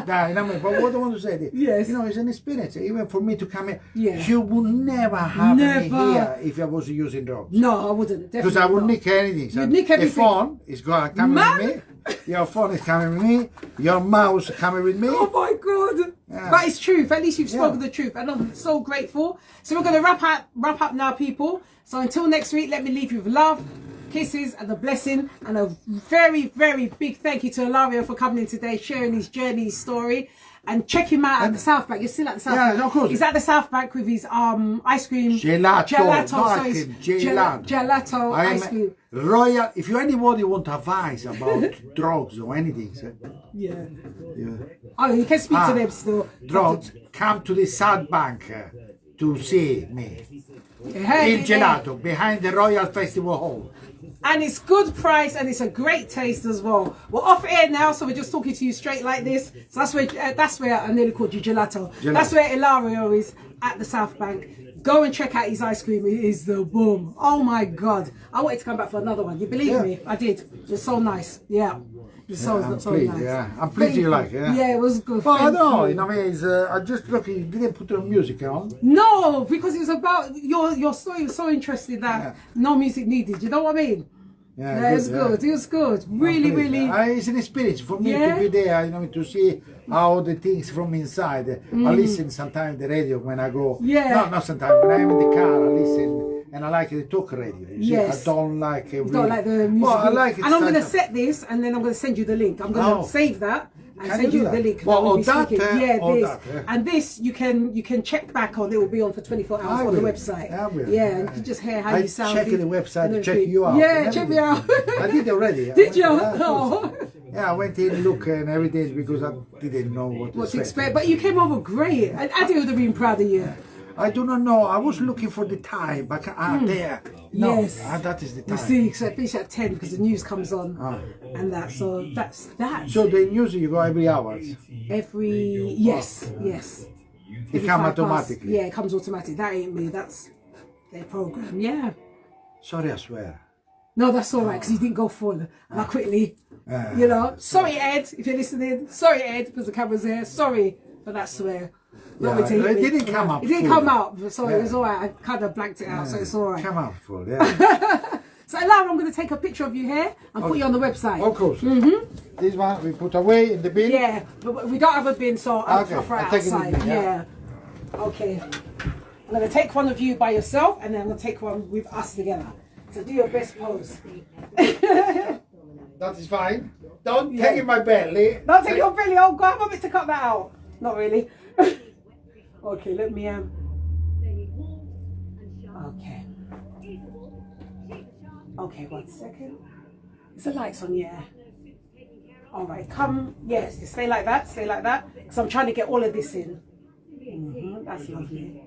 Speaker 3: Nah, you know what I mean? But what I want to say,
Speaker 2: Yes.
Speaker 3: you know, it's an experience. Even for me to come here,
Speaker 2: Yeah.
Speaker 3: you would never have me
Speaker 2: Never.
Speaker 3: here if I was using drugs.
Speaker 2: No, I wouldn't. Definitely
Speaker 3: Because I would
Speaker 2: not.
Speaker 3: nick anything. So
Speaker 2: You'd nick everything.
Speaker 3: The phone is coming
Speaker 2: Man.
Speaker 3: with me. Your phone is coming with me. Your mouse coming with me.
Speaker 2: Oh my God.
Speaker 3: Yeah.
Speaker 2: But it's truth. At least you've spoken
Speaker 3: Yeah.
Speaker 2: the truth. And I'm so grateful. So we're going to wrap up now, people. So until next week, let me leave you with love, kisses and a blessing. And a very, very big thank you to Ilario for coming in today, sharing his journey, his story. And check him out at the South Bank. You're still at the South Bank.
Speaker 3: Yeah, of course.
Speaker 2: He's at the South Bank with his ice cream.
Speaker 3: Gelato.
Speaker 2: Sorry,
Speaker 3: Gelato.
Speaker 2: Gelato
Speaker 3: I
Speaker 2: ice
Speaker 3: am
Speaker 2: cream.
Speaker 3: royal. If you anybody want advice about drugs or anything,
Speaker 2: Yeah.
Speaker 3: yeah.
Speaker 2: Oh, you can speak to them still.
Speaker 3: drugs, come to the South Bank to see me.
Speaker 2: Hey,
Speaker 3: Il Gelato, behind the Royal Festival Hall.
Speaker 2: And it's good price and it's a great taste as well. We're off air now, so we're just talking to you straight like this. So that's where I nearly called you Gelato. That's where Ilario is at the South Bank. Go and check out his ice cream. It is the boom. Oh my God. I wanted to come back for another one. You believe me? I did. It was so nice. Yeah. It's so
Speaker 3: I'm
Speaker 2: so
Speaker 3: pleased,
Speaker 2: nice.
Speaker 3: yeah. I'm pleased you like it.
Speaker 2: Yeah, it was good.
Speaker 3: Well, I
Speaker 2: Thank
Speaker 3: know,
Speaker 2: you.
Speaker 3: you know what I mean? It's, I just look, you didn't put the music on.
Speaker 2: No, because it was about your story was so interesting that no music needed. You know what I mean? Yeah, it was good. It was good. Really, really.
Speaker 3: It's an experience for me
Speaker 2: Yeah.
Speaker 3: to be there, you know, to see how the things from inside. I listen sometimes the radio when I go.
Speaker 2: Yeah.
Speaker 3: No, not sometimes. When I'm in the car, I listen. And I like the talk radio. You see,
Speaker 2: Yes.
Speaker 3: I don't like it.
Speaker 2: Don't like the music.
Speaker 3: Well, I like it.
Speaker 2: And I'm going to set this and then I'm going to send you the link. I'm going to save that and
Speaker 3: Can
Speaker 2: send
Speaker 3: you
Speaker 2: you
Speaker 3: do
Speaker 2: the
Speaker 3: that?
Speaker 2: link.
Speaker 3: Well,
Speaker 2: that will be
Speaker 3: on that,
Speaker 2: speaking. Yeah,
Speaker 3: on
Speaker 2: this.
Speaker 3: that, yeah.
Speaker 2: And this you can check back on. It will be on for 24 hours
Speaker 3: I
Speaker 2: on the
Speaker 3: will.
Speaker 2: website.
Speaker 3: I will.
Speaker 2: Yeah, and you can just hear how
Speaker 3: I
Speaker 2: you sound.
Speaker 3: check the website
Speaker 2: and
Speaker 3: to check
Speaker 2: everything.
Speaker 3: you out.
Speaker 2: Yeah,
Speaker 3: and
Speaker 2: check me
Speaker 3: everything.
Speaker 2: out.
Speaker 3: I did already.
Speaker 2: Did you?
Speaker 3: Yeah,
Speaker 2: Oh.
Speaker 3: yeah, I went in, look and everything because I didn't know what
Speaker 2: To expect. But you came over great. And Adi would have been proud of you.
Speaker 3: I do not know. I was looking for the time, but there. No,
Speaker 2: Yes.
Speaker 3: that is the time.
Speaker 2: You see, so I finish at 10 because the news comes on and that. So that's that.
Speaker 3: So the news you go every hour.
Speaker 2: Yes.
Speaker 3: It
Speaker 2: Every
Speaker 3: comes
Speaker 2: 5 past.
Speaker 3: automatically.
Speaker 2: Yeah, it comes automatic. That ain't me. That's their program. Yeah.
Speaker 3: Sorry, I swear.
Speaker 2: No, that's all right because you didn't go full. And I quickly, you know. Sorry, Ed, if you're listening. Sorry, Ed, because the camera's there. Sorry for that swear.
Speaker 3: Yeah, it didn't come out.
Speaker 2: It didn't
Speaker 3: full.
Speaker 2: come out, so it was all right. I kind of blanked it out, so it's all right.
Speaker 3: Come out full, yeah.
Speaker 2: So, Lara, I'm going to take a picture of you here and put you on the website.
Speaker 3: Of course. This one we put away in the bin.
Speaker 2: Yeah, but we don't have a bin, so I'll
Speaker 3: Okay,
Speaker 2: throw it
Speaker 3: I'll take it with
Speaker 2: outside.
Speaker 3: me,
Speaker 2: Yeah. Okay. I'm going to take one of you by yourself, and then I'm going to take one with us together. So do your best pose.
Speaker 3: That is fine. Don't take in my belly.
Speaker 2: Don't take your belly. Oh God, I want me to cut that out. Not really. Okay, let me Okay. Okay, 1 second. Is the lights on? Yeah. All right, come. Yes, stay like that. Stay like that. Because I'm trying to get all of this in. That's lovely.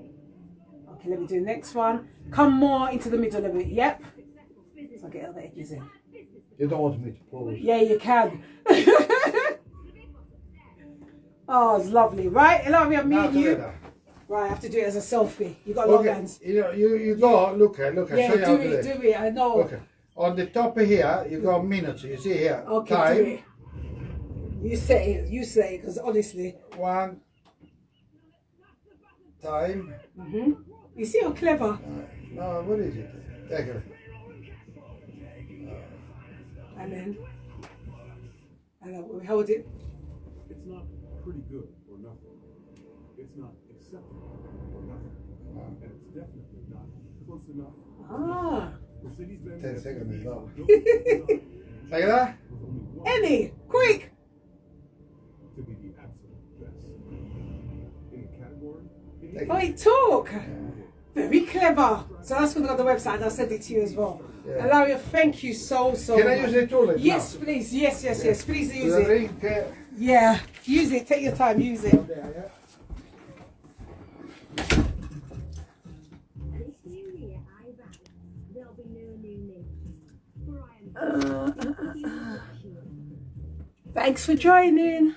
Speaker 2: Okay, let me do the next one. Come more into the middle of it. Yep. So I get all the edges in.
Speaker 3: You don't want me to pose.
Speaker 2: Yeah, you can. Oh, it's lovely. Right, Ilario, me and you. Right, I have to do it as a selfie. You got long hands.
Speaker 3: You know, you go, look,
Speaker 2: Yeah,
Speaker 3: show you how to
Speaker 2: do it, I know.
Speaker 3: Okay. On the top here, you got minutes. You see here.
Speaker 2: Okay,
Speaker 3: time.
Speaker 2: do it. You say it, because honestly.
Speaker 3: 1 time.
Speaker 2: You see how clever?
Speaker 3: No, what is it? Take it.
Speaker 2: And then we hold it.
Speaker 4: It's not pretty good or nothing. It's not acceptable or nothing. And it's definitely not close enough.
Speaker 2: Ah.
Speaker 4: Mercedes-Benz
Speaker 3: 10 seconds is low.
Speaker 4: to
Speaker 3: Like that?
Speaker 2: Any, quick.
Speaker 4: be the absolute best. In the category,
Speaker 2: Wait, talk. Very clever. So that's going to go on the website and I'll send it to you as well.
Speaker 3: Yeah.
Speaker 2: Ilario, thank you so much.
Speaker 3: Can I use the toilet
Speaker 2: Yes,
Speaker 3: now?
Speaker 2: please. Yes. Please use
Speaker 3: The
Speaker 2: it.
Speaker 3: drink,
Speaker 2: Yeah, use it. Take your time. Use it.
Speaker 3: there, yeah.
Speaker 2: Thanks for joining.